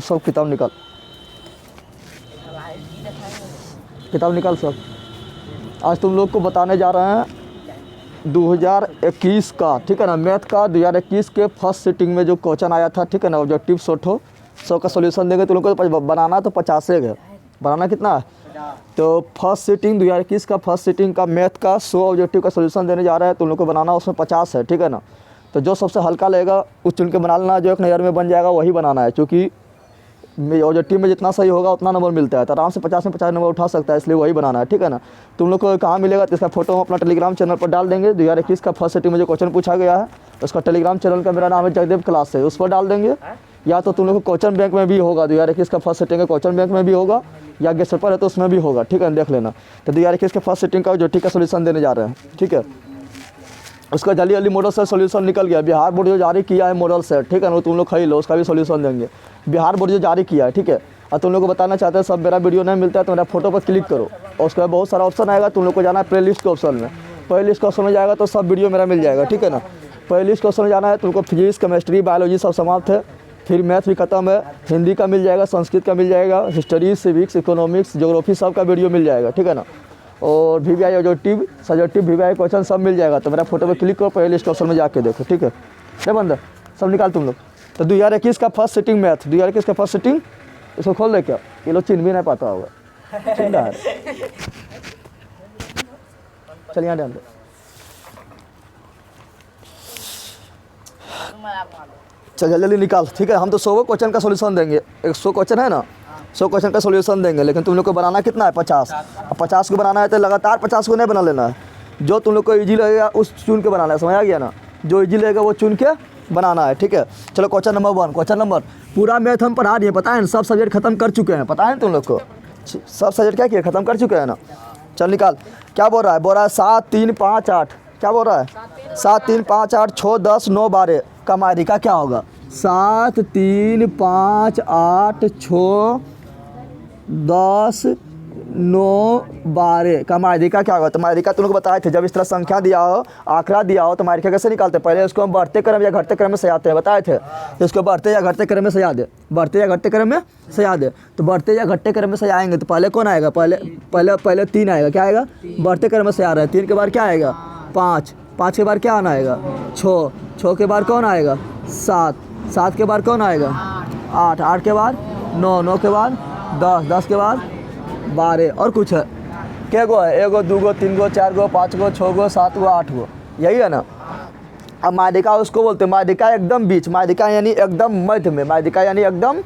सब किताब निकाल, किताब निकाल सब। आज तुम लोग को बताने जा रहे हैं 2021 का, ठीक है ना, मैथ का 2021 के फर्स्ट सिटिंग में जो क्वेश्चन आया था, ठीक है ना, ऑब्जेक्टिव 100 का सोल्यूशन देंगे। तुम लोग को बनाना तो 50 है, बनाना कितना है? तो फर्स्ट सिटिंग 2021 का फर्स्ट सिटिंग का मैथ का 100 ऑब्जेक्टिव का सोल्यूशन देने जा रहा है। तुम लोग को बनाना उसमें 50 है, ठीक है ना। तो जो सबसे हल्का लगेगा उस चुन के बना लेना, जो एक नज़र में बन जाएगा वही बनाना है, क्योंकि ऑब्जेक्टिव में जितना सही होगा उतना नंबर मिलता है, तो आराम से 50 में 50 नंबर उठा सकता है, इसलिए वही बनाना है, ठीक है ना। तुम लोग को कहाँ मिलेगा तो इसका फोटो हम अपना टेलीग्राम चैनल पर डाल देंगे। 2021 का फर्स्ट सिटिंग में जो क्वेश्चन पूछा गया है उसका टेलीग्राम चैनल का मेरा नाम है जयदेव क्लास है, उस पर डाल देंगे। या तो तुम लोग को क्वेश्चन बैंक में भी होगा, 2021 का फर्स्ट सिटिंग का क्वेश्चन बैंक में भी होगा, या गेस्ट पेपर है तो उसमें भी होगा, ठीक है, देख लेना। तो 2021 के फर्स्ट सिटिंग का जो ठीक है सोल्यूशन देने जा रहे हैं, ठीक है। उसका जल्दी जल्दी मॉडल सेट सोल्यूशन निकल गया। बिहार बोर्ड जो जारी किया है मॉडल सेट, ठीक है ना, तुम लोग खरीद लो, उसका भी सोल्यूशन देंगे। बिहार बोर्ड जो जारी किया है, ठीक है। और तुम लोग को बताना चाहते हैं सब मेरा वीडियो नहीं मिलता है तो मेरा फोटो पर क्लिक करो और उसके बाद बहुत सारा ऑप्शन आएगा। तुम लोग को जाना है प्ले लिस्ट के ऑप्शन में, प्ले लिस्ट के ऑप्शन में जाएगा तो सब वीडियो मेरा मिल जाएगा, ठीक है ना। प्ले लिस्ट के ऑप्शन में जाना है, तुमको फिजिक्स केमिस्ट्री बायोलॉजी सब समाप्त है, फिर मैथ भी खत्म है, हिंदी का मिल जाएगा, संस्कृत का मिल जाएगा, हिस्ट्री सिविक्स इकोनॉमिक्स ज्योग्राफी सब का वीडियो मिल जाएगा, ठीक है ना। और VVI objective subjective VVI question सब मिल जाएगा। तो मेरा फोटो पे क्लिक करो, प्ले लिस्ट ऑप्शन में जाके देखो, ठीक है। नहीं बंदा सब निकाल तुम लोग। तो 2021 का फर्स्ट सिटिंग मैथ, 2021 का फर्स्ट सिटिंग, इसको खोल दे क्या, ये लोग चिन्ह भी नहीं पाता होगा, चिन्ह है। चल यहाँ डाल दे। चल जल्दी जल्दी निकाल, ठीक है। हम तो 100 क्वेश्चन का सोल्यूशन देंगे, 100 क्वेश्चन है ना, 100 क्वेश्चन का सोल्यूशन देंगे, लेकिन तुम लोग को बनाना कितना है? 50। अब 50 को बनाना है तो लगातार 50 को नहीं बना लेना है, जो तुम लोग को ईजी लगेगा उस चुन के बनाना है, समझ आ गया ना। जो ईजी लगेगा वो चुन के बनाना है, ठीक है। चलो क्वेश्चन नंबर 1, क्वेश्चन नंबर पूरा मैथ हम पढ़ा दिए, पता है ना, सब सब्जेक्ट खत्म कर चुके हैं, पता है तुम लोग को, सब सब्जेक्ट क्या किए, खत्म कर चुके हैं ना। चल निकाल, क्या बोल रहा है? बोल रहा है 7 3 5 8, क्या बोल रहा है? 7 3 5 8 6 10 9 12 का माध्यिका क्या होगा? 7 3 5 8 6 10 9 12 का माध्यिका क्या होगा? तो माध्यिका तुम लोग बताए थे, जब इस तरह संख्या दिया हो, आंकड़ा दिया हो, तो माध्यिका कैसे निकालते हैं? पहले उसको हम बढ़ते क्रम या घटते क्रम में सजाते हैं, बताए थे। तो इसको बढ़ते या घटते क्रम में सजा दे, बढ़ते या घटते क्रम में सजा दे। तो बढ़ते या घटते क्रम में सजाएंगे तो पहले कौन आएगा? पहले 3 आएगा, क्या आएगा? बढ़ते क्रम में सजा रहा है, 3 के बाद क्या आएगा? 5, 5 के बाद क्या आना आएगा? 6, 6 के बाद कौन आएगा? 7, 7 के बाद कौन आएगा? 8, 8 के बाद 9, 9 के बाद 10, 10 के बाद 12 और कुछ है, क्या गो है? 1 गो 2 गो 3 गो 4 गो 5 गो 6 गो 7 गो 8 गो, यही है ना। अब माध्यिका उसको बोलते हैं, माध्यिका एकदम बीच, माध्यिका यानी एकदम मध्य में, माध्यिका यानी एकदम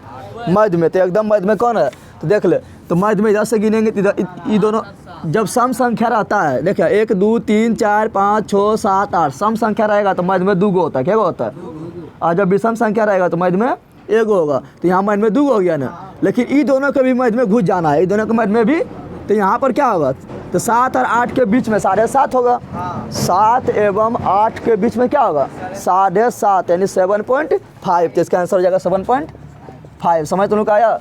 मध्य में। तो एकदम मध्य में कौन है? तो देख ले, तो मध्य में इधर से गिनेंगे तो ये दोनों जब सम संख्या रहता है, देखिए 1 2 3 4 5 6 7 8 सम संख्या रहेगा तो मध्य में 2 गो होता है, क्या होता है? और जब विषम संख्या रहेगा तो मध्य में 1 गो होगा, तो यहाँ मध्य में 2 गो हो गया ना। लेकिन ये दोनों के भी मध्य में घुस जाना है, ये दोनों के मध्य में भी, तो यहाँ पर क्या होगा? तो 7 और 8 के बीच में 7.5 होगा, 7 एवं 8 के बीच में क्या होगा? 7.5 यानी 7.5, तो इसका आंसर हो जाएगा 7.5। समझ तुम लोग आया?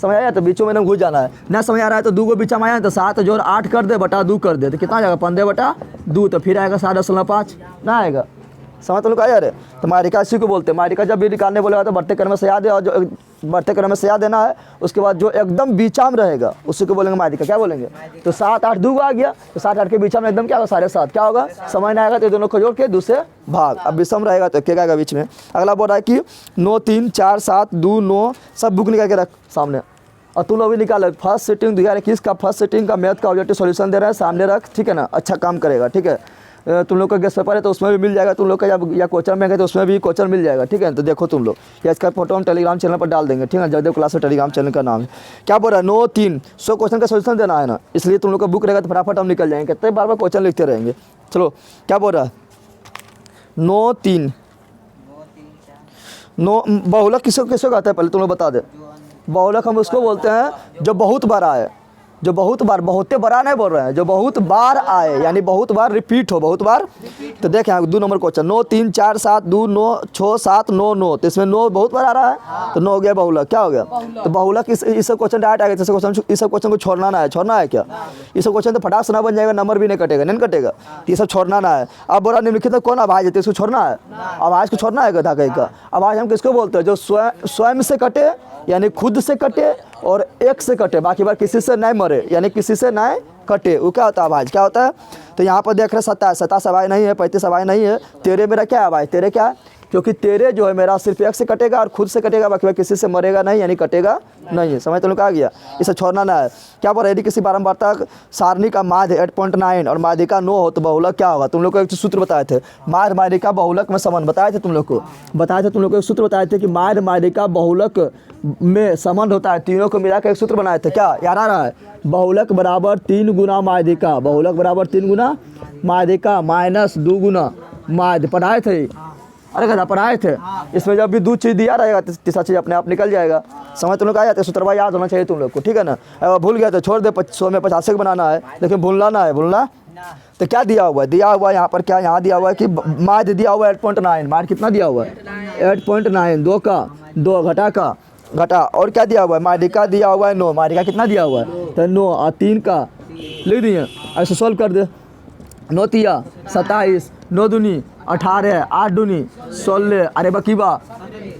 समझ आया? तो बीचों में एकदम घुस जाना है। ना समझ आ रहा है तो 2 गो बीच में आया तो 7 जोड़ 8 कर दे बटा 2 कर दे, तो कितना आ जाएगा? 15/2, तो फिर आएगा 7.5 ना आएगा। समझ तुम लोग आया रे? तो माध्यिका इसी को बोलते हैं। माध्यिका जब भी निकालने बोलेगा तो बढ़ते क्रम में सजा दे, और जो बढ़ते क्रम में सजा देना है, उसके बाद जो एकदम बीचा में रहेगा उसी को बोलेंगे माध्यिका। क्या बोलेंगे? तो 7 8 2 गो आ गया, तो 7 8 के बीच में एकदम क्या होगा? 7.5, क्या होगा? समझ नहीं आएगा तो दोनों को जोड़ के दूसरे भाग। अब विषम रहेगा तो क्या आएगा बीच में? अगला बोल रहा है कि 9 3 4 7 2 9, सब बुक निकाल के रख सामने, और तुम लोग भी निकाल। फर्स्ट सिटिंग 2021 का फर्स्ट सिटिंग का मैथ का ऑब्जेक्टिव सॉल्यूशन दे रहा है, सामने रख, ठीक है ना। अच्छा काम करेगा, ठीक है। तुम लोग का गेस्ट पेपर है तो उसमें भी मिल जाएगा, तुम लोग का या क्वेश्चन बैंक है तो उसमें भी क्वेश्चन मिल जाएगा, ठीक है। तो देखो तुम लोग, या इसका फोटो हम टेलीग्राम चैनल पर डाल देंगे, ठीक है। जयदेव क्लास टेलीग्राम चैनल का नाम है। क्या बोल रहा है? 9 3 100 क्वेश्चन का सोल्यूशन देना है ना, इसलिए तुम लोग का बुक रहेगा तो फटाफट हम निकल जाएंगे, कितने बार क्वेश्चन लिखते रहेंगे। चलो क्या बोल रहा है? 9 3 9 बहुलक किसको किसको कहते हैं? पहले तुम लोग बता दे। बहुलक हम उसको बोलते हैं जो बहुत बड़ा है, जो बहुत बार, बहुते बड़ा नहीं बोल रहे हैं, जो बहुत बार आए यानी बहुत बार रिपीट हो, बहुत बार। तो देखें यहाँ 2 नंबर क्वेश्चन, 9 3 4 7 2 9 6 7 9 9, तो इसमें 9 बहुत बार आ रहा है, तो 9 हो गया बहुलक। क्या हो गया? तो बहुलक इस सब क्वेश्चन डायरेक्ट आ गया। इस सब क्वेश्चन को छोड़ना ना है, छोड़ना है क्या? ये सब क्वेश्चन तो फटाक से ना बन जाएगा, नंबर भी नहीं कटेगा, नहीं कटेगा, तो ये सब छोड़ना ना है। अब बोला निम्नलिखित में कौन आवाज है, तो इसको छोड़ना है, आवाज को छोड़ना है गधा कहीं का। आवाज हम किसको बोलते हैं? जो स्वयं से कटे यानी खुद से कटे और एक से कटे, बाकी बार किसी से नहीं मरे यानी किसी से नहीं कटे, वो क्या होता है? आवाज। क्या होता है? तो यहाँ पर देख रहे 27 आवाज नहीं है, 35 आवाज नहीं है, तेरे मेरा क्या आवाज? तेरे क्या है? क्योंकि तेरे जो है मेरा सिर्फ एक से कटेगा और खुद से कटेगा, बाकी बार किसी से मरेगा नहीं यानी कटेगा नहीं है। समझ तो लोग आ गया, इसे छोड़ना ना है। क्या बोल रहे? यदि किसी बारंबारता सारणी का माध्य 8.9 और माध्यिका 9 हो तो बहुलक क्या होगा? तुम लोग को एक सूत्र बताए थे, माध्य माध्यिका बहुलक में संबंध बताए थे, तुम लोग को बताए थे, तुम लोग को एक सूत्र बताए थे कि माध्य माध्यिका बहुलक में संबंध होता है, तीनों को मिलाकर एक सूत्र बनाए थे। क्या याद आ रहा है? बहुलक बराबर 3 गुना माध्यिका, बहुलक बराबर 3 गुना माध्यिका माइनस 2 गुना माध्य। पढ़ाए थे? अरे गधा पढ़ाए थे। इसमें जब भी 2 चीज़ दिया रहेगा तो तीसरा चीज़ अपने आप निकल जाएगा। समझ तुम लोग आ जाते, सूत्रवा याद होना चाहिए तुम लोग को, ठीक है ना? अगर भूल गया तो छोड़ दे, 100 में 50 का बनाना है, लेकिन भूलना ना है, भूलना। तो क्या दिया हुआ है? दिया हुआ है यहाँ पर, क्या यहाँ दिया हुआ है कि माध्य दिया हुआ है 8.9, माध्य कितना दिया हुआ है? 8.9, 2 का 2 घटा का घटा, और क्या दिया हुआ है? माध्यिका दिया हुआ है 9, माध्यिका कितना दिया हुआ है? तो 9 और 3 का लिख दिए, ऐसे सॉल्व कर दे। 9 तिया 27, 9 दूनी 18, 8 दूनी 16, अरे बकीबा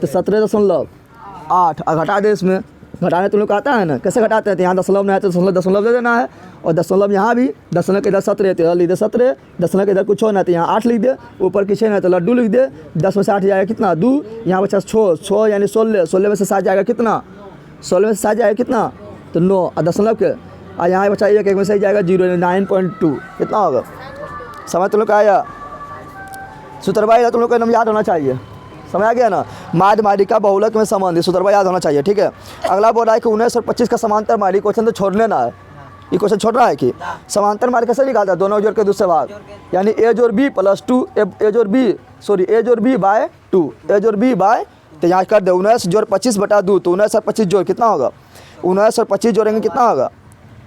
तो 17.8, घटा दे। इसमें घटाने तुम लोग आता है ना, कैसे घटाते हैं? तो यहाँ दशमलव में है तो दशमलव दे देना है, और दशमलव यहाँ भी, दशमलव के इधर 17 तो लिख दे 17, दशमलव के इधर कुछ होना है तो यहाँ 8 लिख दे, ऊपर किसी है तो लड्डू लिख दे। 10 में से 8 जाएगा कितना? 2, यहाँ बचा 6 यानी 16, 16 में से 7 जाएगा कितना? 16 में से 7 जाएगा कितना? तो 9, और दशमलव के और यहाँ बचा 1 में से जाएगा 0 यानी 9.2, कितना होगा? समझ तुम लोग का आया? सूत्रवा तुम लोग को एकदम याद होना चाहिए, समझ आ गया ना? माध्य माध्यिका बहुलक में संबंध, सूत्रवा याद होना चाहिए, ठीक है? अगला बोल रहा है कि 19 और 25 का समांतर माध्यिका। क्वेश्चन तो छोड़ने ना है, ये क्वेश्चन छोड़ रहा है कि समांतर माध्यिका कैसे निकालता है? दोनों जोड़ के दूसरे भाग यानी a जोड़ b प्लस 2, a जोड़ b बाय 2, a जोड़ b बाय, तो यहाँ कर दे 19 जोड़ 25 बटा 2, तो 19 और 25 जोड़ कितना होगा? 19 और 25 जोड़ेंगे कितना होगा?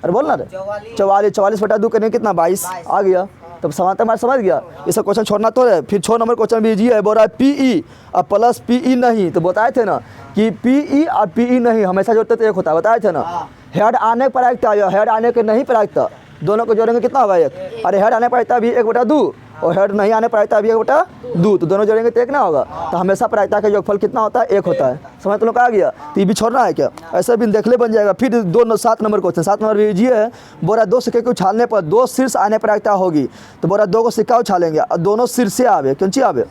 अरे बोलना रे 44 बटा 2 करेंगे कितना? 22 आ गया। तब समांतर मार्ग समझ गया? ये सब क्वेश्चन छोड़ना तो है। फिर 6 नंबर क्वेश्चन भी इजी है, बोल रहा है पीई और प्लस पीई नहीं, तो बताए थे ना कि पीई और पीई नहीं हमेशा जोड़ते तो एक होता है, बताए थे ना? हेड आने पर आएगा या हेड आने के नहीं पर आएगा, दोनों को जोड़ेंगे कितना होगा? 1। अरे हेड आने पर आएगा भी 1/2 और हेड नहीं आने पर आएगा भी 1/2, तो दोनों जोड़ेंगे तो 1 ना होगा। तो हमेशा प्रायिकता का योगफल कितना होता है? 1 होता है। समझ तो लोग आ गया? तो ये भी छोड़ना है क्या? ऐसे भी देख ले बन जाएगा। फिर 7 नंबर क्वेश्चन, 7 नंबर भी ये है, बोरा 2 सिक्के को उछालने पर 2 शीर्ष आने पर प्रायिकता होगी, तो बोरा 2 को सिक्का उछालेंगे और दोनों शीर्ष से आवे, क्यों ची आवे?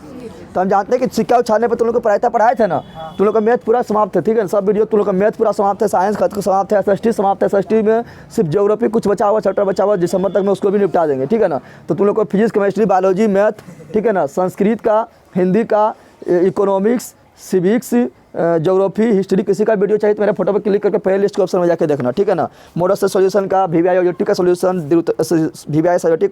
तो हम जानते हैं कि सिक्का उछालने पर तुम लोग को प्रायिकता पढ़ाए थे ना, तुम लोग का मैथ पूरा समाप्त है, ठीक है? सब वीडियो तुम लोग का मैथ पूरा समाप्त है, साइंस खत्म समाप्त है, एसएसटी समाप्त है, एसएसटी में सिर्फ ज्योग्राफी कुछ बचा हुआ, चैप्टर बचा हुआ, दिसंबर तक में उसको भी निपटा देंगे, ठीक है ना? तो तुम लोग को फिजिक्स, केमिस्ट्री, बायोलॉजी, मैथ, ठीक है ना, संस्कृत का, हिंदी का, इकोनॉमिक्स, सिविक्स, ज्योग्राफी, हिस्ट्री, किसी का वीडियो चाहिए तो मेरे फोटो पर क्लिक करके प्ले लिस्ट के ऑप्शन में जाके देखना, ठीक है ना? मॉडल से सॉल्यूशन का, वीवीआई ओजेटी का सॉल्यूशन, वीवीआई ओजेटी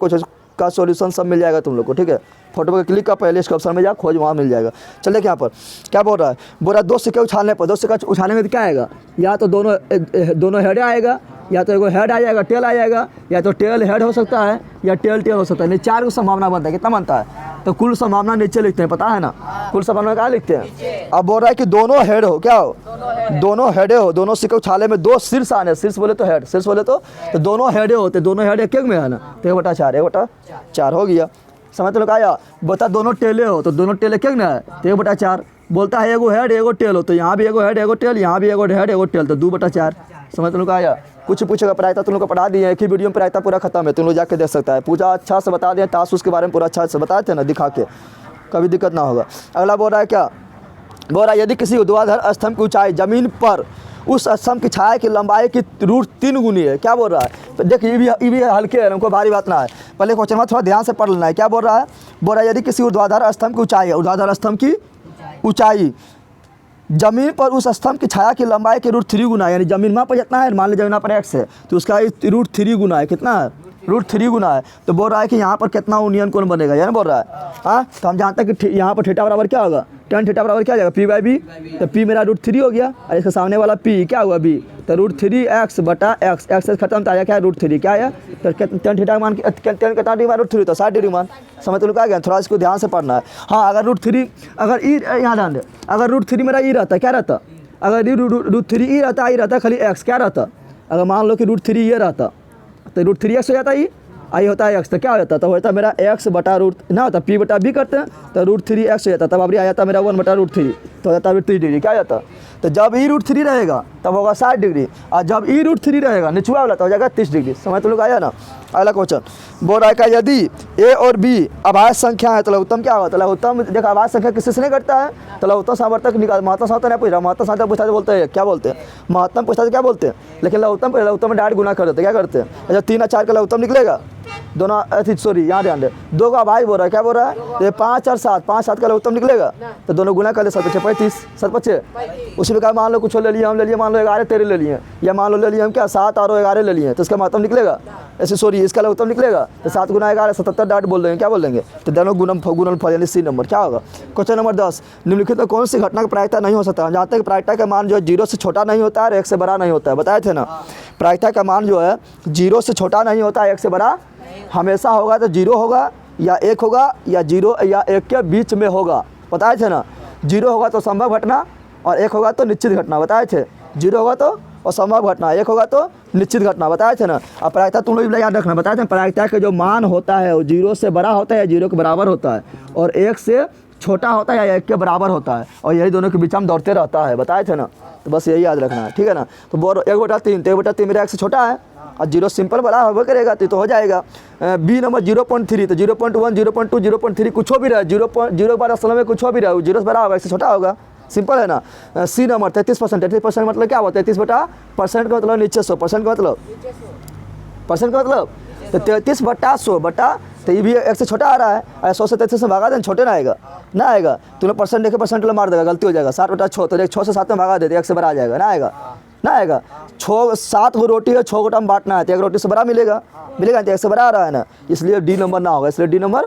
का सॉल्यूशन सब मिल जाएगा तुम लोग को, ठीक है? फोटो पर क्लिक का प्ले लिस्ट के ऑप्शन में जा, खोज, वहाँ मिल जाएगा। चलिए यहाँ पर क्या बोल रहा है? बोल रहा है 2 सिक्के उछालने पर, 2 सिक्का उछालने में क्या आएगा? या तो दोनों हेड आएगा, या तो एगो हेड आ जाएगा, टेल आ जाएगा, या तो टेल हेड हो सकता है या टेल टेल हो सकता है। नहीं, 4 को संभावना बनता है, कितना बनता है? तो कुल संभावना नीचे लिखते हैं, पता है ना? कुल संभावना क्या लिखते हैं? अब बोल रहा है कि दोनों हेड हो, क्या हो? दोनों हेडे हो, दोनों सिक्के उछाले में 2 शीर्ष आने, शीर्ष बोले तो हेड, शीर्ष बोले तो दोनों हेडे होते, दोनों हेड एक में है ना, तो 1/4, 1/4 हो गया। समझ तो लोग आया? बता दोनों टेले हो तो दोनों टेल एक में है तो 1/4। बोलता है एगो हेड एगो टेल हो, तो यहाँ भी एगो हेड एगो टेल, यहाँ भी एगो हेड एगो टेल, तो 2/4। समझ तो लोग आया? कुछ पूछेगा प्रायिकता तुम लोग को पढ़ा दिए, एक ही वीडियो में प्रायिकता पूरा खत्म है, तुम लोग जाके देख सकता है। पूजा अच्छा से बता दिया, ताश उसके बारे में पूरा अच्छा से बताए थे ना, दिखा के, कभी दिक्कत ना होगा। अगला बोल रहा है क्या? बोल रहा है यदि किसी ऊर्ध्वाधर स्तंभ की ऊंचाई जमीन पर उस स्तंभ की छाया की लंबाई की √3 गुनी है। क्या बोल रहा है? तो देखिए ये भी हल्के है, हमको भारी बात ना है, पहले क्वेश्चन में थोड़ा ध्यान से पढ़ लेना है। क्या बोल रहा है? बोल रहा है यदि किसी ऊर्ध्वाधर स्तंभ की ऊंचाई है, ऊर्ध्वाधर स्तंभ की ऊंचाई जमीन पर उस स्तंभ की छाया की लंबाई के √3 गुना, यानी जमीन वहाँ पर जितना है, मान लीजिए जमीन पर x है तो उसका √3 गुना है, कितना है? √3 गुना है। तो बोल रहा है कि यहाँ पर कितना यूनियन कोण बनेगा, यानी बोल रहा है। हाँ, तो हम जानते हैं कि यहाँ पर थीटा बराबर क्या होगा? tan थीटा बराबर क्या आ जाएगा p बाई बी। तो p मेरा √3 हो गया और इसके सामने वाला p क्या हुआ b। तो √3x बटा x, x से खत्म तो आया क्या √3 क्या आया। तो tan थीटा का मान tan कितना डिग्री मान √3 तो 60 डिग्री मान। समझ तो लोग आ गया, थोड़ा इसको ध्यान से पढ़ना है। हाँ अगर √3 अगर ई यहाँ ध्यान दे, अगर √3 मेरा ई रहता क्या रहता, अगर √3 ई रहता, ई रहता खाली x क्या रहता। अगर मान लो कि √3 ये रहता तो √3x हो जाता ई, आई होता है x तो क्या हो जाता, तो होता मेरा x बटा रूट ना होता p बटा b करते हैं तो √3x हो जाता, तब अभी आ जाता मेरा 1 बटा √3 तो हो जाता है 30 डिग्री क्या हो जाता। तो जब ई √3 रहेगा तब होगा 60 डिग्री और जब ई √3 रहेगा निचुआ वाला तो हो जाएगा 30 डिग्री। समझ तो लोग आया ना। अगला क्वेश्चन बोल रहा है का यदि a और b अभाज्य संख्या है तो लघुत्तम क्या होगा। तो लघुत्तम देखो अभाज्य संख्या किसी से नहीं घटता है तो लघुत्तम सामर्थक निकाल, महत्तम सामर्थक नहीं पूछ रहा, महत्तम सामर्थक पूछता बोलते हैं क्या बोलते हैं, महत्तम पूछता है क्या बोलते हैं, लेकिन लघुत्तम में डायरेक्ट गुना कर देते क्या करते हैं। अच्छा 3 और 4 का लघुत्तम निकलेगा दोनों, सॉरी यहाँ ध्यान दे, 2 का अभाज्य बोल रहा है क्या बोल रहा है, ये 5 और 7, 5 7 का लघुत्तम निकलेगा तो दोनों गुना कर ले 7 5 35 7 5। उसी प्रकार मान लो कुछ ले लिए हम, ले लिए मान लो 11 13 ले लिए, या मान लो ले लिए हम क्या 7 और 11 ले लिए तो इसका महत्तम निकलेगा, ऐसे सॉरी इसका लघुत्तम निकलेगा तो 7 गुना 11 77 डाट बोल देंगे क्या बोल देंगे। तो दोनों गुणनफल यानी सी नंबर क्या होगा। क्वेश्चन नंबर 10 निम्नलिखित में कौन सी घटना की प्रायिकता नहीं हो सकता। जहाँ तक प्रायिकता का मान जो है 0 से छोटा नहीं होता है और 1 से बड़ा नहीं होता है, बताए थे ना। प्रायिकता का मान जो है 0 से छोटा नहीं होता है, 1 से बड़ा हमेशा होगा, तो 0 होगा या 1 होगा या 0 या 1 के बीच में होगा, बताए थे ना। 0 होगा तो संभव घटना और 1 होगा तो निश्चित घटना, बताए थे। 0 होगा तो असंभव घटना, 1 होगा तो निश्चित घटना, बताए थे ना। अब प्रायिकता तुम लोग याद रखना, बताए थे प्रायिकता का जो मान होता है वो 0 से बड़ा होता है या 0 के बराबर होता है और 1 से छोटा होता है या 1 के बराबर होता है और यही दोनों के बीच में दौड़ते रहता है, बताए थे ना। तो बस यही याद रखना है, ठीक है ना। तो 1/3 तो 1/3 मेरा 1 से छोटा है और 0 सिंपल बड़ा होगा करेगा तो हो जाएगा। बी नंबर 0.3 तो 0.1 0.2 0.3 कुछ भी रहे, 0 बार असल में कुछ भी रहे, 0 से बड़ा होगा 1 से छोटा होगा, सिंपल है ना। सी नंबर 33%, 33% मतलब क्या हुआ 33% का मतलब नीचे 100% का मतलब तो 33/100 बटा तो ये भी 1 से छोटा आ रहा है और 100 से 33 से भागा दें छोटे ना आएगा तुमने परसेंट देखे परसेंट मार देगा गलती हो जाएगा। 60/6 तो 6 से 7 में भागा देते 1 से बड़ा आ जाएगा ना आएगा 7 गो रोटी है 6 गोटा में बांटना है तो 1 रोटी से बड़ा मिलेगा तो 1 से बड़ा आ रहा है ना, इसलिए डी नंबर ना होगा, इसलिए डी नंबर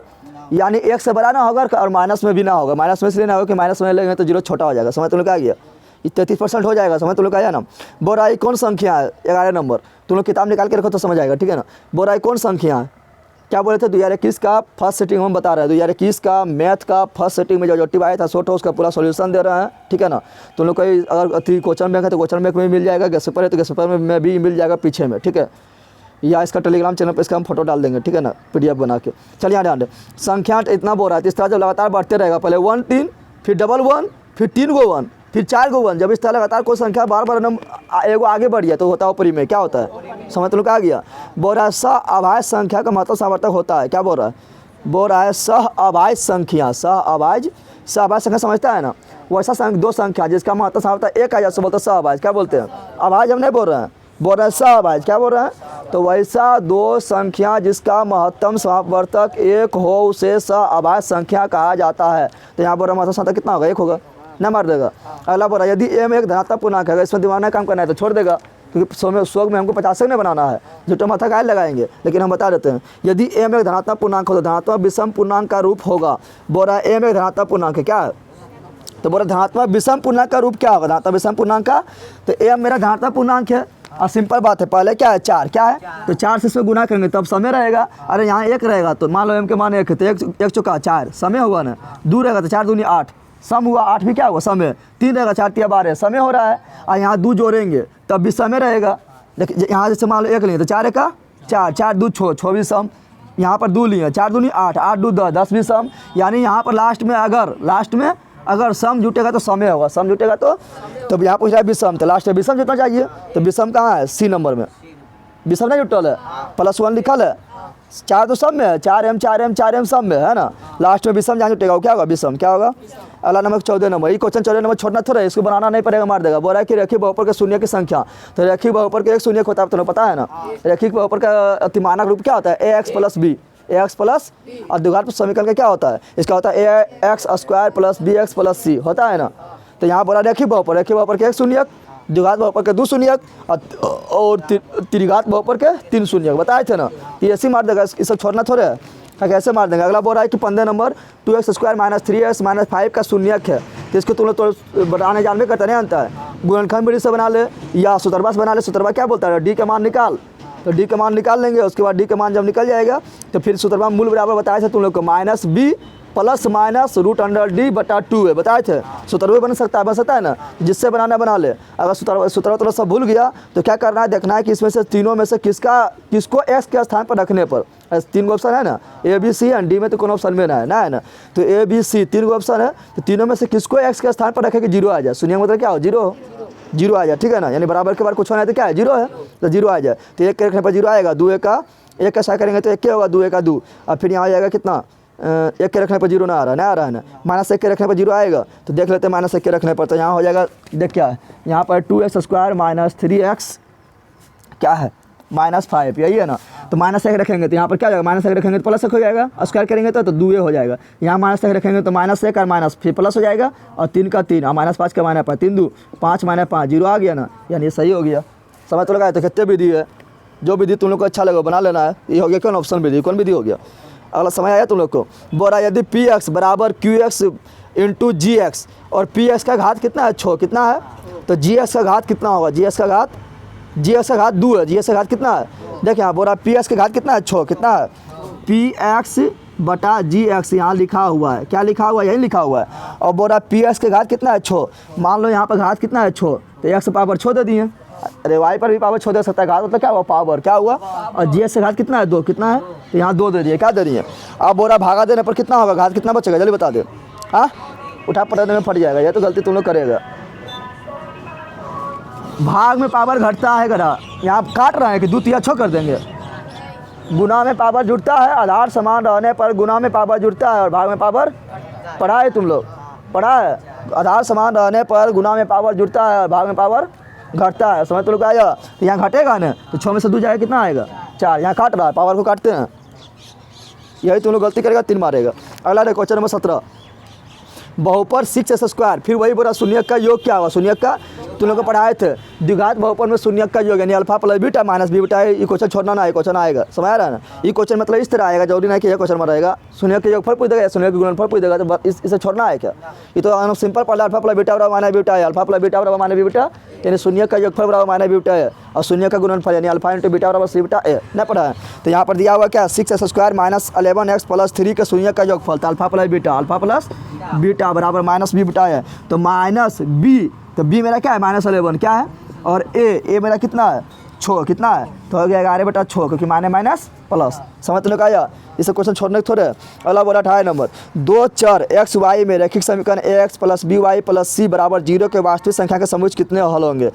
यानी 1 से बड़ा ना होगा और माइनस में भी ना होगा। माइनस में इसलिए ना होगा कि माइनस में लेंगे तो 0 छोटा हो जाएगा। समझ तुम लोग आ गया, 33% हो जाएगा। समझ तुम लोग आया ना। बोराई कौन संख्या है 11 नंबर, तुम लोग किताब निकाल के रखो तो समझ आएगा, ठीक है ना। बोराई कौन संख्या है क्या बोले थे 2021 का फर्स्ट सेटिंग हम बता रहे हैं, 2021 का मैथ का फर्स्ट सेटिंग में जो ऑब्जेक्टिव आया था शॉर्ट उसका पूरा सॉल्यूशन दे रहे हैं, ठीक है ना। तुम लोग कोई अगर क्वेश्चन बैंक है तो क्वेश्चन बैंक में मिल जाएगा, गेस्ट पेपर है तो गेस्ट पेपर में भी मिल जाएगा पीछे में, ठीक है। या इसका टेलीग्राम चैनल पर इसका हम फोटो डाल देंगे, ठीक है ना, PDF बना के। चलिए यहाँ ध्यान दें, संख्या इतना बोल रहा है, इस तरह जब लगातार बढ़ते रहेगा, पहले 1 3 फिर 1 1 फिर 3 गो 1 फिर 4 गो 1, जब इस तरह लगातार कोई संख्या बार एगो आगे बढ़ गया तो होता है ऊपरी में क्या होता है। समझ लोग आ गया। बोल रहा है सह अभाज्य संख्या का महत्तम सामर्थक होता है, क्या बोल रहा है सह अभाज्य संख्या, सह अभाज्य संख्या समझता है ना। वैसा 2 संख्या जिसका महत्तम सामर्थक 1 आ जाए सो बोलते हैं सह अभाज्य, क्या बोलते हैं अभाज्य हम नहीं बोल रहे हैं, बोल रहे हैं सह अभाज्य, क्या बोल रहे हैं। तो वैसा 2 संख्या जिसका महत्तम सामर्थक 1 हो उसे सह अभाज्य संख्या कहा जाता है। तो यहाँ बोल रहा महत्तम सामर्थक कितना होगा 1 होगा ना, मार देगा। अगला बोल रहा है यदि m एक धनात्मक पूर्णांक है, इसमें दिमाग में काम करना है तो छोड़ देगा क्योंकि स्वर्ग में हमको 50 नहीं बनाना है, जो टमाटर का लगाएंगे, लेकिन हम बता देते हैं यदि m एक धनात्मक पूर्णांक हो तो धनात्मक विषम पूर्णांक का रूप होगा। बोल रहा है m एक धनात्मक पूर्णांक है क्या है, तो बोल रहा धनात्मक विषम पूर्णांक का रूप क्या होगा, धनात्मक विषम पूर्णांक का। तो m मेरा धनात्मक पूर्णांक है और सिंपल बात है, पहले क्या है 4 क्या है, तो 4 से इसमें गुना करेंगे तब समय रहेगा। अरे यहाँ 1 रहेगा तो मान लो m के मान 1 है तो 1 चौका 4 समय हुआ ना, 2 रहेगा तो 4 दूनी 8 सम हुआ, 8 भी क्या हुआ समय, 3 रहेगा 4 3 12 समय हो रहा है और यहाँ 2 जोड़ेंगे तब भी समय रहेगा। लेकिन यहाँ जैसे मान लो 1 लेंगे तो 4 1 का 4 4 2 6 भी सम, यहाँ पर 2 लिए 4 दूनी 8 8 2 10 10 भी सम, यानी यहाँ पर लास्ट में अगर सम जुटेगा तो समय होगा, सम जुटेगा तो यहाँ पूछ रहा है विषम, तो लास्ट में विषम जुटना चाहिए। तो विषम कहाँ है सी नंबर में, विषम नहीं जुटल है, +1 लिखल है, 4 तो सब में है, 4m सब में है ना, लास्ट में विषम जहाँ जुटेगा वो क्या होगा विषम क्या होगा। अगला नंबर 14 नंबर, ये क्वेश्चन 14 नंबर छोड़ना थोड़ा है, इसको बनाना नहीं पड़ेगा मार देगा। बोल रहा है कि रेखीय बहुपद के शून्य की संख्या, तो रेखीय बहुपद के एक शून्य होता है तुम्हें पता है ना। रेखीय बहुपद का अतिमानक रूप क्या होता है ax + b, ax प्लस और द्विघात समीकरण का क्या होता है, इसका होता है ax² + bx + c होता है ना। तो यहाँ बोला रेखीय बहुपद के एक शून्यक, द्विघात बहुपद के 2 शून्यक और त्रिघात बहुपद के 3 शून्यक, बताए थे ना। ये ऐसे मार देगा, इसे छोड़ना थोड़े है। तो कैसे मार देंगे। अगला बोल रहा है कि 15 number 2x square minus 3x minus 5 का शून्यक है, तो इसको तुम लोग तो बनाने जानबे करते नहीं आता है, गुणनखंड विधि से बना ले या सूत्रबा से बना ले। सूत्रबा क्या बोलता है, डी का मान निकाल, तो डी का मान निकाल लेंगे। उसके बाद डी का मान जब निकल जाएगा तो फिर सूत्रबा मूल बराबर बताए थे तुम लोग को minus b plus minus root under d बटा 2 है, बताए थे। सूत्र भी बन सकता है ना, जिससे बनाना बना ले। अगर सूत्र तो सब भूल गया तो क्या करना है, देखना है कि इसमें से तीनों में से किसको एक्स के स्थान पर रखने पर। 3 ऑप्शन है ना, A B C and D में तो कौन ऑप्शन में ना है ना, तो ए बी सी 3 ऑप्शन है, तो तीनों में से किसको एक्स के स्थान पर रखे कि 0 आ जाए। सुनिए मतलब क्या हो, 0 आ जाए, ठीक है ना, यानी बराबर के बाद कुछ होना है तो क्या है 0 है, तो 0 आ जाए। तो 1 के रखने पर 0 आएगा, 2 1 का करेंगे तो 1 क्या होगा, 2 1 2। अब फिर यहाँ आ जाएगा कितना, 1 के रखने पर 0 ना आ रहा है ना, -1 के रखने पर 0 आएगा, तो देख लेते हैं -1 के रखने पर। तो यहाँ हो जाएगा, देख क्या है यहाँ पर 2x स्क्वायर माइनस 3x क्या है -5, यही है ना। तो -1 रखेंगे तो यहाँ पर क्या हो जाएगा, -1 रखेंगे तो प्लस 1 हो जाएगा, स्क्वायर करेंगे तो 2 हो जाएगा। यहाँ -1 रखेंगे तो -1 और माइनस फिर प्लस हो जाएगा, और 3 का 3 और -5 का -5, 3 2 5 -5 0 आ गया ना, यानी ये सही हो गया। समझ तो लगा। तो कितने विधि है, जो विधि तुम लोग को अच्छा लगे बना लेना है। ये हो गया कौन ऑप्शन विधि, कौन विधि हो गया। अगला समय आया तुम लोग को, बोला यदि पी एक्स बराबर क्यू एक्स इंटू जी एक्स, और पी एक्स का घात कितना है 6, कितना है, तो जी एक्स का घात कितना होगा, जी एक्स का घात 2 है, जी एक्स का घात कितना है, देखिए यहाँ बोला पी एक्स का घात कितना है 6, कितना है पी एक्स बटा जी एक्स, यहाँ लिखा हुआ है, क्या लिखा हुआ है, यही लिखा हुआ है। और बोला पी एक्स के घात कितना है 6, मान लो यहाँ पर घात कितना है 6, तो एक्स पावर 6 दे दिए, अरे वाई पर भी पावर 6 दे सकता है, घात मतलब क्या हुआ पावर, क्या हुआ, और जी एस से घात कितना है 2, कितना है, तो यहाँ 2 दे दिए, क्या दे दिए। अब बोरा भागा देने पर कितना होगा, घात कितना बचेगा, जल्दी बता दे। हाँ, उठा पटाने में फट जाएगा, ये तो गलती तुम लोग करेगा। भाग में पावर घटता है करा, यहाँ काट रहे हैं कि 2 3 6 कर देंगे। गुना में पावर जुड़ता है, आधार समान रहने पर गुना में पावर जुड़ता है और भाग में पावर, पढ़ा है तुम लोग, पढ़ा है, आधार समान रहने पर गुना में पावर जुड़ता है और भाग में पावर घटता है। समझ तो लोग आया, तो यहाँ घटेगा ना, तो 6 में से 2 जाएगा, कितना आएगा 4, यहाँ काट रहा है, पावर को काटते हैं, यही तुम लोग गलती करेगा, 3 मारेगा। अगला है क्वेश्चन नंबर 17, बहुपद 6x स्क्वायर, फिर वही बोला शून्यक का योग क्या होगा, शून्यक का तुम लोग को पढ़ाए थे, द्विघात बहुपद में शून्यक का योग यानी alpha plus beta minus b beta, ये क्वेश्चन छोड़ना ना, ये क्वेश्चन आएगा, समझ आ रहा है ना। ये क्वेश्चन मतलब इस तरह आएगा, जरूरी नहीं कि यह क्वेश्चन में रहेगा, शून्यक के योगफल पूछ देगा, शून्यक के गुणनफल पूछ देगा, तो इसे छोड़ना है क्या, ये तो सिंपल पढ़ा, अल्फा प्लस बीटा बराबर माइनस बीटा है, अल्फा प्लस बीटा बराबर माइनस बीटा, यानी शून्यक का योगफल बराबर माइनस बीटा है, और शून्यक का गुणनफल यानी अल्फा इंटू बीटा बराबर सी बीटा है, ना पढ़ा है। तो यहाँ पर दिया हुआ क्या 6x square minus 11x plus 3 का शून्यक का योगफल, तो अल्फा प्लस बीटा बराबर माइनस बी बीटा है, तो माइनस बी, तो बी मेरा क्या है -11 क्या है, और ए मेरा कितना है 6, कितना है, तो हो गया 11 बटा 6, क्योंकि माइनस प्लस। समझ तो आया, इसे क्वेश्चन छोड़ने थोड़े। अगला बोला 28 नंबर, 2 चर एक्स वाई में रैखिक समीकरण a x plus b y plus c बराबर 0 के वास्तविक संख्या के समूह कितने हल होंगे।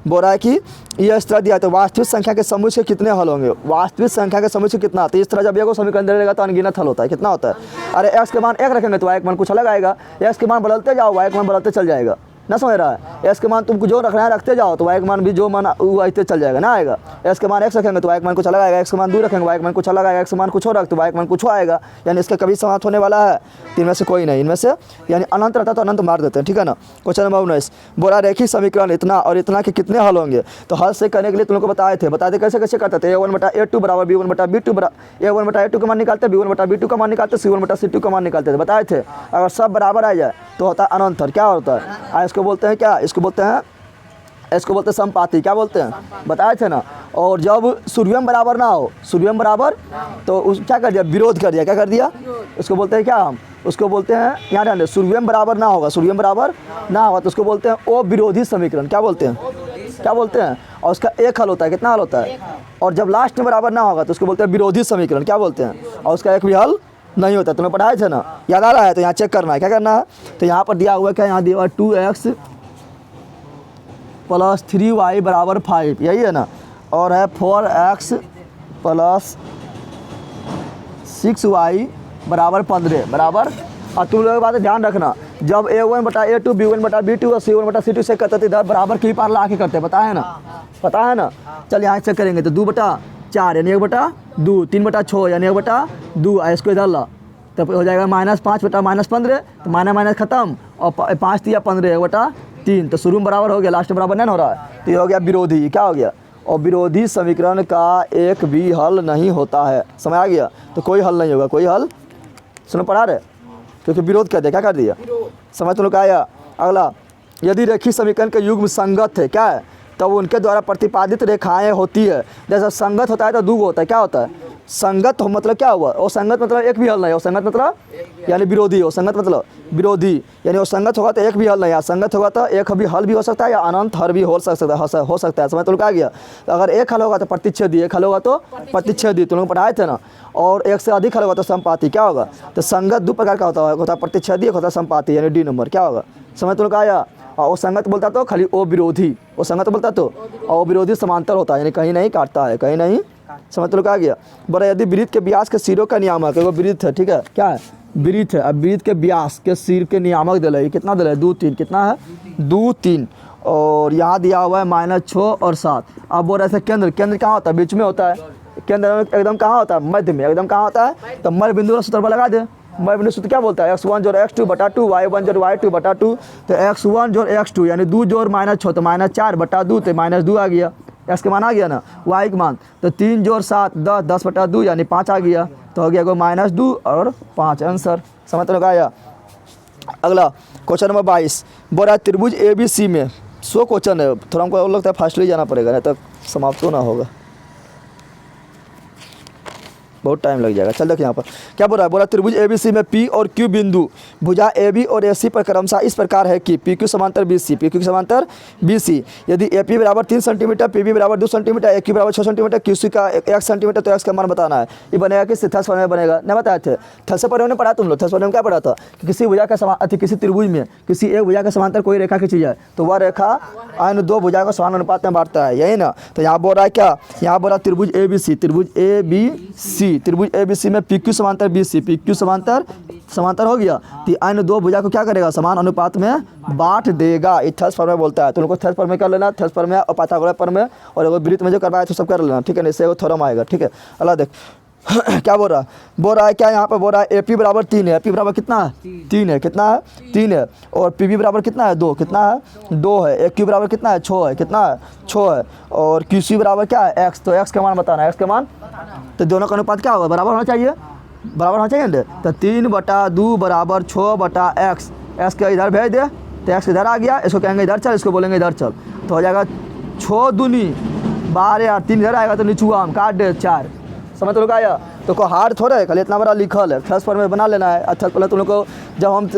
बोल रहा है कि ये इस तरह दिया, तो वास्तविक संख्या के समूह के कितने हल होंगे, वास्तविक संख्या के समूह कितना, तो इस तरह जब एक समीकरण दे देगा तो अनगिनत हल होता है, कितना होता है, अरे एक्स के मान 1 रखेंगे तो वाई का मान कुछ अलग आएगा, एक्स के मान बदलते जाओ वाई का मान बदलते चल जाएगा, ना समझ रहा है। एक्स के मान तुमको जो रखना है रखते जाओ, तो वाई का मान भी जो मान वो आते चल जाएगा, ना आएगा। एक्स के मान x रखेंगे तो वाई का मान कुछ अलग आएगा, एक्स के मान 2 रखेंगे वाई का मान कुछ अलग आएगा, एक्स के मान कुछ और रख तो वाई का मान कुछ आएगा, यानी इसका कभी समाप्त होने वाला है, तो इनमें से कोई नहीं, इनमें से यानी अनंत रहता तो अनंत मार देते हैं, ठीक है ना। क्वेश्चन नंबर 19, बोला रैखिक समीकरण इतना और इतना के कितने हल होंगे, तो हल से करने के लिए तुम लोग को बताए थे, बताते कैसे कैसे करते थे, a1 बटा a2 बराबर b1 बटा b2 बराबर a1 बटा a2 का मान निकालते, b1 बटा b2 का मान निकालते, c1 बटा c2 का मान निकालते थे, बताए थे। अगर सब बराबर आ जाए तो होता है अनंतर, क्या होता है, इसको बोलते हैं क्या, इसको बोलते हैं समपाती, क्या बोलते हैं, बताए थे ना। और जब सूर्यम बराबर ना हो, सूर्यम बराबर, तो उस क्या कर दिया, विरोध कर दिया, क्या कर दिया, उसको बोलते हैं क्या, हम उसको बोलते हैं, यहाँ ध्यान दें, सूर्यम बराबर ना होगा, सूर्यम बराबर ना होगा तो उसको बोलते हैं ओ विरोधी समीकरण, क्या बोलते हैं, क्या बोलते हैं, और उसका एक हल होता है, कितना हल होता है, और जब लास्ट में बराबर ना होगा तो उसको बोलते हैं विरोधी समीकरण, क्या बोलते हैं, और उसका एक भी हल नहीं होता। तुम्हें पढ़ाए थे ना, याद आ रहा है, तो यहाँ चेक करना है, क्या करना है, तो यहाँ पर दिया हुआ क्या, यहाँ दिया हुआ 2x प्लस 3y बराबर 5, यही है ना, और है 4x प्लस 6y बराबर 15 बराबर। और तुम लोगों की बात ध्यान रखना, जब a1 बटा a2 b1 बटा b2 और c1 बटा c2 से करते थे इधर बराबर की पार ला के करते, पता है ना, पता है ना। चल यहाँ चेक करेंगे, तो 2 बटा 4 यानी 1 बटा 2, 3 बटा 6 यानी 1 बटा 2, इसको इधर ला, तब हो जाएगा -5 बटा -15, तो माइनस खत्म, और 5 3 15 1 बटा 3, तो शुरू में बराबर हो गया, लास्ट में बराबर नहीं हो रहा है, तो ये हो गया विरोधी, क्या हो गया, और विरोधी समीकरण का एक भी हल नहीं होता है। समझ आ गया? तो कोई हल नहीं होगा, कोई हल। सुनो पढ़ा रहे, क्योंकि विरोध कर दिया, क्या कर दिया, समझ तुम लोग आया। अगला, यदि रेखीय समीकरण के युग्म संगत है, क्या है, तब उनके द्वारा प्रतिपादित रेखाएं होती है। जैसा संगत होता है तो दो होता है, क्या होता है, संगत हो मतलब क्या हुआ, और संगत मतलब एक भी हल नहीं, और संगत मतलब यानी विरोधी, और संगत मतलब विरोधी, यानी वो संगत होगा तो एक भी हल नहीं, संगत होगा तो एक भी हल भी हो सकता है या अनंत हल भी हो सकता है। समझ तो लोग आ गया। तो अगर एक हल होगा तो प्रतिच्छेदी, एक हल होगा तो प्रतिच्छेदी, तुम लोग पढ़ाए थे ना। और एक से अधिक हल होगा तो संपाती, क्या होगा, तो संगत दो प्रकार का होता है प्रतिच्छेदी, एक होता है संपाती, यानी डी नंबर, क्या होगा, समझ तो लोग आया। और वो संगत बोलता तो खाली ओ विरोधी, वो संगत बोलता तो, और विरोधी समांतर होता है, यानी कहीं नहीं काटता है, कहीं नहीं। समझ तो लोग आ गया। बड़ा, यदि वृत्त के व्यास के सिरों का नियामक है, वो वृत्त है, ठीक है, क्या है, वृत्त है। अब वृत्त के व्यास के सिर के नियामक दिला है, कितना दिला है, 2 3, कितना है 2 3, और यहाँ दिया हुआ है -6 और 7। अब बोल रहे थे केंद्र, केंद्र कहाँ होता है, बीच में होता है, केंद्र एकदम कहाँ होता है, मध्य में, एकदम कहाँ होता है, तो मध्य बिंदु का सूत्र पर लगा दे। मध्य बिंदु सूत्र क्या बोलता है, x1 जोड़ x2 बटा 2, y1 जोड़ y2 बटा 2, तो x1 जोड़ x2 यानी 2 जोड़ -6 तो -4 बटा 2, तो -2 आ गया, x के मान आ गया ना, y के मान, तो 3 जोड़ 7 10, 10 बटा 2 यानी 5 आ गया, तो हो गया -2 और 5 आंसर। समझ तो आया। अगला क्वेश्चन नंबर 22, बोला त्रिभुज ABC में 100 क्वेश्चन है, थोड़ा हमको लगता है फास्टली जाना पड़ेगा, नहीं तो समाप्त तो ना होगा, बहुत टाइम लग जाएगा। चल देखिए यहाँ पर क्या बोल रहा है, बोला त्रिभुज ABC में P और Q बिंदु भुजा AB और AC पर क्रमशः इस प्रकार है कि PQ समांतर BC, PQ समांतर BC, यदि AP बराबर 3 सेंटीमीटर, PB बराबर 2 सेंटीमीटर, AQ बराबर 6 सेंटीमीटर, QC का 1 सेंटीमीटर, तो x का मान बताना है। ये बनेगा कि थर्स फॉर्म में बनेगा, नहीं बताए थे, थर्स फॉर्म में पढ़ा तुम लोग, थर्स फॉर्म में क्या पढ़ा था कि किसी भुजा का किसी त्रिभुज में किसी एक भुजा के समांतर कोई रेखा खींची जाए तो वह रेखा अन्य दो भुजा को समान अनुपात में बांटता है, यही ना। तो यहाँ बोल रहा है क्या, यहाँ बोल रहा है त्रिभुज ABC, त्रिभुज ABC, त्रिभुज ABC में PQ समांतर BC, PQ समांतर हो गया, तो अन्य दो भुजा को क्या करेगा, समान अनुपात में बांट देगा। ये थर्स फॉर्म में बोलता है, तो उनको थर्स फॉर्म में कर लेना, थर्स फॉर्म में और पाइथागोरस फॉर्म में, और अगर वृत्त में जो करवाया तो सब कर लेना, ठीक है ना, इससे वो थ्योरम आएगा, ठीक है। अल्लाह देख क्या बोल रहा है क्या, यहाँ पे बोल रहा है AP बराबर 3 है, AP बराबर कितना है 3 है, कितना है 3 है, और PB बराबर कितना है 2, कितना है 2 है, AQ बराबर कितना है 6 है, कितना है 6 है, और QC बराबर क्या है x, तो x का मान बताना है, x का मान, तो दोनों का अनुपात क्या होगा, बराबर होना चाहिए, बराबर होना चाहिए, तो 3/2 बराबर 6/x, x का इधर भेज दे तो x इधर आ गया, इसको कहेंगे इधर चल, इसको बोलेंगे इधर चल, तो हो जाएगा 6 दूनी 12, 3 इधर आएगा तो निचुआ हम काट दे 4। समझ तो लोग आया। तो कोई हार्ड थोड़ा है, खाली इतना बड़ा लिखल है, थर्स फॉर्म में बना लेना है। अच्छा पहले तुम लोग को जब हम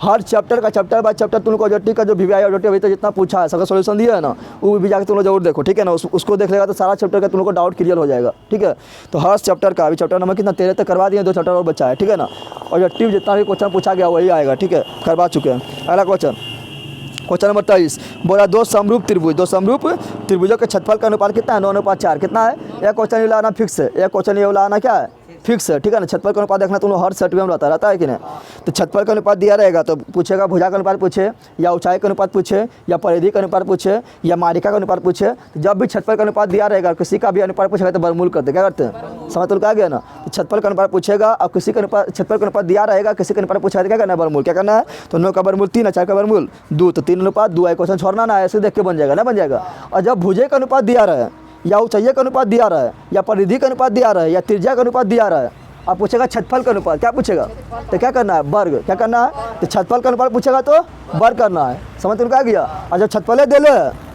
हर चैप्टर का चैप्टर बाय चैप्टर तुम लोग को ऑब्जेक्टिव का जो VVI ऑब्जेक्टिव अभी तक जितना पूछा है सबका सॉल्यूशन दिया है ना, वो भी जाकर तुम लोग जरूर देखो, ठीक है ना, उसको देख लेगा तो सारा चैप्टर का तुम लोग को डाउट क्लियर हो जाएगा, ठीक है। तो हर चैप्टर का अभी चैप्टर नंबर कितना 13 तक करवा दिए, 2 चैप्टर और बचा है, ठीक है ना। ऑब्जेक्टिव जितना भी क्वेश्चन पूछा गया वही आएगा, ठीक है, करवा चुके हैं। अगला क्वेश्चन नंबर 23, बोला दो समरूप त्रिभुजों के क्षेत्रफल का अनुपात कितना है, 9:4, कितना है। एक क्वेश्चन ये लाना फिक्स है, एक क्वेश्चन ये लाना क्या है फिक्स है, ठीक है ना। क्षेत्रफल का अनुपात देखना तुम लोग हर सेट में रहता है कि नहीं। तो क्षेत्रफल का अनुपात दिया रहेगा तो पूछेगा भुजा का अनुपात पूछे, या ऊंचाई का अनुपात पूछे, या परिधि का अनुपात पूछे, या मारिका का अनुपात पूछे, तो जब भी क्षेत्रफल का अनुपात दिया रहेगा किसी का भी अनुपात पूछेगा तो वर्गमूल करते, क्या करते हैं, समझ तो आ गया ना। तो क्षेत्रफल का अनुपात पूछेगा और किसी का अनुपात क्षेत्रफल का अनुपात दिया रहेगा, किसी का अनुपात पूछेगा तो क्या करना है, वर्गमूल, क्या करना है, तो 9 का वर्गमूल 3 है, 4 का वर्गमूल 2, तो 3:2 क्वेश्चन छोड़ना ना, ऐसे देख के बन जाएगा ना, बन जाएगा। और जब भुजे का अनुपात दिया रहा है, या ऊंचाई का अनुपात दिया रहा है, या परिधि का अनुपात दिया रहा है, या त्रिज्या का अनुपात दिया रहा है, आप पूछेगा क्षेत्रफल का अनुपात, क्या पूछेगा, तो क्या करना है, वर्ग, क्या करना है, तो क्षेत्रफल का अनुपात पूछेगा तो वर्ग करना है। समझ तो क्या गया। और जब क्षेत्रफल दे ले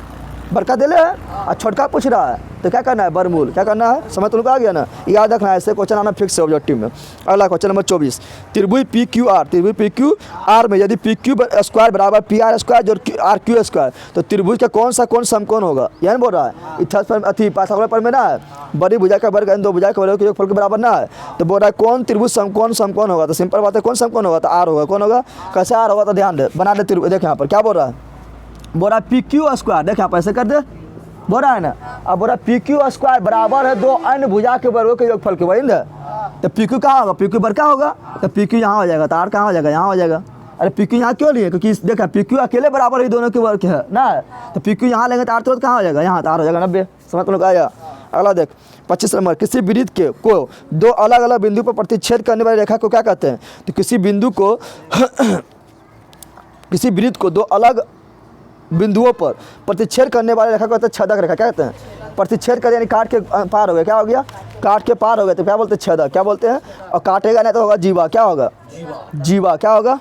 बड़का दे ले और छोटका पूछ रहा है तो क्या करना है, वर्गमूल, क्या करना है, समझ तो आ गया ना, याद रखना है, ऐसे क्वेश्चन आना फिक्स है ऑब्जेक्टिव में। अगला क्वेश्चन नंबर 24, त्रिभुज PQR में यदि PQ² बराबर PR² जो RQ², तो त्रिभुज का कौन समकोण होगा, यही बोल रहा है। इथर्स पर अथी पाइथागोरस पर में ना है, बड़ी भुजा का वर्ग दो भुजा के वर्ग के योगफल के बराबर ना है, तो बोल रहा है कौन त्रिभुज समकोण होगा, तो सिंपल बात है कौन समकोण होगा, तो R होगा। कौन होगा, कैसे R होगा, तो ध्यान दे, बना दे त्रिभुज। देख यहाँ पर क्या बोल रहा है, बोल रहा है PQ², देख यहाँ पर ऐसे कर दे, बोल रहा है ना। अब बोल रहा है PQ² बराबर है 2 अन्य भुजा के वर्गों के योगफल के, वही ना। तो PQ कहाँ होगा, PQ बड़का होगा, तो PQ यहाँ हो जाएगा, तो R कहाँ हो जाएगा, यहाँ हो जाएगा। अरे PQ यहाँ क्यों लिए, क्योंकि देखा PQ अकेले बराबर ही दोनों के वर्ग है ना, तो PQ यहाँ लेंगे तो R तुरंत कहाँ हो जाएगा, यहाँ, तो R हो जाएगा 90। समझ लोग आया। अगला देख 25 नंबर, किसी वृत्त को 2 अलग अलग बिंदु पर प्रतिच्छेद करने वाली रेखा को क्या कहते हैं। तो किसी वृत्त को 2 अलग बिंदुओं पर प्रतिच्छेद करने वाले रेखा को कहते हैं छेदक रेखा, क्या कहते हैं, प्रतिच्छेद कर यानी काट के पार हो गया, क्या हो गया, काट के पार हो गया, तो क्या बोलते हैं, छेदक, क्या बोलते हैं, और काटेगा नहीं तो होगा जीवा, क्या होगा, जीवा, क्या होगा,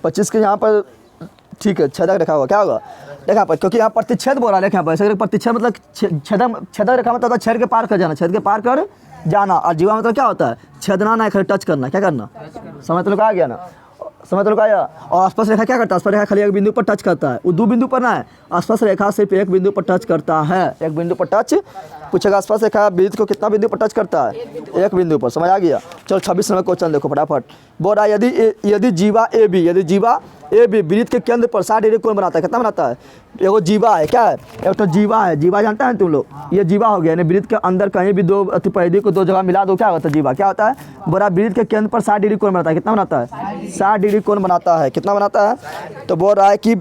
पच्चीस के यहाँ पर ठीक है, छेदक रेखा होगा, क्या होगा, देखा पर, क्योंकि यहाँ प्रतिच्छेद बोल रहा है, यहाँ पर ऐसे प्रतिच्छेद मतलब छेदक रेखा मतलब छेद के पार कर जाना, छेद के पार कर जाना, और जीवा मतलब क्या होता है, छेदना नहीं, खाली टच करना, क्या करना, समझ तो लोग आ गया ना, समझ तो लोग आया। और आसपास रेखा क्या करता है, आसपास रेखा खाली एक बिंदु पर टच करता है, वो दो बिंदु पर ना है, आसपास रेखा सिर्फ एक बिंदु पर टच करता है, एक बिंदु पर टच, पूछेगा आसपास रेखा वृत्त को कितना बिंदु पर टच करता है, एक बिंदु पर, समझ आ गया। चलो 26 नंबर क्वेश्चन देखो फटाफट, बोल रहा है यदि जीवा ए बी, यदि जीवा ए बी वृत्त के केंद्र पर 60 डिग्री कोण बनाता है, कितना बनाता है, एगो जीवा है, क्या है, एक तो जीवा है, जीवा जानता है तुम लोग, ये जीवा हो गया, यानी वृत्त के अंदर कहीं भी दो परिधि को दो जगह मिला दो, क्या होता है, जीवा, क्या होता है, बोला वृत्त के केंद्र पर 60 डिग्री कोण बनाता है, कितना बनाता है, 60 डिग्री कोण बनाता है, कितना बनाता है, तो बोल रहा है कि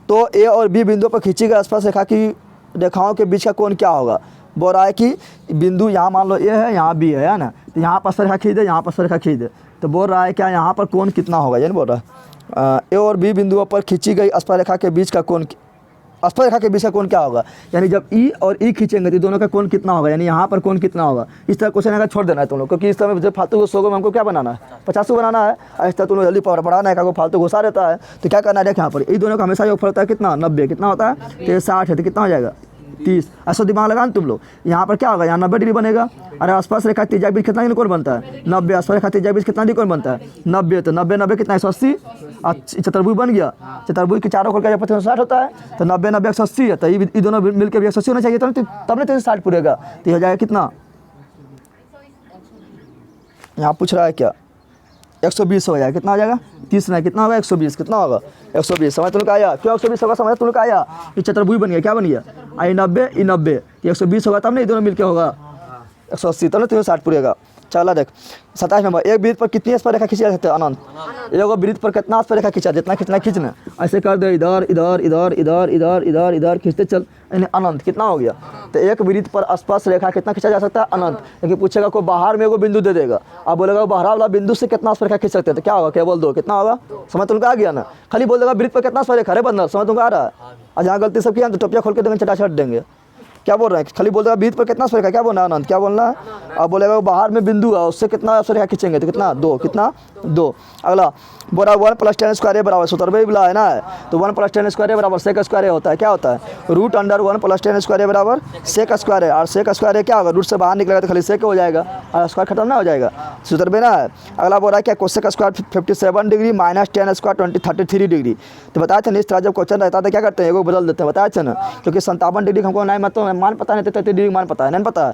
तो ए और बी बिंदु पर खींची गई आसपास रेखा की रेखाओं के बीच का कोण क्या होगा, बोल रहा है कि बिंदु यहाँ मान लो ए है, यहाँ बी है ना, तो यहाँ पर रेखा खींच दे, यहाँ पर रेखा खींच दे, तो बोल रहा है क्या यहाँ पर कोण कितना होगा, यानी बोल रहा है ए और बी बिंदुओं पर खींची गई स्पर्श रेखा के बीच का कोण, स्पर्श रेखा के बीच का कोण क्या होगा, यानी जब ई और ई खींचेंगे तो दोनों का कोण कितना होगा, यानी यहाँ पर कोण कितना होगा, इस तरह क्वेश्चन अगर छोड़ देना है तुम लोग, क्योंकि इस तरह जब फालतू को 100 में हमको क्या बनाना है, 50 को बनाना है, इस तरह तुम लोग जल्दी पढ़ाना है, क्या फालतू घुसा रहता है, तो क्या करना है, देख यहाँ पर ये दोनों का हमेशा योग होता है कितना, 90, कितना होता है, तो 60 है, तो कितना हो जाएगा, 30, ऐसा दिमाग लगा ना तुम लोग, यहाँ पर क्या होगा, यहाँ 90 डिग्री बनेगा, अरे आसपास रेखा त्रिज्या बीच कितना डिग्री कोण बनता है, 90, आसपास रेखा त्रिज्या बीच कितना डिग्री कोण बनता है, 90, तो 90 कितना 180, चतुर्भुज बन गया, चतुर्भुज के चारों कोण का 160 होता है, तो 90 180 है, तो ये दोनों मिलकर भी 180 होना चाहिए, तब ना 60 पूरेगा, तो ये हो जाएगा कितना, यहाँ पूछ रहा है क्या, 120 हो जाएगा, कितना हो जाएगा, 30 नहीं, कितना होगा, 120, कितना होगा, 120, समझ तुम लोग आया, क्यों 120 होगा, समझ तुम लोग आया, ये चतुर्भुज बन गया, क्या बन गया, आई 90 ई 90, 120 होगा तब नहीं, दोनों मिलकर होगा 180, तब ना 360 पूरेगा। चला देख 27 नंबर, एक वृत्त पर कितनी स्पर्श रेखा खींची जा सकती है, अनंत, एगो वृत्त पर कितना स्पर्श रेखा खींचा, जितना खींचना खींचना, ऐसे कर दे, इधर इधर इधर इधर इधर इधर इधर खींचते चल, यानी अनंत, कितना हो गया, तो एक वृत्त पर स्पर्श रेखा कितना खींचा जा सकता है, अनंत, लेकिन पूछेगा कोई बाहर में एगो बिंदु दे देगा, अब बोलेगा बाहर वाला बिंदु से कितना स्पर्श रेखा खींच सकते हैं, तो क्या होगा, केवल 2, कितना होगा, समझ तुमको आ गया ना, खाली बोल देगा वृत्त पर कितना स्पर्श रेखा, अरे बंदर समझ तुमको आ रहा है, और जहाँ गलती सब किया तो टोपिया खोल के देंगे, चटाचट देंगे, क्या बोल रहे हैं, खाली बोल देगा वृत्त पर कितना स्पर्श रेखा, क्या बोलना है अनंत, क्या बोलना है, अब बोलेगा बाहर में बिंदु है उससे कितना स्पर्श रेखा खींचेंगे, तो कितना 2, कितना 2। अगला बोला 1 + 10² ए बराबर, सूत्र बोला है ना, तो 1 + 10² ए बराबर सेक स्क्वायर होता है, क्या होता है, √1 + 10² ए बराबर सेक स्क्वायर है, और सेक स्क्वायर है क्या होगा, रूट से बाहर निकलेगा तो खाली सेक हो जाएगा, और स्क्वायर खत्म ना हो जाएगा, सूत्र बेना है। अगला बोल रहा है क्या, cosec square 57 degree minus tan square 33 degree, तो बताया था इस तरह जब क्वेश्चन रहता था क्या करते हैं, एगो बदल देते हैं, बताया था ना, क्योंकि 57 डिग्री हमको नहीं मतलब मान पता नहीं, 33 डिग्री मान पता है, नहीं पता है,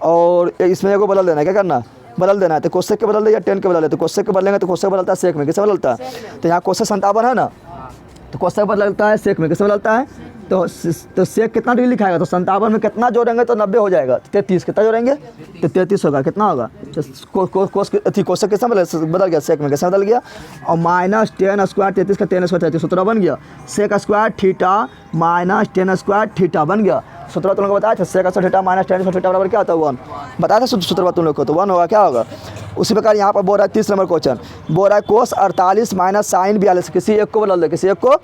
और इसमें एगो बदल देना है, क्या करना, बदल देना है, तो कोसेक के बदल दे या tan के बदल दे, तो कोसेक के बदलेंगे तो कोसेक बदलता है सेक में, किससे बदलता है, तो यहाँ कोसेक 57 है ना, तो कोसेक बदलता है सेक में, किससे बदलता है, तो सेक कितना डिग्री लिखाएगा, तो 57 में कितना जोड़ेंगे तो 90 हो जाएगा, 33 कितना जोड़ेंगे तो 33 होगा, कितना होगा, तो कोसेक किससे बदल गया, सेक में कैसे बदल गया, और माइनस tan स्क्वायर 33 का tan स्क्वायर 33 सूत्र बन गया, sec square theta minus tan square theta बन गया, सूत्र तुम लोग को बताया था, sec square theta minus tan square theta बराबर क्या होता है 1, बताया था सूत्र तुम लोग को, तो 1 होगा, क्या होगा। उसी प्रकार यहाँ पर बोल रहा है 30 नंबर क्वेश्चन, बोल रहा है कोस 48 माइनस साइन 42, किसी एक को बदल दो, किसी एक को,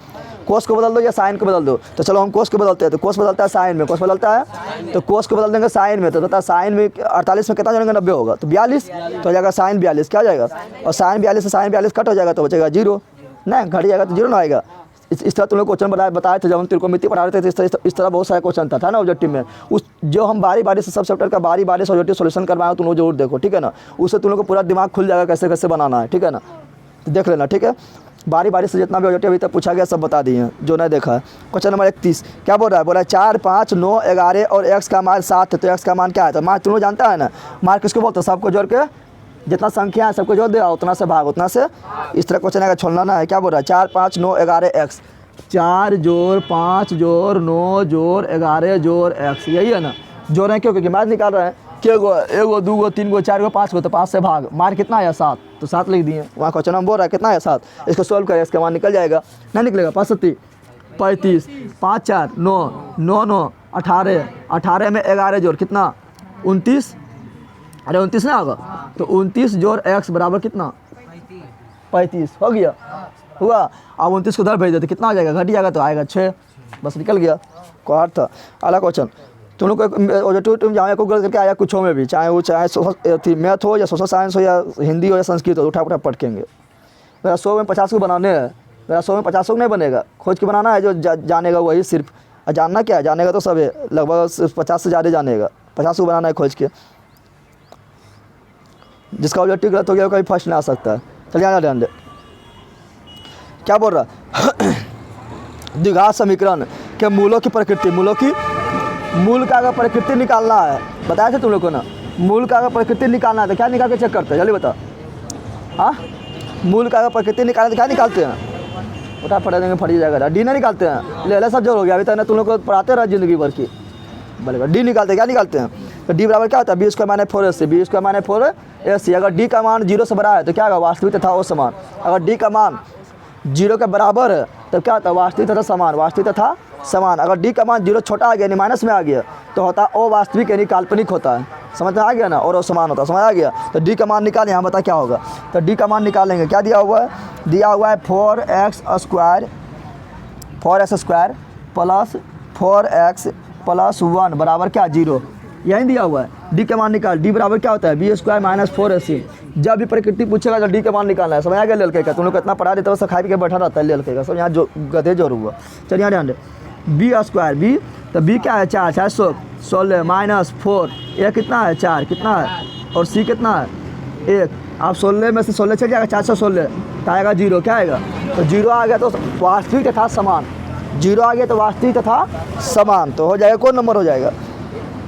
कोस को बदल दो या साइन को बदल दो, तो चलो हम कोस को बदलते हैं, तो कोस बदलता है साइन में, कोस बदलता है, तो कोस को बदल देंगे साइन में, तो पता है साइन में 48 में कितना जोड़ेंगे 90 होगा, तो 42, तो हो जाएगा साइन 42, क्या हो जाएगा, और साइन 42 से साइन 42 कट हो जाएगा तो बचेगा 0, नहीं घट जाएगा तो 0 ना आएगा। इस तरह तुम लोग क्वेश्चन बताए थे जब हम त्रिकोणमिति पढ़ा रहे थे, तो इस तरह बहुत सारे क्वेश्चन था ना ऑब्जेक्टिव में, उस जो हम बारी बारी से सब चैप्टर का बारी बारी से ऑब्जेक्टिव सॉल्यूशन करवाएं, तुम लोग जरूर देखो, ठीक है ना, उससे तुम लोग को पूरा दिमाग खुल जाएगा कैसे कैसे बनाना है, ठीक है ना, तो देख लेना, ठीक है, बारी बारी से जितना भी ऑब्जेक्टिव अभी तक पूछा गया सब बता दिए हैं जो नहीं देखा है। क्वेश्चन नंबर 31 क्या बोल रहा है, बोला है 4, 5, 9, 11 और x का मान 7 है, तो x का मान क्या है, तो मान तुम लोग जानता है ना, मान किसको बोलते हैं, सबको जोड़ के जितना संख्या है सबको जोड़ दे उतना से भाग उतना से, इस तरह क्वेश्चन अगर छोड़ना है। क्या बोल रहा है 4, 5, 9, 11 x, 4 जोड़ 5 जोड़ 9 जोड़ 11 जोड़ x, यही है ना, जोड़ रहे हैं क्यों, क्योंकि मैथ निकाल रहे हैं, क्या गो, 1 2 3 4 5 तो 5 से भाग, मार कितना है 7, तो 7 लिख दिए, वहाँ क्वेश्चन हम बोल रहा है कितना है 7, इसको सोल्व करें, इसका मान निकल जाएगा, नहीं निकलेगा, 5 7 35, 5 4 9 9 9 18, 18 में 11 जोड़ कितना 29, अरे 29 ना होगा, तो 29 जोड़ x बराबर कितना 35 हो गया, हुआ। अब 29 को उधर भेज देते कितना आ जाएगा, घट जाएगा तो आएगा 6, बस निकल गया। क्वार था। अगला क्वेश्चन, तुम लोग को ऑब्जेक्टिव तुम जहाँ गूगल करके आया कुछ में भी, चाहे वो चाहे मैथ हो या सोशल साइंस हो या हिंदी हो या संस्कृत हो, उठा पटकेंगे। मेरा 100 में 50 को बनाने हैं, मेरा 100 में 50 को नहीं बनेगा, खोज के बनाना है। जो जानेगा वही सिर्फ, जानना क्या है, जानेगा तो सब है, लगभग 50 से ज़्यादा जानेगा। 50 को बनाना है खोज के, जिसका ऑब्जेक्टिव गलत हो गया कभी फर्स्ट ना आ सकता है। चलिए आना ध्यान दे, क्या बोल रहा है द्विघात समीकरण के मूलों की प्रकृति, मूल का अगर प्रकृति निकालना है, बताया था तुम लोग को ना, मूल का अगर प्रकृति निकालना है तो क्या निकाल के चेक करते हैं, जल्दी बता। हाँ, मूल का अगर प्रकृति निकालना तो क्या निकालते हैं, उठा पड़ा देंगे फट जाएगा, डी नहीं निकालते हैं। ले सब जोर हो गया, अभी तक तुम लोग को पढ़ाते रहा जिंदगी भर की, बोलेगा डी निकालते हैं, क्या निकालते हैं। तो डी बराबर क्या होता है, b square minus 4ac, b square minus 4ac। अगर डी का मान 0 से बड़ा है तो क्या होगा, वास्तविक तथा असमान। अगर डी का मान 0 के बराबर है तो क्या होता है, वास्तविक तथा समान, वास्तविक तथा समान। अगर डी का मान 0 छोटा आ गया यानी माइनस में आ गया तो होता है अवास्तविक यानी काल्पनिक होता है, समझ में आ गया ना, और असमान होता है, समझ आ गया। तो डी का मान निकालें, यहाँ बता क्या होगा। तो डी का मान निकालेंगे, क्या दिया हुआ है, दिया हुआ है 4x square plus 4x plus 1 बराबर क्या 0, यही दिया हुआ है। डी का मान निकाल, डी बराबर क्या होता है, बी स्क्वायर माइनस 4ac। जब भी प्रकृति पूछेगा तो डी का मान निकालना है, समझ आ गया। ले लड़के का तुम लोग कितना पढ़ा देते हो, सब खाई के बैठा रहता है ले लड़के का, सब यहाँ जो गधे जोर हुआ। चलिए यहाँ ध्यान दे, बी स्क्वायर, बी तो बी क्या है 4, 16 माइनस 4, ए कितना है 4, कितना है, और सी कितना है 1। आप 16 में से 16 चल जाएगा, 416 तो आएगा 0, क्या आएगा, तो 0 आ गया तो वास्तविक तथा समान, 0 आ गया तो वास्तविक तथा समान, तो हो जाएगा कौन नंबर हो जाएगा,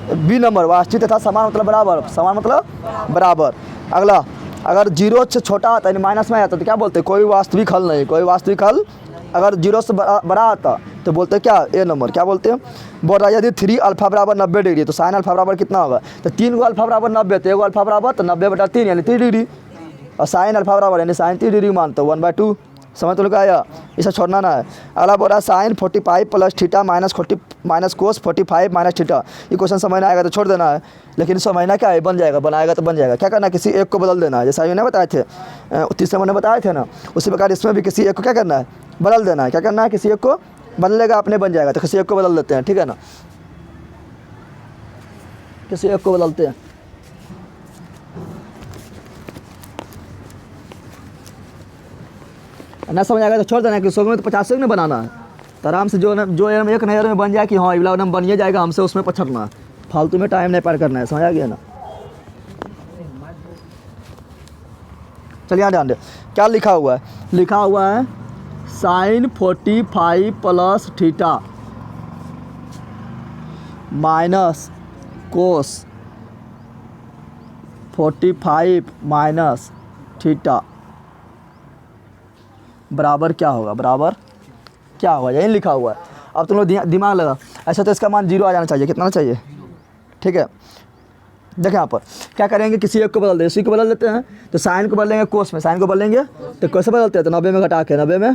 बी नंबर। वास्तविक तथा समान मतलब बराबर, समान मतलब बराबर। अगला, अगर 0 से छोटा आता है माइनस में आता तो क्या बोलते हैं, कोई वास्तविक हल नहीं, कोई वास्तविक हल। अगर 0 से बड़ा आता तो बोलते क्या, ए नंबर, क्या बोलते हैं। बोल रहा है यदि 3 अल्फा बराबर 90 डिग्री तो साइन अल्फा बराबर कितना होगा, तो 3 को अल्फा बराबर 90 तो 1 अल्फा बराबर तो 90/3 यानी 3 डिग्री, और साइन अल्फा बराबर यानी साइन 3 डिग्री मानते 1/2, समझ तो लोग आया, इसे छोड़ना ना है। अगला बोल रहा है sine 45 plus theta minus cos 45 minus theta. ये क्वेश्चन समझना आएगा तो छोड़ देना है, लेकिन समझना क्या है, बन जाएगा, बनाएगा तो बन जाएगा। क्या करना है, किसी एक को बदल देना है, जैसा मैंने बताए थे, तीसरे मैंने बताए थे ना, उसी प्रकार इसमें भी किसी एक को क्या करना है, बदल देना है। क्या करना है, किसी एक को बदलेगा अपने बन जाएगा, तो किसी एक को बदल देते हैं, ठीक है ना, किसी एक को बदलते हैं। ना समझ आएगा तो छोड़ देना है, कि 100 में तो 50 में बनाना है, तो आराम से जो एक नज़र में बन जाए कि हाँ इवला बन ही जाएगा, हमसे उसमें पछड़ना है, फालतू में टाइम नहीं पार करना है, समझ आ गया ना। चलिए यहाँ ध्यान दे, क्या लिखा हुआ है, लिखा हुआ है sine 45 plus theta minus cos 45 minus theta बराबर क्या होगा, बराबर क्या होगा, यही लिखा हुआ है। अब तुम लोग दिमाग लगा, ऐसा तो इसका मान 0 आ जाना चाहिए, कितना चाहिए, ठीक है। देखें यहाँ पर क्या करेंगे, किसी एक को बदल दे, इसी को बदल देते हैं, तो साइन को बदलेंगे कोस में, साइन को बदलेंगे तो कैसे बदलते हैं, तो 90 में घटा के, 90 में,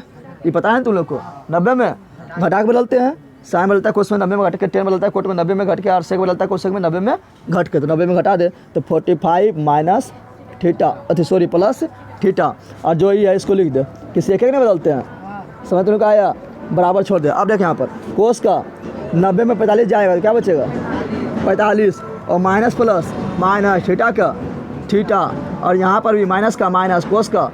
ये पता है तुम लोग को, 90 में घटा के बदलते हैं। साइन बदलता है कोस में 90 में घट के, टेन बदलता है कोट में 90 में घट के, और सेक बदलता है कोसेक में 90 में घट के, तो 90 में घटा दे तो 45 minus theta, sorry plus theta, और जो ये है इसको लिख दे, किसी एक नहीं बदलते हैं, समझ तुम लोग का आया, बराबर छोड़ दे। अब देखें यहाँ पर कोस का 90 में 45 जाएगा तो क्या बचेगा 45, और माइनस प्लस माइनस थीटा का थीटा, और यहाँ पर भी माइनस का माइनस कोस का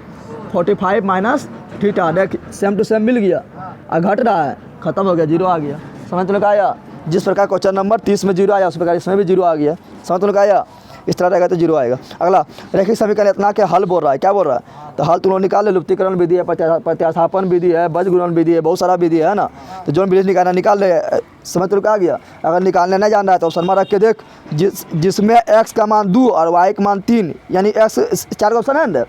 45 माइनस थीटा, देख सेम टू सेम मिल गया, और घट रहा है, खत्म हो गया, 0 आ गया, समझ तुम लोग आया। जिस प्रकार क्वेश्चन नंबर 30 में 0 आया उस प्रकार इसमें भी 0 आ गया, समझ तुम लोग आया, इस तरह रहेगा तो 0 आएगा। अगला रैखिक समीकरण इतना के हल बोल रहा है, क्या बोल रहा है, तो हल तुम लोग निकाल ले, लुप्तीकरण विधि है, प्रत्यास्थापन विधि है, बजगुणन विधि है, बहुत सारा विधि है ना, तो जो विधि निकालना निकाल ले, समझ तुम लोग आ गया। अगर निकालने नहीं जान रहा है तो ऑप्शन में रख के देख, जिसमें x का मान 2 और y का मान 3 यानी x 4 का ऑप्शन है ना,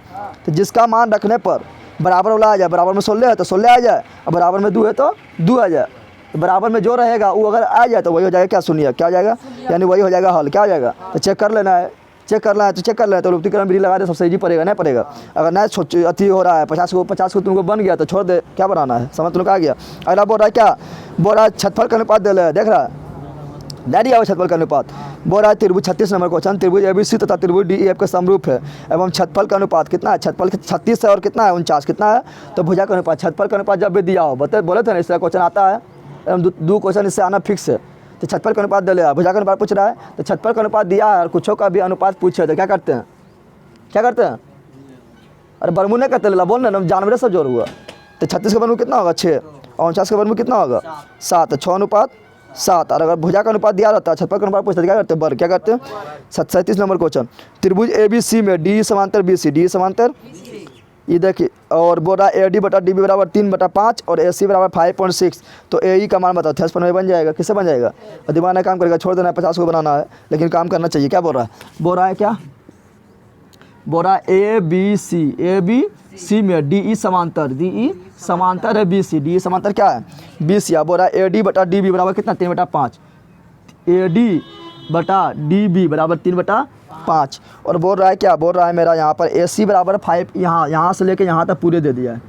तो जिसका मान रखने पर बराबर वाला आ जाए, बराबर में 16 है तो 16 आ जाए, और बराबर में 2 है तो 2 आ जाए, तो बराबर में जो रहेगा वो अगर आ जाए तो वही हो जाएगा, क्या सुनिए क्या हो जाएगा, यानी वही हो जाएगा हल, क्या हो जाएगा, तो चेक कर लेना है, चेक करना है तो चेक कर लेना है, तो लुप्तीकरण विधि लगा दे, सबसे इजी पड़ेगा, नहीं पड़ेगा। अगर नहीं अति हो रहा है 50 को तुमको बन गया तो छोड़ दे, क्या बनाना है, समझ तुमको आ गया। अगला बोल रहा है क्या, बोल रहा है छठफल का अनुपात दे ले, देख रहा है नहीं दिया हुआ क्षेत्रफल का अनुपात। बोल रहा है त्रिभुज 36 नंबर क्वेश्चन, त्रिभुज ABC तथा त्रिभुज DEF का समरूप है एवं क्षेत्रफल का अनुपात कितना है, क्षेत्रफल 36 है और कितना है 49 कितना है, तो भुजा का अनुपात क्षेत्रफल का अनुपात जब भी दिया हो बोले थे ना इस तरह क्वेश्चन आता है एवं दो क्वेश्चन इससे आना फिक्स है। तो क्षेत्रफल का अनुपात दे लिया, भुजा का अनुपात पूछ रहा है, तो क्षेत्रफल का अनुपात दिया है और कुछों का भी अनुपात पूछे तो क्या करते हैं, क्या करते हैं, अरे बरमूल नहीं करते, बोल ना जानवरे सब जोड़ हुआ। तो 36 का वर्गमूल कितना होगा 6 और 49 का वर्गमूल कितना होगा 7, 6 अनुपात 7। और अगर भुजा का अनुपात दिया रहता है, क्षेत्रफल का अनुपात पूछते क्या करते हैं, वर्ग क्या करते हैं। 37 नंबर क्वेश्चन, त्रिभुज ABC में DE समांतर BC, DE समांतर ये देखिए, और बोल रहा है AD बटा DB बराबर 3/5 और AC बराबर 5.6, तो AE का मान बताओ। 10 में बन जाएगा, किससे बन जाएगा, दिमाग में काम करेगा, छोड़ देना है, 50 को बनाना है लेकिन काम करना चाहिए। क्या बोल रहा है, बोल रहा है क्या, बोल रहा है ABC में DE समांतर है BC, DE समांतर क्या है BC। या बोल रहा है AD बटा DB बराबर कितना 3/5, AD बटा DB बराबर 3/5। और बोल रहा है क्या, बोल रहा है मेरा यहाँ पर AC बराबर 5, यहाँ से लेके यहाँ तक पूरे दे दिया है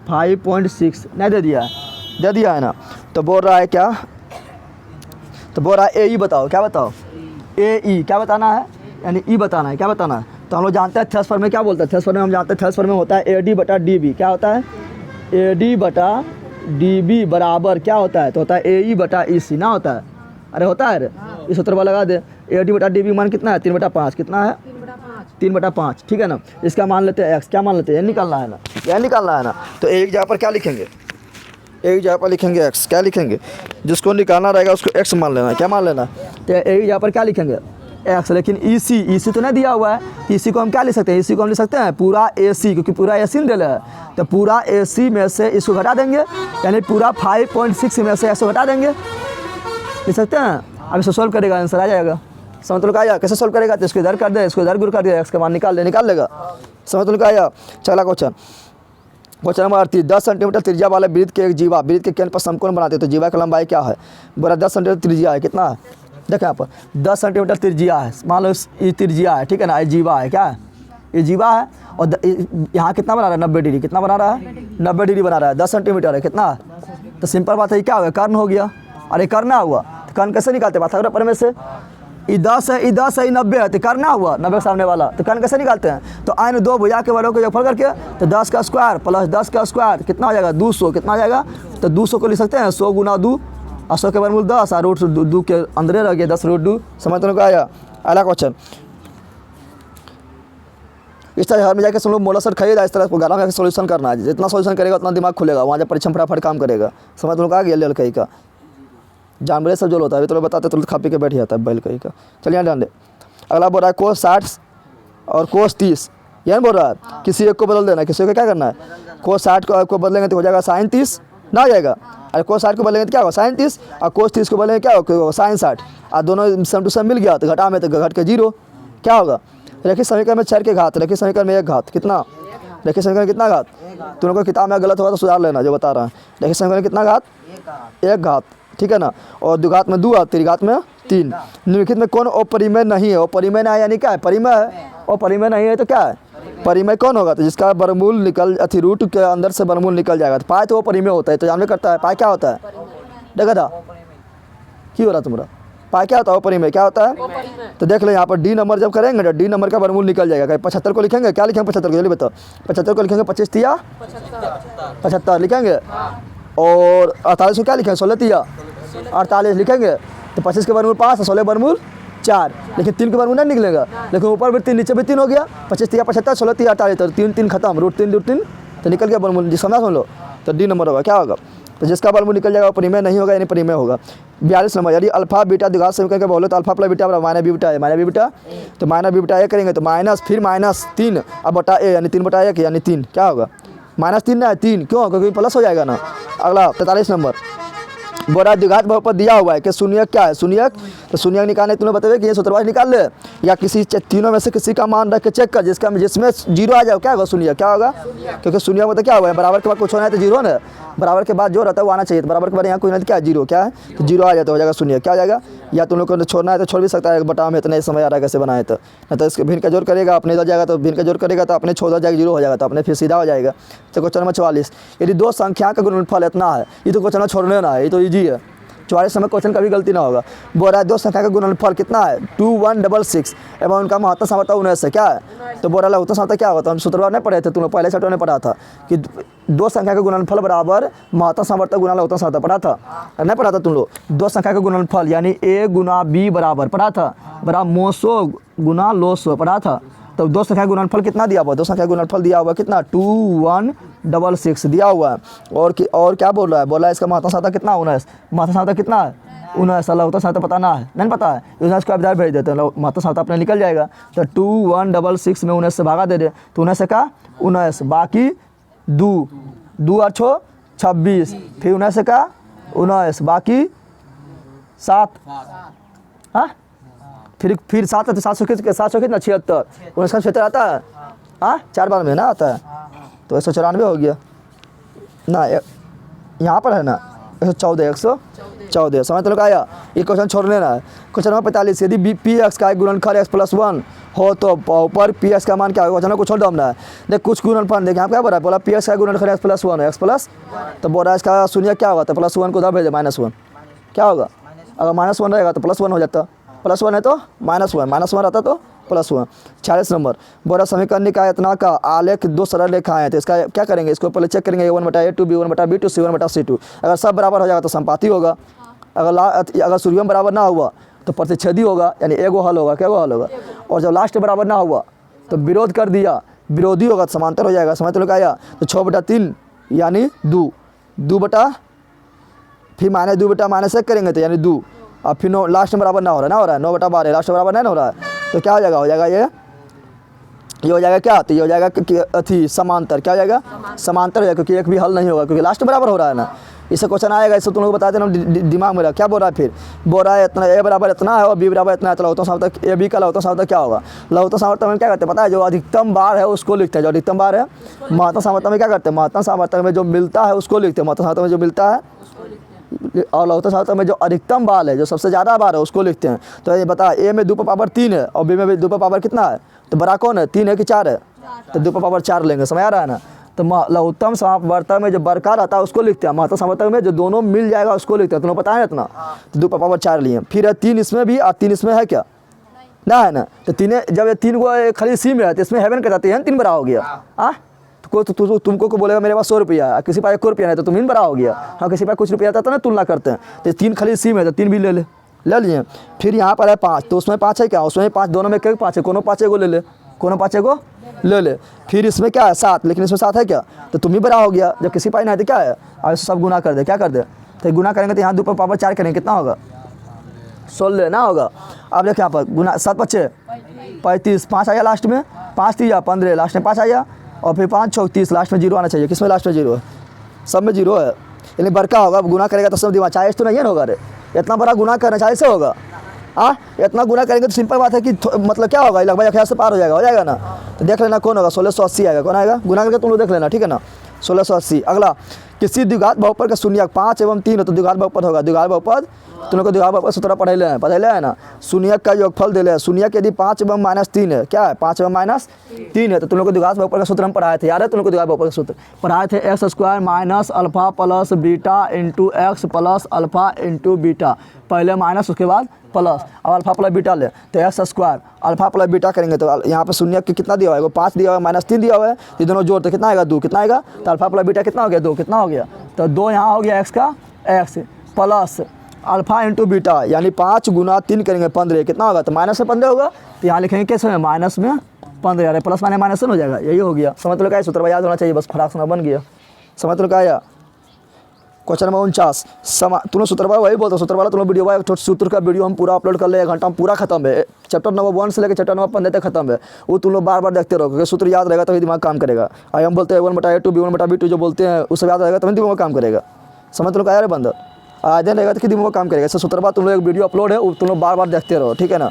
5.6 नहीं दे दिया है ना। तो बोल रहा है क्या, तो बोल रहा है AE बताओ, क्या बताओ AE क्या बताना है, यानी E बताना है, क्या बताना है। तो हम लोग जानते हैं थेस फॉर्म में क्या बोलते हैं, थेस फॉर्म में हम जानते हैं थेस फॉर्म में होता है AD बटा DB, क्या होता है AD बटा DB बराबर क्या होता है, तो होता है AE बटा EC ना होता है, अरे होता है, इस सूत्र पर लगा दे। AD बटा DB मान कितना है 3/5, कितना है 3/5, ठीक है ना। इसका मान लेते हैं x, क्या मान लेते हैं, यह निकालना है ना, यह निकालना है ना। तो एक जगह पर क्या लिखेंगे, एक जगह पर लिखेंगे x, क्या लिखेंगे, जिसको निकालना रहेगा उसको x मान लेना है, क्या मान लेना। तो एक जगह पर क्या लिखेंगे x, लेकिन EC तो नहीं दिया हुआ है, EC को हम क्या लिख सकते हैं, EC को हम लिख सकते हैं पूरा AC, क्योंकि पूरा AC में दिया है, तो पूरा AC में से इसको घटा देंगे, यानी पूरा 5.6 में से इसको घटा देंगे, लिख सकते हैं। अब इसको सोल्व करेगा आंसर आ जाएगा, समझ तो आया कैसे सोल्व करेगा, तो इसको इधर कर दे, इसको इधर गुर कर दिया, x का मान निकाल लेगा, समझ तो आया। चला क्वेश्चन नंबर 38, 10 सेंटीमीटर त्रिज्या वाले वृत्त के एक जीवा वृत्त के केंद्र पर समकोण बनाते हैं, तो जीवा की लंबाई क्या है, बोला 10 सेंटीमीटर त्रिज्या है, कितना है, देखो यहाँ पर 10 सेंटीमीटर त्रिज्या है, मान लो ये त्रिज्या है, ठीक है ना, ये जीवा है, क्या है ये जीवा है, और यहाँ कितना बना रहा है 90 डिग्री, कितना बना रहा है 90 डिग्री बना रहा है, 10 सेंटीमीटर है, कितना, तो सिंपल बात है, क्या हो गया कर्ण हो गया, अरे करना हुआ, तो कर्ण कैसे निकालते हैं, पाथागोरस प्रमेय से, ये 10 है, ये 10 है, ये 90 है, तो करना हुआ 90 सामने वाला, तो कर्ण कैसे निकालते हैं, तो आइन दो भुजा के वर्गों को योगफल करके, तो 10 का स्क्वायर प्लस 10 का स्क्वायर कितना हो जाएगा 200, कितना आ जाएगा, तो 200 को लिख सकते हैं 100 गुना 2, 100 के वर्गमूल 10 और रूट 2 के अंदर रह गया 10 रूट 2, समझ तो आया। अगला क्वेश्चन, इस तरह घर में जाकर सब लोग मोला सेट खरीदा, इस तरह घर में जाकर सोल्यूशन करना है, जितना सोल्यूशन करेगा उतना दिमाग खुलेगा, वहाँ जब परीक्षा फटाफट काम करेगा, समझ तो आ गया। लेल कहीं का जानवरे सब जो होता है अभी तो बताते तुरंत खा पी के बैठ जाता है बैल कहीं का। चलिए ध्यान दे, अगला बोल रहा है कोस 60 और कोस 30, यही बोल रहा है किसी एक को बदल देना, किसी को क्या करना है, कोस 60 को बदलेंगे तो हो जाएगा sin 30 ना आ जाएगा, अरे कोस 60 को बदलेंगे तो क्या होगा sin 30, और कोस 30 को बदलेंगे क्या होगा sin 60, और दोनों सम टू सम मिल गया तो घटा में तो घट के 0 क्या होगा। रेखिक समीकरण में 4 के घात, रेखिक समीकरण में 1 घात, कितना रेखिक समीकरण कितना घात, तुम लोग को किताब में गलत होगा तो सुधार लेना जो बता रहा है। रेखिक समीकरण कितना घात 1 घात, ठीक है ना, और द्विघात में 2 और त्रिघात में 3। निम्नलिखित में कौन अपरिमेय नहीं है, अपरिमेय नहीं है यानी क्या है परिमेय है, और परिमेय नहीं है तो क्या है परिमेय कौन होगा, तो जिसका वर्गमूल निकल रूट के अंदर से वर्गमूल निकल जाएगा, तो पाए तो वो परिमेय होता है, तो जानवे करता है पाए क्या होता है, देखा था क्यों हो रहा तुम्हारा पाए क्या होता है परिमेय क्या होता है, तो देख लो यहाँ पर डी नंबर जब करेंगे तो डी नंबर का वर्गमूल निकल जाएगा। 75 को लिखेंगे, क्या लिखेंगे 75 को जल्दी बताओ, 75 को लिखेंगे 25 तिया 75 लिखेंगे, और 48 को क्या लिखेंगे 16 तिया 48 लिखेंगे, तो 25 के वर्गमूल 5 और 16 वर्गमूल 4, लेकिन 3 के वर्गमूल नहीं निकलेगा, लेकिन ऊपर भी 3 नीचे भी 3 हो गया, 25 तिया 75 16 तिया 48, तो 3 3 खत्म, रूट 3 तो निकल गया वर्गमूल, जी समझ लो, तो डी नंबर होगा क्या होगा, तो जिसका वर्गमूल निकल जाएगा वो परिमेय नहीं होगा यानी परिमेय होगा। 42 नंबर, यदि अल्फा बीटा द्विघात समीकरण के बोले तो alpha plus beta minus b beta है, माइनस बी बीटा, तो माइनस बी बीटा ए करेंगे तो माइनस फिर माइनस 3 अब बटा ए यानी 3/1 यानी 3 क्या होगा -3 ना है 3, क्यों क्योंकि प्लस हो जाएगा ना। अगला 43 नंबर, बोरा द्विघात बहुपद दिया हुआ है कि शून्यक क्या है, शून्यक, तो शून्यक निकालने तुम्हें बताइए कि ये सूत्रवाच निकाल ले, या किसी तीनों में से किसी का मान रख के चेक कर जिसमें 0 आ जाए क्या होगा शून्यक, क्या होगा, क्योंकि शून्यक मतलब क्या हुआ है बराबर के बाद कुछ होना है तो 0 ना, बराबर के बाद जो रहता है वो आना चाहिए, तो बराबर के बाद यहाँ कोई नहीं क्या है 0 क्या है, तो 0 आ जाए तो हो जाएगा शून्यक, क्या आ जाएगा, या तुम लोग को छोड़ना है तो छोड़ भी सकता है, बटा में इतना समय आ रहा है कैसे बनाए, तो नहीं तो इसके भिन्न का जोड़ करेगा अपने इधर जाएगा, तो भिन्न का जोड़ करेगा तो अपने छोड़ जाएगा 0 हो जाएगा, तो अपने फिर सीधा हो जाएगा। तो क्वेश्चन नंबर 44, यदि दो संख्या का गुणनफल इतना है, ये तो क्वेश्चन छोड़ने ना है, ये तो ईजी है, 44 में क्वेश्चन कभी गलती ना होगा। बोल रहा है दो संख्या का गुणनफल कितना है 2166 एवं उनका महत्तम सामर्थ्य 19 है, क्या है। तो बोल रहा है लघुत्तम सामर्थ्य क्या होता है, हम सूत्रवार नहीं पढ़े थे, तुमने पहले चैप्टर में पढ़ा था कि दो संख्या का गुणनफल बराबर महत्तम सामर्थ्य गुना लघुत्तम सामर्थ्य, पढ़ा था नहीं पढ़ा था तुम लोग। दो संख्या का गुणनफल यानी a गुना b बराबर, पढ़ा था, बराबर मोसो गुना लोसो, पढ़ा था। तो दो संख्या गुणनफल कितना दिया हुआ, दो संख्या गुणनफल दिया हुआ कितना 2166 दिया हुआ है। और क्या बोल रहा है, बोल रहा है इसका महत्तम सामर्थ्य कितना 19, महत्तम सामर्थ्य कितना है 19, लघुत्तम सामर्थ्य पता ना है, नहीं पता है, 19 को आप भेज देते हैं, महत्तम सामर्थ्य अपने निकल जाएगा। तो 2166 में 19 से भागा दे दे तो 19 से का 19, बाकी 2 और 6 26, फिर 19 से का 19, बाकी 7, हाँ फिर 7 है तो 700 कितना 76, 19 का 76 आता है, हाँ 4 बार में ना आता है, तो 194 हो गया ना, यहाँ पर है ना 114 समझ तो लोग आया। ये क्वेश्चन छोड़ लेना है। क्वेश्चन नंबर 45, यदि पी एक्स का गुणनफल x + 1 हो तो ऊपर पी एक्स का मान क्या होगा, क्वेश्चन को छोड़ दो हमने। देख कुछ गुणनफल देखें, यहाँ क्या बोला, बोला पी एक्स का गुणनफल x + 1 x प्लस, तो बोल रहा है इसका शून्य क्या होगा, तो +1 को उधर भेजे -1, क्या होगा, अगर -1 रहेगा तो +1 हो जाता, +1 है तो -1 रहता तो +1। 46 नंबर, बोरा समीकरण निकाय इतना का आलेख दो सरल रेखाएं हैं, तो इसका क्या करेंगे, इसको पहले चेक करेंगे a1/a2 b1/b2 c1/c2, अगर सब बराबर हो जाएगा तो संपाती होगा, अगर सूर्यम बराबर ना हुआ तो प्रतिच्छेदी होगा, यानी एगो हल होगा, क्या हल होगा, और जब लास्ट बराबर ना हुआ तो विरोध कर दिया, विरोधी होगा तो समांतर हो जाएगा, समझ तो लोग आया। तो 6/3 यानी 2 बटा फिर -2/-1 करेंगे तो यानी 2, और फिर लास्ट में बराबर ना हो रहा है 9/12, लास्ट में बराबर नहीं हो रहा है, तो क्या हो जाएगा ये हो जाएगा क्या, तो ये हो जाएगा कि अथी समांतर, क्या हो जाएगा समांतर हो जाएगा, क्योंकि एक भी हल नहीं होगा क्योंकि लास्ट बराबर हो रहा है ना। इससे क्वेश्चन आएगा, इससे तुम लोग बता देना दिमाग में रहा, क्या बोल रहा है, फिर बोल रहा है इतना a बराबर इतना है और b बराबर इतना है, तो लघुत्तम सामर्थ्य a b का लघुत्तम सामर्थ्य क्या होगा। लघुत्तम सामर्थ्य में क्या करते हैं पता है, जो अधिकतम बार है उसको लिखते हैं, जो अधिकतम बार है। महत्तम सामर्थ्य में क्या करते हैं, महत्तम सामर्थ्य में जो मिलता है उसको लिखते हैं, महत्तम सामर्थ्य में जो मिलता है, और लघुत्तम सामर्थ्य में जो अधिकतम बार है, जो सबसे ज़्यादा बार है उसको लिखते हैं। तो ये बता a में 2/3 है और b में भी 2/4 कितना है, तो बड़ा कौन है 3 है कि 4 है, तो 2/4 लेंगे, समझ आ रहा है ना। तो लघुत्तम सामर्थ्य में जो बरका रहता है उसको लिखते हैं, महत्तम सामर्थ्य में जो दोनों मिल जाएगा उसको लिखते हैं, तुम्हें पता है इतना, तो 2/4 लिए। फिर है 3 इसमें भी और 3 इसमें है क्या, ना है ना, तो 3 जब ये 3 को खाली सी में है तो इसमें हेवन कर जाती है, 3 बड़ा हो गया। तो तुमको को बोलेगा मेरे पास 100 रुपया है, किसी पास 1 रुपया नहीं तो तुम इन बड़ा हो गया, हाँ किसी पास कुछ रुपया था ना तुलना करते हैं, तो 3 खाली सी में है तो 3 भी ले लिए। फिर यहाँ पर है 5, तो उसमें 5 है क्या, उसमें 5, दोनों में 5 है, कोनो 5 को ले ले, कोनो 5 को ले ले। फिर इसमें क्या है 7, लेकिन इसमें 7 है क्या, तो तुम ही बड़ा हो गया, जब किसी पास नहीं है तो क्या है, और सब गुना कर दे, क्या कर दे, तो गुना करेंगे तो यहाँ 2/4 करेंगे, कितना होगा 16 ना होगा। अब देखिए यहाँ पर गुना 7 × 5 = 35, 5 आया लास्ट में, 5 × 3 = 15, लास्ट में 5 आया, और फिर 5 × 6 = 30, लास्ट में 0 आना चाहिए, किसमें लास्ट में 0 है, सब में 0 है, यानी बड़का होगा, गुना करेगा तो सब दिमाग 40 तो नहीं है ना होगा, रे इतना बड़ा गुना करना 40 से होगा, हाँ इतना गुना करेंगे तो सिंपल बात है कि मतलब क्या होगा, लगभग 1000 से पार हो जाएगा ना। तो देख लेना कौन होगा, 1680 आएगा, कौन आएगा, गुना करके तुम लोग देख लेना, ठीक है ना, 1680। अगला, किसी द्विघात बहुपद का शून्यक 5 एवं 3 हो तो द्विघात बहुपद होगा, द्विघात बहुपद तुम लोग को द्विघात बहुपद सूत्र पढ़े है ना, शून्यक का योगफल दे ले, शून्यक यदि 5 एवं -3 है, क्या है 5 एवं -3 है, तो तुम लोग को द्विघात बहुपद का सूत्र हम पढ़ाए थे, याद है तुम लोग को द्विघात बहुपद का सूत्र पढ़ाए थे, x² - alpha + beta × x + alpha × beta, पहले माइनस उसके बाद प्लस, अब अल्फा प्लस बीटा ले तो x² अल्फा प्लस बीटा करेंगे तो यहाँ पे शून्य के कितना दिया हुआ है, 5 दिया हुआ है, -3 दिया हुआ है, ये दोनों जोड़ तो कितना आएगा 2, कितना आएगा, तो अल्फा प्लस बीटा कितना हो गया 2, कितना हो गया, तो 2 यहाँ हो गया x का x प्लस अल्फा × बीटा, यानी 5 × 3 करेंगे 15, कितना होगा, तो -15 होगा, तो यहाँ लिखेंगे कैसे में -15, यानी प्लस माइनस हो जाएगा, यही हो गया। समझ लो क्या सूत्र याद होना चाहिए, बस फटाक से बन गया, समझ लो क्या आया। क्वेश्चन नंबर 49, तुम सूत्र वाला वही बोलते, सूत्र वाला तुम वीडियो एक सूत्र का वीडियो हम पूरा अपलोड कर ले, 1 घंटा में पूरा खत्म है, चैप्टर नंबर 1 से लेकर चैप्टर नंबर 15 तक खत्म है, वो तुम लोग बार देखते रहो, क्योंकि सूत्र याद रहेगा तभी दिमाग काम करेगा। और हम बोलते हैं a1/a2 b1/b2 जो बोलते हैं उससे याद रहेगा तभी दिमाग काम करेगा, समझ लो क्या रे बंदर, आज रहेगा तो कि दिमाग काम करेगा। ऐसे सूत्र बाद तुम लोग एक वीडियो अपलोड है, वो तुम लोग बार देखते रहो, ठीक है ना,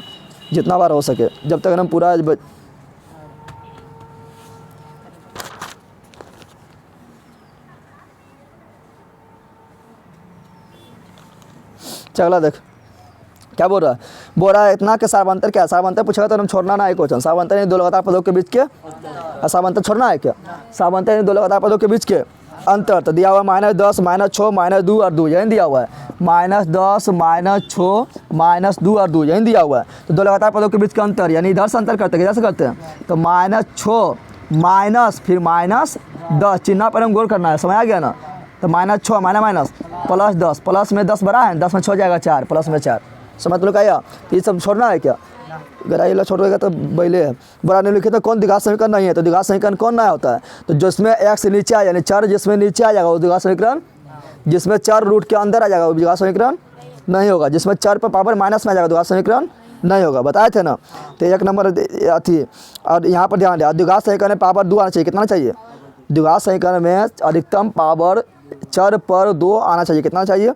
जितना बार हो सके, जब तक हम पूरा चला देख क्या बोल रहा है इतना के सार्वंतर क्या, सार्वंतर पूछेगा तो हम छोड़ना ना है क्वेश्चन, सार्वंतर यानी 2 लगातार पदों के बीच के, सार्वंतर छोड़ना है क्या, सार्वंतर यानी 2 लगातार पदों के बीच के अंतर तो दिया हुआ है -10 -6 -2 और 2 यही दिया हुआ है। -10 -6 -2 और 2 यही दिया हुआ है। तो दो लगातार पदों के बीच का अंतर यानी इधर से अंतर करते हैं, इधर से करते हैं तो -6 माइनस फिर -10 चिन्ह पर हम गोल करना है, समझ आ गया ना। तो -6 माइनस +10 प्लस में 10 बड़ा है 10 में 6 हो जाएगा 4 प्लस में 4 समझ तो आया। ये सब छोड़ना है क्या, अगर ये छोड़ेगा तो बैले है। बड़ा निम्नलिखित तो कौन द्विघात समीकरण नहीं है, तो द्विघात समीकरण कौन नया होता है, तो जिसमें x नीचे आ यानी चर जिसमें नीचे आ जाएगा वो द्विघात समीकरण, जिसमें चर रूट के अंदर आ जाएगा वो द्विघात समीकरण नहीं होगा, जिसमें चर पर पावर माइनस में आ जाएगा द्विघात समीकरण नहीं होगा, बताए थे ना। तो 1 नंबर थी। और यहाँ पर ध्यान दिया द्विघात समीकरण में पावर 2 आना चाहिए, कितना चाहिए, द्विघात समीकरण में अधिकतम पावर चर पर 2 आना चाहिए, कितना चाहिए।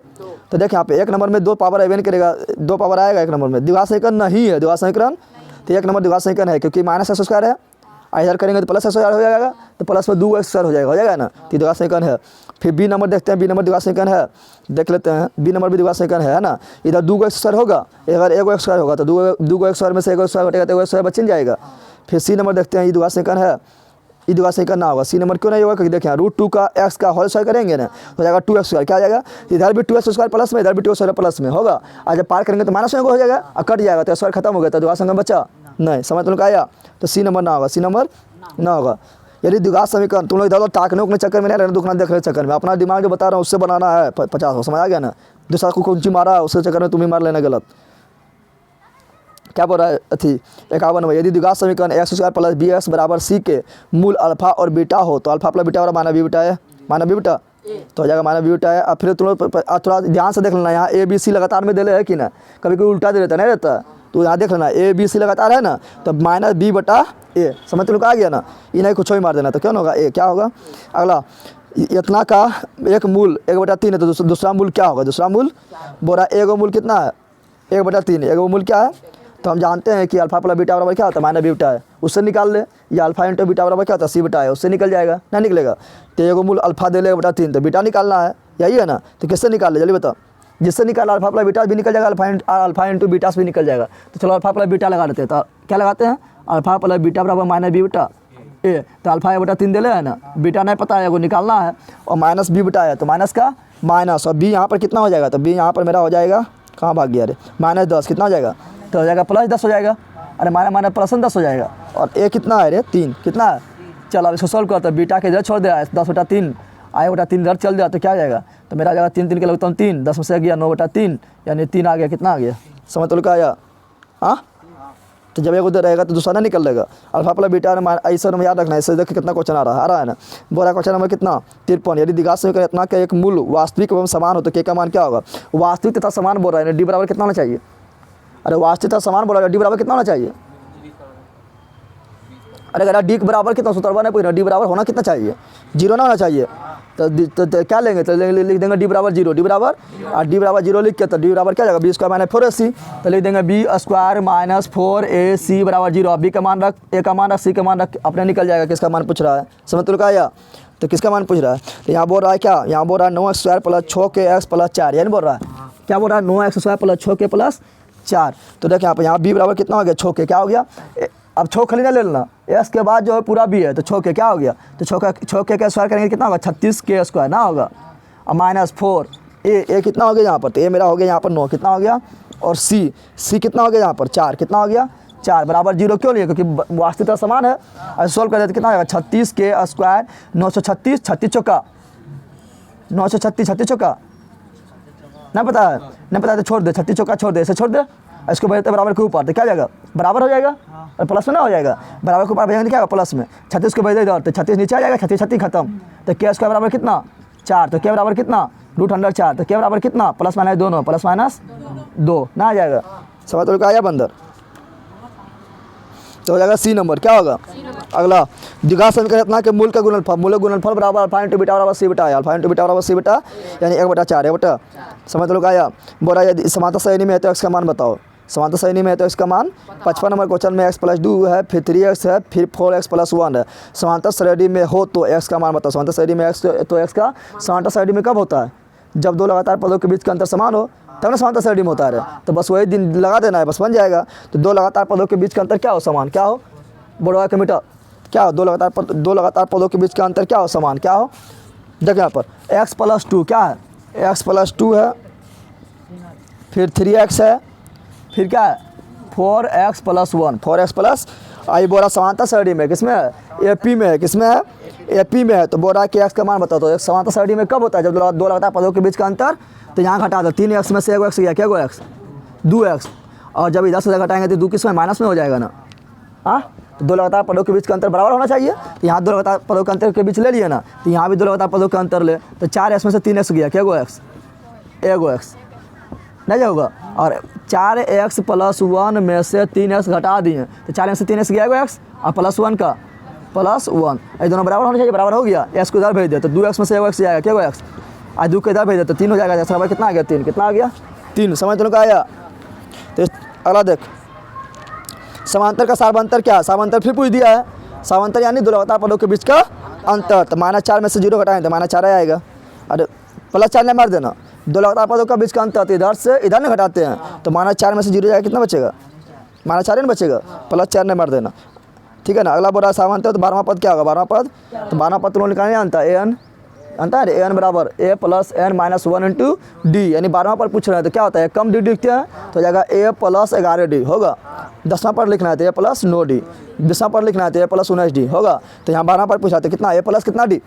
तो देखिए यहाँ पे 1 नंबर में 2 पावर अवेन करेगा, 2 पावर आएगा 1 नंबर में, द्विघात समीकरण नहीं है द्विघात समीकरण। तो 1 नंबर द्विघात समीकरण है क्योंकि -x² है, इधर करेंगे तो +x² हो जाएगा, तो प्लस में 2x² हो जाएगा ना, तो द्विघात समीकरण है। फिर बी नंबर देखते हैं, बी नंबर द्विघात समीकरण है, देख लेते हैं बी नंबर भी द्विघात समीकरण है ना। इधर 2x² होगा, अगर 1x² होगा तो 2x² में से 1x² घटेगा तो 1x² बच जाएगा। फिर सी नंबर देखते हैं, ये द्विघात समीकरण है, ये द्विघात समीकरण ना होगा। सी नंबर क्यों नहीं होगा, क्योंकि देखिए √2 का x का होल स्क्वायर करेंगे ना, हो जाएगा 2x², क्या आ जाएगा, इधर भी 2x² प्लस में, इधर भी 2x² प्लस में होगा, और जब पार करेंगे तो माइनस में हो जाएगा और कट जाएगा, तो स्क्वायर खत्म हो गया, तो द्विघात समीकरण बचा नहीं, समझ तुम लोग आया। तो सी नंबर ना होगा, सी नंबर ना होगा। यदि द्विघात समीकरण तुम लोग इधर टाकने उकने चक्कर में नहीं रहना, दुखना देखने चक्कर में, अपना दिमाग जो बता रहा हूँ उससे बनाना है 50 को, समझ आ गया ना। दूसरा को कुंची मारा है उसके चक्कर में तुम ही मार लेना गलत। क्या बोल रहा है थी 51 में, यदि द्विघात समीकरण x² + bx = c के मूल अल्फा और बीटा हो, तो अल्फा प्लस बीटा और माना बी बीटा है, माना बी बीटा तो हो जाएगा माना बी बीटा है। अब फिर तुम लोग थोड़ा ध्यान से देख लेना, यहाँ a b c लगातार में दे ले है कि ना, कभी कोई उल्टा दे देता नहीं रहता, तो यहाँ देख लेना a b c लगातार है ना, तो -b/a समझ तुम लोग आ गया ना, इन्हें कुछ ही मार देना, तो क्यों होगा a, क्या होगा। अगला इतना का एक मूल 1/3 है, तो दूसरा मूल क्या होगा, दूसरा मूल बोरा एगो मूल कितना है 1/3, एगो मूल क्या है, तो हम जानते हैं कि अल्फा प्लस बीटा बराबर क्या होता है माइनस बीटा है, उससे निकाल ले, या अल्फा इंटू बीटा बराबर क्या होता है सी बीटा है, उससे निकल जाएगा, नहीं निकलेगा। तो एगो मूल अल्फा दे ले 1/3, तो बीटा निकालना है, यही है ना, तो किससे निकाल ले जल्दी बताओ, जिससे निकाला अल्फा प्लस बीटा भी निकल जाएगा, अल्फा इंटू बीटा भी निकल जाएगा। तो चलो अल्फा प्लस बीटा लगा देते हैं, तो क्या लगाते हैं, अल्फा प्लस बीटा बराबर माइनस बी बीटा ए, तो अल्फा 1/3 दे ले है ना, बीटा नहीं पता है वो निकालना है, और माइनस बी बीटा है तो माइनस का माइनस, और बी यहाँ पर कितना हो जाएगा, तो बी यहाँ पर मेरा हो जाएगा, कहाँ भाग गया अरे, -10 कितना हो जाएगा, तो हो जाएगा +10 हो जाएगा, अरे माइनस +10 हो जाएगा, और ए कितना है रे 3 कितना है। चलो अब इसको सॉल्व करते हैं, बीटा के इधर छोड़ दिया 10/3 I/3 इधर चल दिया, तो क्या आ जाएगा, तो मेरा आ जाएगा 3 के लगता हूँ 3 10 में से गया 9/3 यानी 3 आ गया, कितना आ गया, समझ तो क्या आया। हाँ तो जब एक उधर रहेगा तो दूसरा ना निकल रहेगा, अल्फा प्लस बीटा ऐसा में याद रखना है, इससे देखिए कितना क्वेश्चन आ रहा है ना। बोला क्वेश्चन नंबर कितना 53, यदि द्विघात समीकरण इतना का एक मूल वास्तविक एवं समान हो तो के का मान क्या होगा, वास्तविक तथा समान बोल रहा है, डी बराबर कितना होना चाहिए, अरे वास्तविक तथा समान बोल रहा है, डी बराबर कितना होना चाहिए, अरे अगर डी बराबर कितना सूत्रवा नहीं पूछ रहा, डी बराबर होना कितना चाहिए 0 ना होना चाहिए, तो क्या लेंगे, तो लिख देंगे डी बराबर 0, डी बराबर और डी बराबर 0 लिख के, तो डी बराबर क्या जाएगा b² - 4ac, तो लिख देंगे b² - 4ac = 0। बी का मान रख, ए का मान रख, सी का मान रख, अपने निकल जाएगा किसका मान पूछ रहा है, समझ तो आया। तो किसका मान पूछ रहा है, तो यहाँ बोल रहा है क्या, यहाँ बोल रहा है 9x² + 6x + 4, यानी बोल रहा है क्या बोल रहा है 9x² + 6k + 4। तो देखिए यहाँ b बराबर कितना हो गया 6k, क्या हो गया, अब 6 खाली ना ले लेना, एस के बाद जो है पूरा बी है, तो 6k क्या हो गया, तो 6k का स्क्वायर करेंगे कितना होगा 36k² ना होगा, और -4 ए कितना हो गया यहाँ पर, तो ए मेरा हो गया यहाँ पर 9 कितना हो गया, और सी कितना हो गया यहाँ पर 4 कितना हो गया 4 बराबर 0 क्यों लिए, क्योंकि वास्तविकता समान है। और सोल्व कर देते कितना होगा 36k² 936 36 चौका 936 36 चौका ना पता है, नहीं पता है तो छोड़ दे, 36 चौका छोड़ दे, ऐसे छोड़ दे, इसको भेजते बराबर के ऊपर, तो क्या जाएगा बराबर हो जाएगा, और प्लस में ना हो जाएगा, बराबर के ऊपर भेजेंगे क्या होगा प्लस में, 36 को भेज दे इधर, तो 36 नीचे आ जाएगा, 36 खत्म, तो k² बराबर कितना 4, तो k बराबर कितना √4, तो k बराबर कितना +- दोनों +-2 ना आ जाएगा, समझ तो आया बंदर। तो हो जाएगा सी नंबर, क्या होगा। अगला द्विघात समीकरण इतना के मूल का गुणनफल बराबर अल्फा इंटू बीटा बराबर सी बीटा है, अल्फा इंटू बीटा बराबर सी बीटा यानी 1/4 है बेटा, समझ तो आया। बोला यदि समांतर श्रेणी में है तो x का मान बताओ, समांतर श्रेणी में है तो इसका मान 55 नंबर क्वेश्चन में x + 2 है, फिर 3x है, फिर 4x + 1 है। समांतर श्रेणी में हो तो x का मान बताओ, समांतर श्रेणी में x तो x का समांतर श्रेणी में कब होता है, जब दो लगातार पदों के बीच का अंतर समान हो तब ना समांतर श्रेणी में होता है, तो बस वही दिन लगा देना है, बस बन जाएगा। तो दो लगातार पदों के बीच का अंतर क्या हो समान, क्या हो बोलो कमीटर क्या हो, दो लगातार पदों के बीच का अंतर क्या हो समान, क्या हो देखो यहाँ पर एक्स प्लस टू क्या है, एक्स प्लस टू है, फिर 3x है, फिर क्या है 4x प्लस 1, 4x प्लस आई बोला समांतर सरणी में किसमें है, AP में है, किसमें है AP में है। तो बोल रहा है कि x का मान बताओ। तो एक समांतर सरणी में कब होता है, जब दो लगातार पदों के बीच का अंतर, तो यहाँ घटा दो 3x में से 1x गया, क्या गया x 2x, और जब इधर से घटाएंगे तो 2 किस में माइनस में हो जाएगा ना। हाँ, तो दो लगातार पदों के बीच का अंतर बराबर होना चाहिए। तो यहाँ दो लगातार पदों के अंतर के बीच ले लिए ना, तो यहाँ भी दो लगातार पदों का अंतर ले, तो 4x में से 3x गया, क्या गो x 1x नहीं होगा। और 4x प्लस 1 में से 3x घटा दिए, तो 4 में से 3x गया x, और प्लस 1 का प्लस 1, ये दोनों बराबर होने चाहिए, बराबर हो गया। x को इधर भेज दे तो 2x में से 1x जाएगा, क्या x, और 2 को इधर भेज दे तो 3 हो जाएगा। जैसा कितना आ गया 3, कितना आ गया 3, समझ दोनों का आया। तो अगला देख, समांतर का सार्वंतर क्या है, सार्वंतर फिर पूछ दिया है। सार्वंतर यानी दो लगातार पदों के बीच का अंतर, तो -4 में से 0 घटाएं तो -4 आएगा, अरे +4 ने मार देना। दो लगातार पदों का बीच का अंतर, तो इधर से इधर नहीं घटाते हैं, तो -4 में से 0 जाएगा, कितना बचेगा -4 नहीं बचेगा, +4 ने मार देना, ठीक है ना। अगला बोला सार्वंतर, तो 12वां पद क्या होगा, 12वां पद, तो 12वां पद तुम लोग निकालने जानता है an, जानता है an बराबर a plus n minus 1 into D, यानी 12वां पद पूछ रहे हैं तो क्या होता है, कम डी लिखते हैं तो जाएगा a प्लस 11d होगा। 10वां पद लिखना है तो a प्लस 9d, 20वां पद लिखना है तो a प्लस 19d होगा। तो यहाँ 12वां पद पूछा तो कितना a प्लस कितना d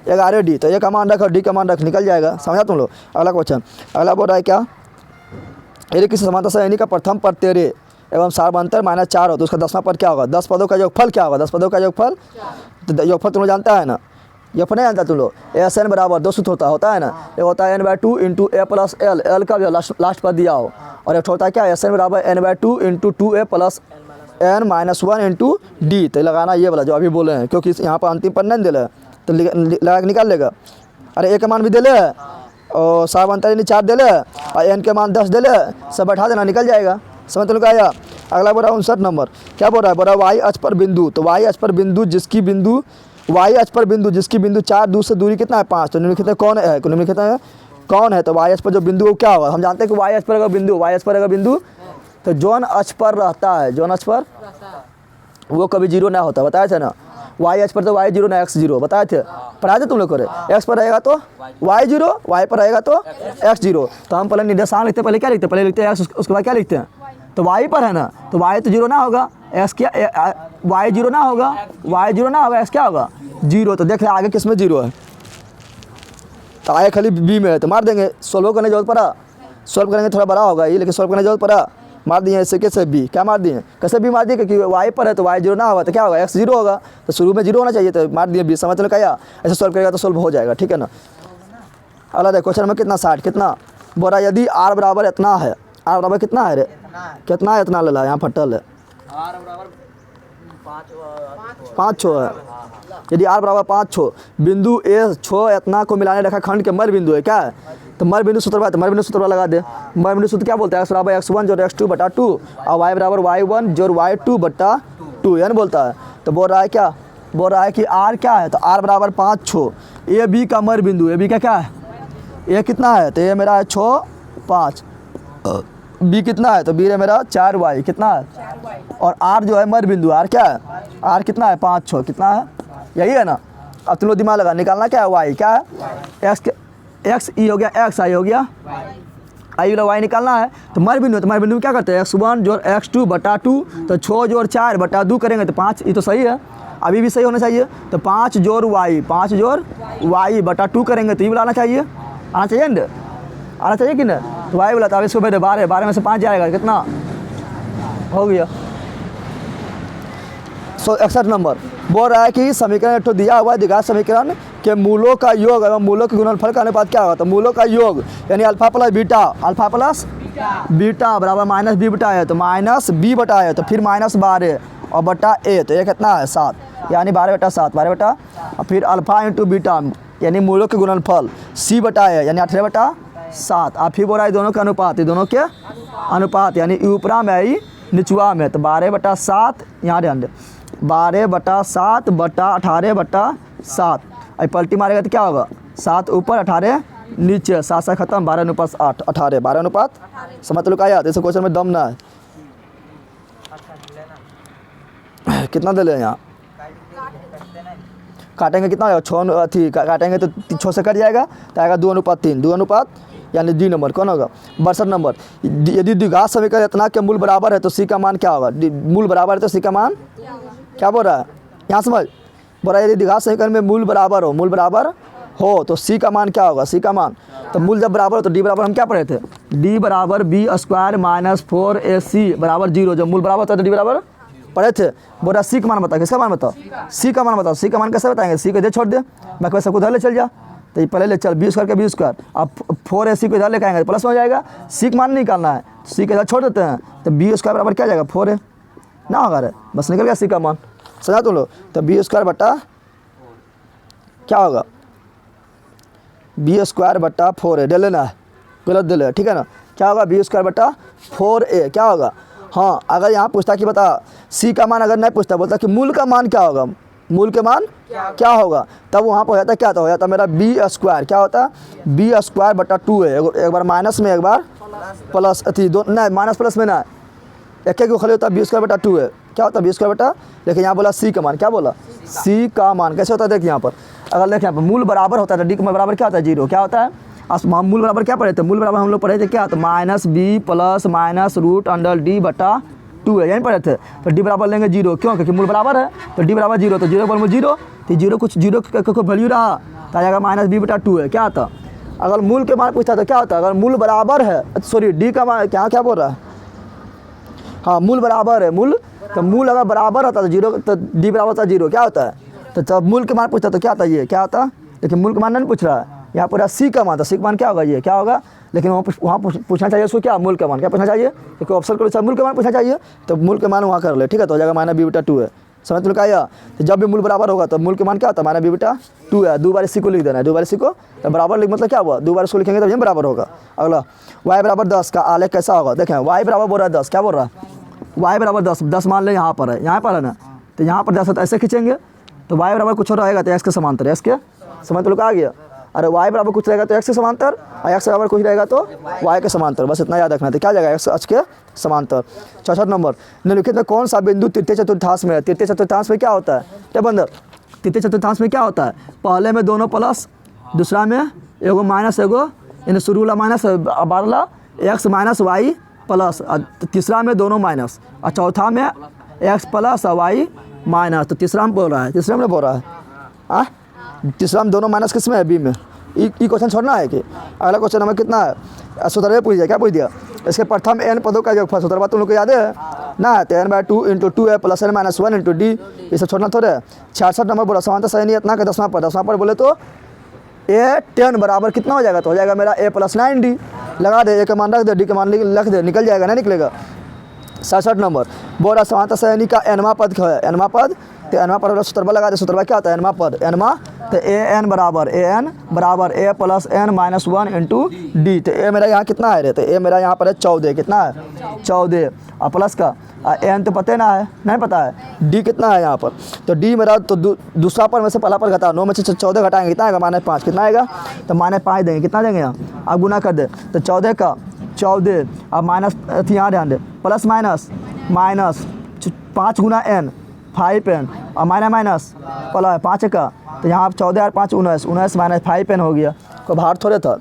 11d, तो a का मान रख और d का मान रख, निकल जाएगा, समझा तुम लोग। अगला क्वेश्चन, अगला बोल रहा है क्या, यदि किसी समांतर श्रेणी का प्रथम पद तेरे एवं सार्वंतर -4 हो तो उसका 10वां पद क्या होगा, 10 पदों का योगफल क्या होगा, 10 पदों का योगफल, तो योगफल तुम लोग जानता है ना, योगफल नहीं जानता तुम लोग, SN बराबर 2 सूत्र होता है ना, एक होता है n/2 into a plus l, l का भी लास्ट पद दिया हो, और एक होता है क्या SN बराबर n/2 into 2a plus n minus 1 into D, तो लगाना ये वाला जो अभी बोले हैं, क्योंकि यहाँ पर अंतिम पद नहीं दिले है तो लगा के निकाल लेगा। अरे a का मान भी दिले है और सार्वंतर यानी 4 दिले है और n के मान 10 दिले है, सब बैठा देना, निकल जाएगा, समझ तुम लोग आया। अगला बोल रहा है 59 नंबर, क्या बोल रहा है, बोल रहा है y अक्ष पर बिंदु, तो y अक्ष पर बिंदु जिसकी बिंदु y अक्ष पर बिंदु जिसकी बिंदु 4 दूर से दूरी कितना है 5, तो निम्नलिखित में कौन है, निम्नलिखित में कौन है। तो y अक्ष पर जो बिंदु क्या होगा, हम जानते हैं कि y अक्ष पर अगर बिंदु, y अक्ष पर अगर बिंदु, तो जौन अक्ष पर रहता है, जौन अक्ष पर वो कभी 0 ना होता, बताया थे ना। y अक्ष पर तो y 0 ना x 0, बताए थे, पढ़ाए थे तुम लोग को। x पर रहेगा तो y 0, y पर रहेगा तो x 0। तो हम पहले निर्देशांक लिखते, पहले क्या लिखते, पहले लिखते हैं x, उसके बाद क्या लिखते हैं, तो y पर है ना, तो y तो 0 ना होगा, x क्या y 0 ना होगा, y 0 ना होगा, x क्या होगा 0। तो देख ले आगे किस में 0 है, तो आगे खाली b में है, तो मार देंगे, सोल्व करने जरूरत पड़ा, सोल्व करेंगे थोड़ा बड़ा होगा ये, लेकिन सोल्व करने जरूरत पड़ा, मार दिए ऐसे कैसे b, क्या मार दिए, कैसे b मार दिए, क्योंकि y पर है तो y 0 ना होगा तो क्या होगा x 0 होगा, तो शुरू में 0 होना चाहिए, तो मार दिए b, समझ लो क्या, ऐसे सोल्व करेगा तो सोल्व हो जाएगा, ठीक है ना। अगला देखो क्वेश्चन में कितना 60, कितना बोला, यदि r बराबर इतना है, r बराबर कितना है रे, कितना है, इतना ले ला, यहाँ फटल है, 5 छो है, यदि r बराबर 5 छो, बिंदु a छो इतना को मिलाने रखा खंड के मर बिंदु है, क्या है, तो मर बिंदु सूत्र बात, मर बिंदु सूत्र लगा दे। मर बिंदु सूत्र क्या बोलता है, x बराबर x1 जोड़ x2 बटा 2 और y बराबर y1 जोड़ y2 बटा 2, यानी बोलता है। तो बोल रहा है क्या, बोल रहा है कि r क्या है, तो r बराबर 5 छो, a b का मर बिंदु, a b का क्या है, a कितना है, तो a मेरा है 6 5, b कितना है, तो b है मेरा 4y, कितना है, और r जो है मर बिंदु, r क्या है, r कितना है 5 6, कितना है, यही है ना। अब तुम लोग दिमाग लगा, निकालना क्या है, y क्या है, x ई हो गया, x आई हो गया, आई वाला y निकालना है, तो मर बिंदु, तो मर बिंदु क्या करते हैं, x1 जोड़ x2 बटा 2, तो 6 जोड़ 4 बटा 2 करेंगे तो 5, ये तो सही है, अभी भी सही होना चाहिए, तो 5 जोड़ y बटा 2 करेंगे तो ये वाला आना चाहिए, आना चाहिए ना, आना चाहिए कि ना, तो y वाला, तो अब इसको भेज 12, 12 में से 5 जाएगा, कितना हो गया 161 नंबर। बोल रहा है कि समीकरण एक दिया हुआ है, दिखा समीकरण के मूलों का योग एवं मूलों के गुणनफल का अनुपात क्या होगा, तो मूलों का योग यानी alpha plus beta, alpha plus beta बराबर माइनस बी बटा है, तो माइनस बी बटा है, तो फिर -12 और बटा ए, तो ये कितना है 7, यानी 12/7, 12 और फिर अल्फा इंटू बीटा यानी मूलों के गुणनफल c बटा है, यानी 18/7, और फिर बोल रहा है दोनों के अनुपात, दोनों के अनुपात यानी ऊपरा में आई निचुआ में, तो 12/7, यहाँ ध्यान दे 12/7 बटा 18/7, अब पलटी मारेगा तो क्या होगा 7 ऊपर 18 नीचे, 7 से खत्म, 12:8, 18, 12 समझ लो क्या याद, ऐसे क्वेश्चन में दम ना है, कितना दे ले यहाँ काटेंगे कितना आएगा 6 थी काटेंगे तो 6 से कट जाएगा तो आएगा 2:3 2 यानी डी नंबर कौन होगा 62 नंबर। यदि द्विघात समीकरण इतना के मूल बराबर है तो सी का मान क्या होगा, मूल बराबर है तो सी का मान क्या बोल रहा है यहाँ समझ बोल रहा है। यदि द्विघात समीकरण में मूल बराबर हो तो सी का मान क्या होगा, सी का मान तो मूल जब बराबर हो तो डी बराबर हम क्या पढ़े थे, डी बराबर बी स्क्वायर माइनस 4ac बराबर 0। जब मूल बराबर होता तो डी बराबर पढ़े थे। बोल रहा सी का मान बता, किसका मान बताओ, सी का मान बताओ। सी का मान कैसे बताएंगे, सी को इधर छोड़ दे, मैं कहूँ सबको इधर ले चल जा, तो ये पहले ले चल बी स्क्वायर के बी स्क्वायर, अब 4ac को इधर लेकर आएंगे प्लस में हो जाएगा। सी का मान निकालना है, सी को इधर छोड़ देते हैं तो बी स्क्वायर बराबर क्या जाएगा 4a ना होगा रे, बस निकल गया सी का मान। समझा तुम लोग, तो बी स्क्वायर बट्टा क्या होगा, बी स्क्वायर बट्टा 4a दे लेना है, गलत दे लेना, ठीक है ना। क्या होगा बी स्क्वायर बट्टा 4a क्या होगा। हाँ अगर यहाँ पूछता कि बता सी का मान, अगर नहीं पूछता बोलता कि मूल का मान क्या होगा, मूल के मान क्या होगा, तब वहाँ पर हो जाता क्या हो जाता मेरा बी स्क्वायर क्या होता है बी स्क्वायर बट्टा 2a, एक बार माइनस में एक बार प्लस अथी दो नहीं माइनस प्लस में ना एक को खाली होता है बी स्क्वायर बट्टा 2a क्या होता है बी स्क्वायर बट्टा। लेकिन यहाँ बोला सी का मान, क्या बोला सी का मान कैसे होता है देखिए यहाँ पर, अगर देखें यहाँ पर मूल बराबर होता है तो डी का बराबर क्या होता है 0 क्या होता है। मूल बराबर क्या पढ़े थे, मूल बराबर हम लोग पढ़े थे क्या, तो minus b plus minus root under d बटा 2 है, यहीं पढ़े थे। तो डी बराबर लेंगे 0 क्यों, क्योंकि मूल बराबर है तो डी बराबर 0, तो 0 पर 0 तो 0 कुछ 0 का वैल्यू रहा तो आ जाएगा माइनस बी बटा 2 है क्या आता। अगर मूल के मान पूछता तो क्या होता, अगर मूल बराबर है सॉरी डी का मान क्या बोल रहा है, हाँ मूल बराबर है, मूल तो मूल अगर बराबर होता तो 0 तो डी बराबर होता 0 क्या होता है। तो जब मूल के मान पूछता तो क्या होता ये क्या होता, लेकिन मूल के मान नहीं पूछ रहा है, यहाँ पूरा सी का मान था, सी का मान क्या होगा ये क्या होगा। लेकिन वहाँ पूछना चाहिए उसको क्या मूल का मान क्या पूछना चाहिए, क्योंकि ऑप्शन को मूल का मान पूछना चाहिए तो मूल के मान वहाँ कर ले, ठीक है। तो हो जाएगा माइनस बी बटा 2 है, समझ तुम आया। तो जब भी मूल बराबर होगा तो मूल के मान क्या होता है माइनस बी बटा 2 है। 2 बार सी को लिख देना है, 2 बार सी को तो बराबर लिख मतलब क्या हुआ 2 बार इसको लिखेंगे तो ये बराबर होगा। अगला y बराबर 10 का आलेख कैसा होगा, देखें y बराबर बोल रहा है 10 क्या बोल रहा है y बराबर 10 मान ले यहाँ पर है, यहाँ पर है ना, तो यहाँ पर 10 है तो ऐसे खींचेंगे तो y बराबर कुछ और रहेगा तो x के समांतर, x के समांतर लोग आ गया। अरे y बराबर कुछ रहेगा तो x के समांतर और x बराबर कुछ रहेगा तो y के समांतर, बस इतना याद रखना है। क्या जाएगा x के समांतर। 64 नंबर निम्नलिखित में कौन सा बिंदु तृतीय चतुर्थांश में है। तृतीय चतुर्थांश में क्या होता है क्या बंदर, तृतीय चतुर्थांश में क्या होता है, पहले में दोनों प्लस, दूसरा में एगो माइनस एगो यानी शुरू वाला माइनस बारला x माइनस वाई प्लस, तीसरा में दोनों माइनस और चौथा में x प्लस और y माइनस। तो तीसरा में बोल रहा है, तीसरा में बोल रहा है तीसरा में दोनों माइनस किस में है बी में। ये क्वेश्चन छोड़ना है कि अगला क्वेश्चन हमें कितना है 17 पूछ दिया, क्या पूछ दिया इसके प्रथम n पदों का योगफल 17 तुम लोग को याद है ना, तो n/2 × 2 है प्लस n - 1 × d, ये सब छोड़ना थोड़े। 66 नंबर बोला समांतर सही नहीं इतना का 10वां पर बोले तो a 10 बराबर कितना हो जाएगा, तो हो जाएगा मेरा a + 9d, लगा दे a का मान रख दे d का मान लिख दे निकल जाएगा, नहीं निकलेगा। 67 नंबर बोला समांतर सही का nवां पद क्या है, nवां पद तो nवां पद सूत्र लगा दे, सूत्र क्या होता है nवां पद nवां तो an बराबर a + n - 1 × d, तो a मेरा यहाँ कितना है रे, तो a मेरा यहाँ पर है 14, कितना है 14 और प्लस का n तो पता ना है नहीं पता है, d कितना है यहाँ पर, तो d मेरा तो दूसरा पर में से पहला पर घटा 9 में से 14 घटाएंगे कितना आएगा -5, कितना आएगा तो -5 देंगे, कितना देंगे यहाँ आप गुना कर दे तो 14 का 14 अब माइनस यहाँ ध्यान दे प्लस माइनस 5 गुना n 5n और माइनस प्लस 5 का तो यहाँ 14 और 5 19 माइनस 5n हो गया, कोई बाहर थोड़े था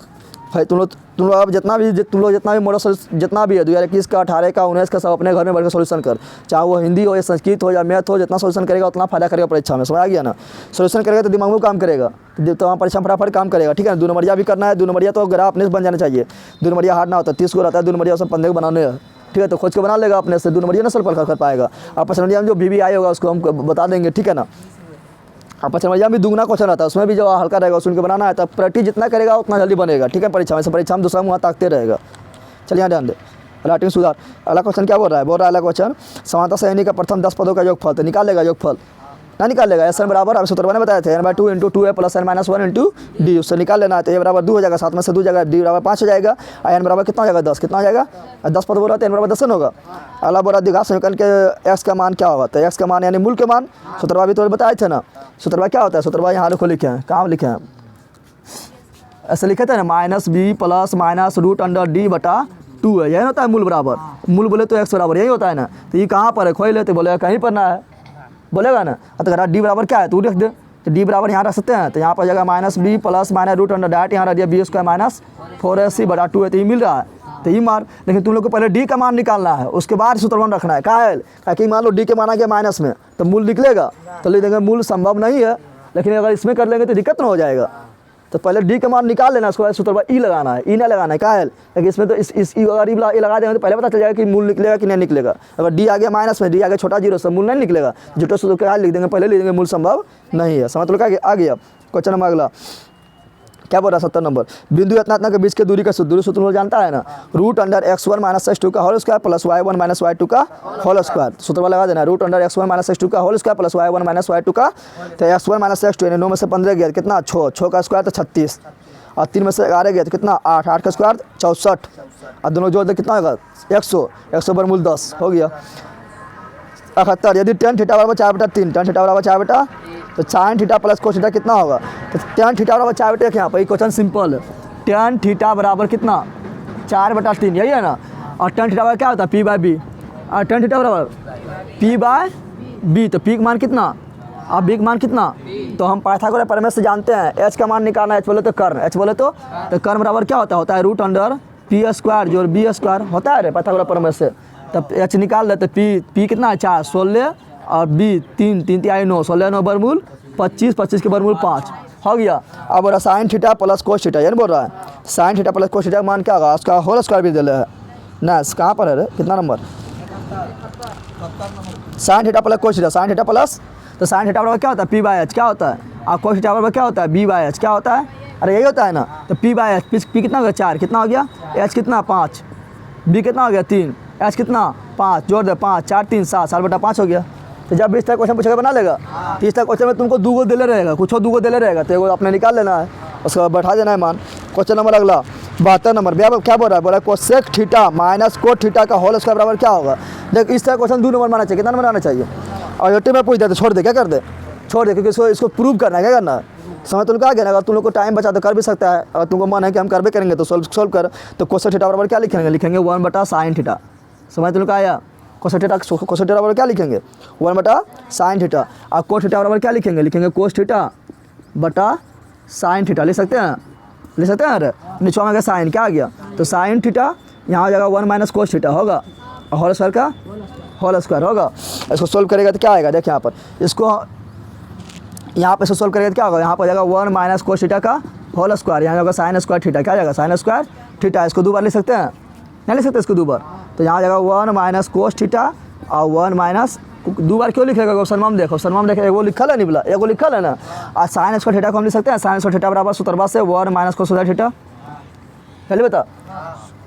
भाई। तुम लोग अब जितना भी मॉडल जितना भी है 2021 का 18 का 19 का सब अपने घर में बैठ कर सोल्यूशन कर, चाहे वो हिंदी हो या संस्कृत हो या मैथ हो, जितना सोल्यूशन करेगा उतना फायदा करेगा परीक्षा में, समझ आ गया ना। सोल्यूशन करेगा तो दिमाग में काम करेगा तो वहाँ परीक्षा फटाफट काम करेगा, ठीक है। 2 नंबरिया भी करना है, 2 नंबरिया तो ग्राफ अपने से बन जाना चाहिए, 2 नंबरिया हार्ड ना होता 30 को रहता है, 2 नंबरिया सब 15 को बनाने है, ठीक है। तो खोज के बना लेगा अपने से, 2 नंबरिया ना सॉल्व कर पाएगा। और 5 नंबरिया में जो BBI होगा उसको हम बता देंगे, ठीक है ना। और 5 नंबरिया में दुगना क्वेश्चन आता है, उसमें भी जो हल्का रहेगा सुन के बनाना है, तो प्रैक्टिस जितना करेगा उतना जल्दी बनेगा, ठीक है। परीक्षा में दूसरा मुँह ताकते रहेगा। चलिए यहाँ ध्यान दे राइटिंग सुधार। अगला क्वेश्चन क्या बोल रहा है, अगला क्वेश्चन समांतर श्रेणी का प्रथम 10 पदों का योगफल, तो निकाल लेगा योगफल ना निकाल लेगा SN बराबर अब सूत्र मैंने बताए थे n/2 × 2 है प्लस n - 1 × d, उससे निकाल लेना है। तो a बराबर 2 हो जाएगा, 7 में से 2 जाएगा, d बराबर 5 हो जाएगा और n बराबर कितना हो जाएगा 10, कितना हो जाएगा 10 पद बोल रहा है तो n बराबर 10 होगा। अगला बोला द्विघात समीकरण के x का मान क्या होगा, तो x का मान यानी मूल के मान, सूत्रवा भी तो बताए थे ना। सूत्रवा क्या होता है, सूत्रवा यहाँ लिखो लिखे हैं, कहाँ लिखे हैं ऐसे लिखे थे ना -b plus minus root under d बटा 2 है, यही होता है मूल बराबर। मूल बोले तो x बराबर यही होता है ना, तो ये कहाँ पर है खोई लेते बोलेगा कहीं पर ना है बोलेगा ना। तो अगर d बराबर क्या है तू लिख दे, तो डी बराबर यहाँ रख सकते हैं, तो यहाँ पर जगह minus b plus minus root under direct यहाँ रख दिया बी स्क्वायर माइनस 4ac बटा 2 है, तो ये मिल रहा है, तो ये मार। लेकिन तुम लोग को पहले डी का मान निकालना है, उसके बाद सूत्र वन रखना है। क्या है कि मान लो डी के माना गया माइनस में, तो मूल निकलेगा, तो लिख देंगे मूल संभव नहीं है, लेकिन अगर इसमें कर लेंगे तो दिक्कत ना हो जाएगा। तो पहले डी का मान निकाल लेना, उसके बाद सूत्र ई लगाना है, ई ना लगाना है। क्या है लेकिन इसमें तो इस अगर ई लगा देंगे तो पहले पता चल जाएगा कि मूल निकलेगा कि नहीं निकलेगा। अगर डी आ गया माइनस में, डी आ गया छोटा जीरो से मूल नहीं निकलेगा, जुटो सूत्र क्या लिख देंगे, पहले लिख देंगे मूल संभव नहीं है। समझ लो क्या आ गया। क्वेश्चन नंबर अगला क्या बोल रहा है 70 नंबर, बिंदु इतना इतना के बीच के दूरी का दूरी सूत्र लोग जानता है ना, root under x1 minus x2 का whole square plus y1 minus y2 का होल स्क्वायर। सूत्र वाला लगा देना, root under x1 minus x2 का whole square plus y1 minus y2 का। तो x1 माइनस x2 यानी 9 में से 15 गया कितना 6 का स्क्वायर तो 36, और 3 में से 11 गया तो कितना 8 का स्क्वायर 64, और दोनों जोड़ दे कितना होगा 100 बरमूल 10 हो गया 71। यदि tan थीटा बराबर 4/3, tan थीटा बराबर 4 तो sin theta plus cos theta कितना होगा, तो tan थीटा बराबर 4/1। यहाँ पर ये क्वेश्चन सिंपल है, tan थीटा बराबर कितना 4/3 यही है ना, और tan थीटा बराबर क्या होता है p/b, और tan थीटा बराबर p/b, तो p का मान कितना और b का मान कितना, तो हम पाइथागोरस प्रमेय से जानते हैं h का मान निकालना है, h बोले तो कर्ण, h बोले तो कर्ण बराबर क्या होता है रूट अंडर p स्क्वायर जो b स्क्वायर होता है रे पाइथागोरस प्रमेय से। तब h निकाल देते, p कितना है 4, 16 और b 3 3 9, 16 9 बरमूल 25, 25 के बरमूल 5 हो गया। अब बोला sine theta plus cos theta, यानी बोल रहा है sine theta plus cos theta का मान क्या होगा, उसका होल स्क्वायर भी दे रहे हैं ना, कहाँ पर है रे कितना number, sine theta plus cos theta, sine theta plus, तो साइन थीटा बराबर क्या होता है p/h क्या होता है, और कोस थीटा बराबर क्या होता है b/h क्या होता है, अरे यही होता है ना। तो p/h p कितना हो गया 4, कितना हो गया h कितना 5, b कितना हो गया 3, h कितना 5, जोड़ दे 5 4 3 7, 7/5 हो गया। तो जब 20 तक क्वेश्चन पूछेगा बना लेगा, 30 तक क्वेश्चन में तुमको 2 गो दे रहेगा, कुछ 2 गो दे रहेगा, तो एगो अपने निकाल लेना है, उसके बाद बैठा देना है मान। क्वेश्चन नंबर अगला 72 नंबर, क्या बोल रहा है cosec theta minus cot theta का होल स्क्वायर बराबर क्या होगा। देख इस तरह क्वेश्चन 2 नंबर माना चाहिए, कितना नंबर आना चाहिए, और यूट्यूब में पूछ दे तो छोड़ दे, क्या कर दे छोड़ दे, क्योंकि इसको प्रूव करना है, क्या करना है समझ तुमको आ गया ना। अगर तुम लोग को टाइम बचा तो कर भी सकता है, अगर तुमको मन है कि हम कर भी करेंगे तो सोल्व कर, तो कोसेक थीटा बराबर क्या लिखेंगे 1/sin थीटा। समझ तुम लोग आया, कोसेक थीटा बराबर क्या लिखेंगे 1/sin थीटा, और कोट थीटा बराबर क्या लिखेंगे कोस थीटा बटा sin थीटा। लिख सकते हैं अरे नीचे में साइन क्या आ गया, तो sin थीटा यहाँ हो जाएगा 1 माइनस कोस थीटा होगा, और होल स्क्वायर का होल स्क्वायर होगा। इसको सोल्व करेगा तो क्या आएगा, देखिए यहाँ पर इसको यहाँ पे सोल्व करेगा तो क्या होगा, यहाँ पर जाएगा 1 माइनस कोस थीटा का होल स्क्वायर, यहाँ जाएगा साइन स्क्वायर थीटा, क्या जाएगा साइन स्क्वायर थीटा। इसको 2 बार लिख सकते हैं, नहीं लिख सकते इसको 2 बार, तो यहाँ जाएगा 1 माइनस कोस थीटा और 1 माइनस 2 बार क्यों लिखेगा, ऑप्शन में देखो, ऑप्शन में देखो एगो लिखल है नहीं बोला, एगो लिखल है ना। और साइन स्क्वायर थीटा को हम लिख सकते हैं, साइन स्क्वायर थीटा बराबर सूत्र से 1 माइनस कोस थीटा, चलिए बता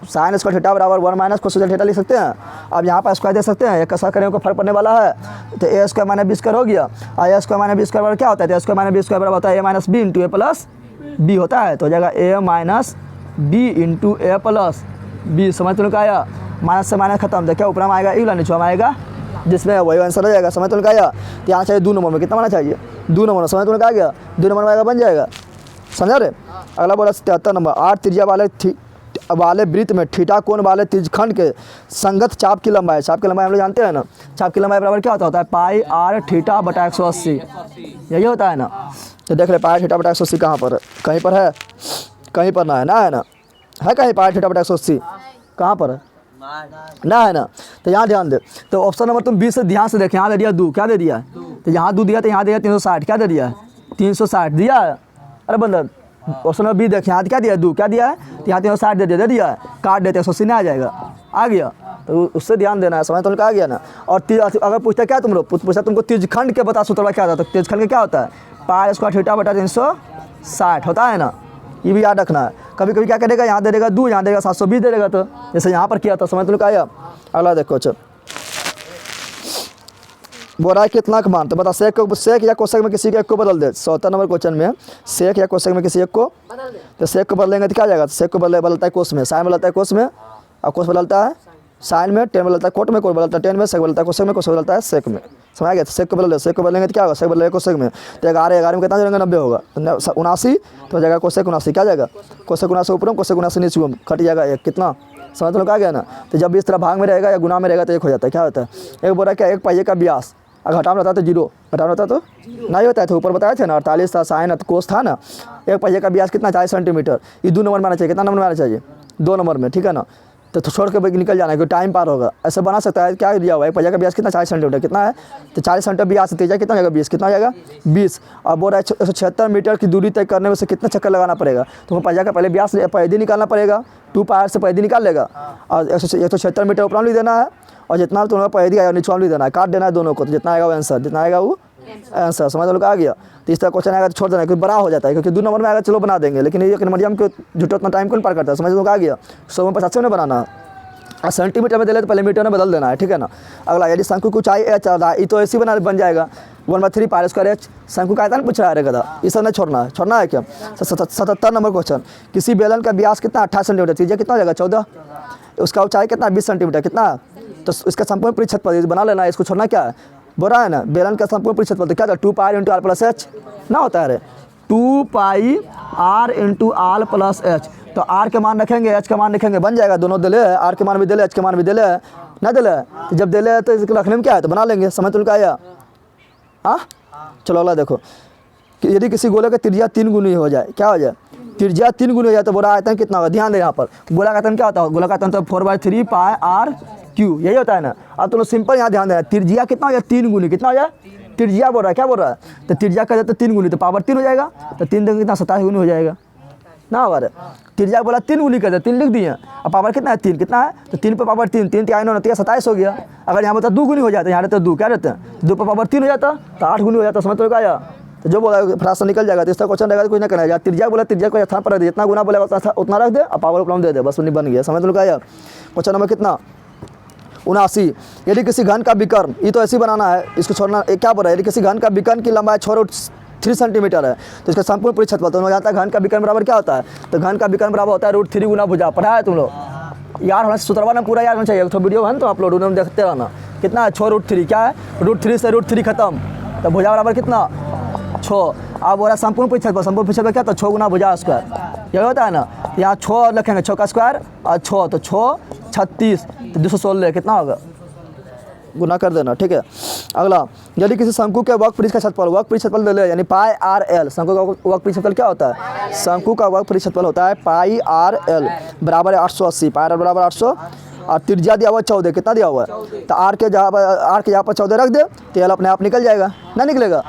साइन स्क्वायर थीटा बराबर 1 माइनस कोस थीटा लिख सकते हैं। अब यहाँ पर स्क्वायर दे सकते हैं, एक कैसा करें को फर्क पड़ने वाला है, तो ए स्क्वायर माइनस बी स्क्वायर हो गया, और ए स्क्वायर माइनस बी स्क्वायर बराबर क्या होता है, तो ए स्क्वायर माइनस बी स्क्वायर बराबर होता है ए माइनस बी इंटू ए प्लस बी होता है, तो हो जाएगा ए माइनस बी इंटू ए प्लस बी। समझ तुम लोग आया, माइनस से माइनस खत्म, देखिए ऊपर में आएगा ई नीचे में आएगा, जिसमें वही आंसर हो जाएगा। समझ तुम लोग आया, तो यहाँ चाहिए 2 नंबर में, कितना माना चाहिए 2 नंबर में, समझ तुम लोग आ गया 2 नंबर में आएगा, बन जाएगा समझा रे। अगला बोला 73 नंबर, 8 त्रिज्या वाले वृत्त में थीटा कोण वाले त्रिज्यखंड के संगत चाप की लंबाई, चाप की लंबाई हम लोग जानते हैं ना, चाप की लंबाई बराबर क्या होता है पाई r थीटा बटा 180, यही होता है ना। तो देख ले पाई थीटा बटा 180 कहाँ पर है, कहीं पर है, कहीं पर ना है है कहीं पाई थीटा बटा 180 कहाँ पर है ना, है ना। तो यहाँ ध्यान दे, तो ऑप्शन नंबर तुम 20 से ध्यान से देखें, यहाँ दे दिया 2, क्या दे दिया है, तो यहाँ 2 दिया, तो यहाँ दिया 360, क्या दे दिया है 360 दिया है। अरे बंदर ऑप्शन नंबर 20 देखें, यहाँ क्या दिया है 2, क्या दिया है, तो यहाँ 360 दे दिया है, काट देते 180 नहीं आ जाएगा, आ गया, तो उससे ध्यान देना है। समझ तुम लोग आ गया ना। और अगर पूछता क्या तुम लोग पूछता तुमको त्रिज्यखंड के बता सूत्र क्या होता है, तो त्रिज्यखंड का क्या होता है पाई स्क्वायर थीटा बटा 360 होता है ना, ये भी याद रखना है। कभी कभी क्या करेगा, यहाँ दे देगा 2, यहाँ देगा 720 दे देगा, तो जैसे यहाँ पर किया था। समझ तुम लोग आया। अगला देखो चल बोल रहा है कितना का मान, तो बता सेक या कोसेक में किसी के एक को बदल दे। 74 नंबर क्वेश्चन में सेक या कोसेक में किसी एक को, तो सेक को बदलेंगे तो क्या जाएगा, सेक को बदलता है कोस में, साइन बदलता है कोस में, और कोस बदलता है साइन में, टेन बदलता है कोट में, कोट बदलता है टेन में, सेक बदलता है कोसेक में, कोसेक बदलता है सेक में। समझ गया, सेक को बदल, सेक को बदलेंगे तो क्या होगा, सेक बदलेगा कोसेक में, तो 11 में कितना जाएगा 90 होगा, 79 तो हो जाएगा कोसेक 79, क्या जाएगा कोसेक 79 ऊपर, कोसेक 79 नीचे में, कट जाएगा 1, कितना समझ लोग आ गया ना। तो जब इस तरह भाग में रहेगा या गुना में रहेगा तो 1 हो जाता है, क्या होता है। एक बोल रहा है क्या एक पहिए का व्यास अगर घटाना रहता तो जीरो, घटाना रहता तो नहीं होता है। तो ऊपर बताया थे ना 48 था, साइन कोस था ना। एक पहिए का व्यास कितना 40 सेंटीमीटर, ये 2 नंबर में आना चाहिए। कितना नंबर में आना चाहिए? 2 नंबर में, ठीक है ना। तो छोड़ के निकल जाना है क्योंकि टाइम पार होगा। ऐसे बना सकता है, क्या दिया हुआ है पहिया का व्यास कितना 40 सेंटीमीटर, कितना है तो 40 सेंटीमीटर व्यास तेजा कितना हो जाएगा 20, कितना हो जाएगा 20। और बोल रहा है 176 मीटर की दूरी तय करने में से कितना चक्कर लगाना पड़ेगा। तो पहिया का पहले व्यास पैदी निकालना पड़ेगा, 2 पायर से पैदी निकाल लेगा और 176 मीटर ऊपर भी देना है और जितना तुम्हारा पैदी आएगा नीचे भी देना है, काट देना है दोनों को। तो जितना आएगा वो आंसर, जितना आएगा वो आंसर। समझ लोग आ गया। तो इस तरह क्वेश्चन आएगा तो छोड़ देना है क्योंकि बड़ा हो जाता है, क्योंकि 2 नंबर में आएगा चलो बना देंगे, लेकिन ये मीडियम को झूठा उतना टाइम कौन पार करता है। समझ लोग आ गया। 100 में 50 में बनाना है और सेंटीमीटर में दे ले तो पहले मीटर में बदल देना है, ठीक है ना। अगला यदि शंकु की ऊंचाई h रहा है, ये तो ऐसी बन जाएगा 1/3 पाई स्क्वायर h। शंकु का आयतन पूछ रहा है गधा, ये सब नहीं छोड़ना है क्या। 77 नंबर क्वेश्चन, किसी बेलन का व्यास कितना 28 सेंटीमीटर, त्रिज्या कितना हो जाएगा 14, उसका ऊंचाई कितना 20 सेंटीमीटर, कितना तो इसका संपूर्ण परिक्षेत्रफल बना लेना है। इसको छोड़ना क्या है, बोल रहा है ना बेलन का संपूर्ण परिक्षेत्रफल तो क्या था 2 पाई × r + h ना होता है रे, 2 पाई r × r + h। तो r के मान रखेंगे, h का मान रखेंगे, बन जाएगा। दोनों दिले है, r के मान भी दिले, h के मान भी दिले है, ना दिले। तो जब दिले है तो इसको रखने में क्या है तो बना लेंगे। समझ तुम क्या आया। हाँ चलो अगला देखो कि यदि किसी गोले का त्रिज्या 3 गुनी हो जाए, क्या हो जाए त्रिज्या 3 गुनी हो जाए तो बोला आयतन कितना होगा। ध्यान दे यहाँ पर गोला का आयतन क्या होता है, गोला का आयतन तो 4/3 पाई r क्यू यही होता है ना। अब तुम सिंपल यहाँ ध्यान देना, त्रिज्या कितना हो जाए 3 गुनी, कितना हो जाए त्रिज्या बोल रहा है, क्या बोल रहा है तो त्रिज्या का तो 3 गुनी तो पावर 3 हो जाएगा। तो 3 देंगे कितना 27 गुनी हो जाएगा ना। और त्रिज्या बोला 3 गुनी कर दे, 3 लिख दिए और पावर कितना है 3, कितना है तो 3 पे पावर 3, 3 3 9 27 हो गया। अगर यहाँ पर 2 गुनी हो जाता है, यहाँ रहते 2 क्या रहते हैं 2 पे पावर 3 हो जाता तो 8 गुनी हो जाता। समझ तो आया। तो जो बोला फ्रास निकल जाएगा। तो इसका क्वेश्चन रहेगा तो कुछ ना करना है। त्रिज्या बोला त्रिज्या को स्थान पर रख दे, जितना गुना बोलेगा उतना रख दे और पावर उपलब्ध दे दे, बस उन्हीं बन गया। समझ तो आया। क्वेश्चन नंबर कितना 79, यदि किसी घन का विकर्ण, ये तो ऐसे बनाना है, इसको छोड़ना क्या बोल रहा है। यदि किसी घन का विकर्ण की लंबाई 6√3 सेंटीमीटर है तो इसका संपूर्ण परिक्षेत्रफल तो जाता है घन का विकर्ण बराबर क्या होता है तो घन का विकर्ण बराबर होता है √3 गुना भुजा। पढ़ा है तुम लोग यार, होना सूत्रवा ना पूरा याद होना चाहिए। तो वीडियो है ना तो अपलोड उन्हें देखते रहना। कितना है 6√3, क्या है √3 से √3 खत्म तो भुजा बराबर कितना 6। अब बोला संपूर्ण परिक्षेत्रफल, संपूर्ण परिक्षेत्रफल क्या था 6 गुना भुजा स्क्वायर, यही होता है ना। यहाँ 6 लिखेंगे 6 का स्क्वायर और 6 तो 6 36 तो 216 कितना होगा गुना कर देना, ठीक है। अगला यदि किसी शंकु के वक्र पृष्ठ का क्षेत्रफल दे ले यानी पाई r l। शंकु का वक्र पृष्ठ क्षेत्रफल क्या होता है, शंकु का वक्र पृष्ठ क्षेत्रफल होता है पाई r l बराबर है 880, पाई r बराबर 800 और त्रिज्या दिया हुआ 14, कितना दिया हुआ है तो r के यहाँ पर 14 रख दे तो l अपने आप निकल जाएगा, ना निकलेगा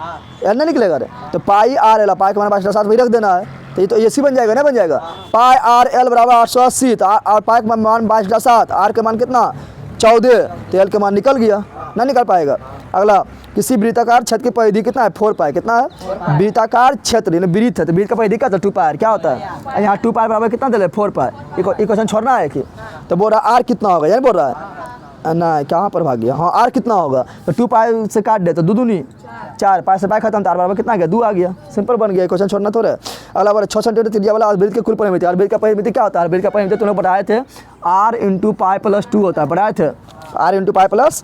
l ना निकलेगा रे। तो पाई r l, पाई के मान 5/7 वही रख देना है तो ये तो ऐसी बन जाएगा ना, बन जाएगा पाई r l बराबर 880 तो और पाई के मान 5/7, r के मान कितना 14 तो l के मान निकल गया, ना निकल पाएगा। अगला किसी वृत्ताकार क्षेत्र की परिधि कितना है 4 पाई, कितना है वृत्ताकार क्षेत्र यानी वृत्त है तो वृत्त का परिधि क्या था 2 पाई, क्या होता है यहाँ 2 पाई बराबर कितना दे 4 पाई। ये क्वेश्चन छोड़ना है कि तो बोल रहा है r कितना होगा, यानी बोल रहा है ना कहाँ पर भाग गया, हाँ r कितना होगा तो 2 पाई से काट दे तो 2 दूनी 4, पाई से पाई खत्म तो r बराबर कितना आ गया 2 आ गया, सिंपल बन गया। क्वेश्चन छोड़ना थोड़ा। अगला बार 6 सेंटीमीटर त्रिज्या वाला अर्धवृत्त के कुल परिमिति, अर्धवृत्त का परिमिति क्या होता है, अर्धवृत्त का परिमिति तुमने बताए थे r × पाई + 2 होता है, बताए थे r × पाई प्लस।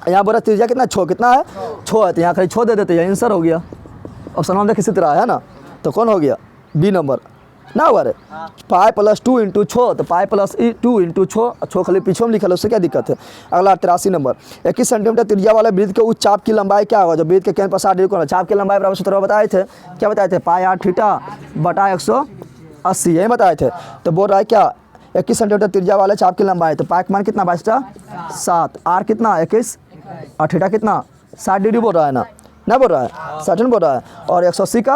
यहाँ बोला त्रिज्या कितना 6, कितना है 6 है तो यहाँ खाली 6 दे देते हैं, आंसर हो गया। ऑप्शन हम देख किसी तरह है ना तो कौन हो गया बी नंबर ना हुआ रे। पाई + 2 × 6 तो पाई + 2 × 6 खाली पीछे में लिखा है, उससे क्या दिक्कत है। अगला 83 नंबर, 21 सेंटीमीटर त्रिज्या वाले वृत्त के उच्च चाप की लंबाई क्या होगा जो वृत्त के केंद्र पर 60 डिग्री कोण है। चाप की लंबाई बराबर सूत्र बताए थे, क्या बताए थे पाई r थीटा बटा 180 यही बताए थे। तो बोल रहा है क्या 21 सेंटीमीटर त्रिज्या वाले चाप की लंबाई तो पाई का मान कितना 7, r कितना 21 और थीटा कितना 60 डिग्री बोल रहा है ना बोल रहा है 60 बोल रहा है। और 180 का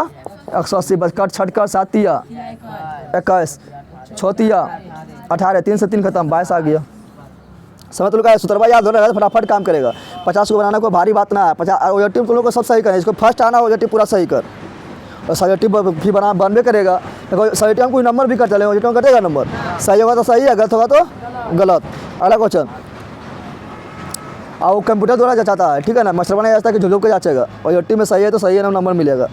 180 बस कट छट कर 7 तिया 21 6 तिया 18 3 से 3 खत्म 22 आ गया। समझ तो लगा सूत्रवा याद हो रहा है फटाफट काम करेगा। 50 को बनाना कोई भारी बात ना है। 50 ऑब्जेक्टिव तुम लोग को सब सही करें, इसको फर्स्ट आना ऑब्जेक्टिव पूरा सही कर और सब्जेक्टिव भी बनबे करेगा। सब्जेक्टिव कोई नंबर भी कट चले ऑब्जेक्टिव कटेगा नंबर, सही होगा तो सही है गलत होगा तो गलत। अगला क्वेश्चन और वो कंप्यूटर द्वारा जाता है, ठीक है ना, मास्टर बनाया जाता है कि झुलूक के जाचेगा और ऑब्जेक्टिव में सही है तो सही है ना नंबर मिलेगा।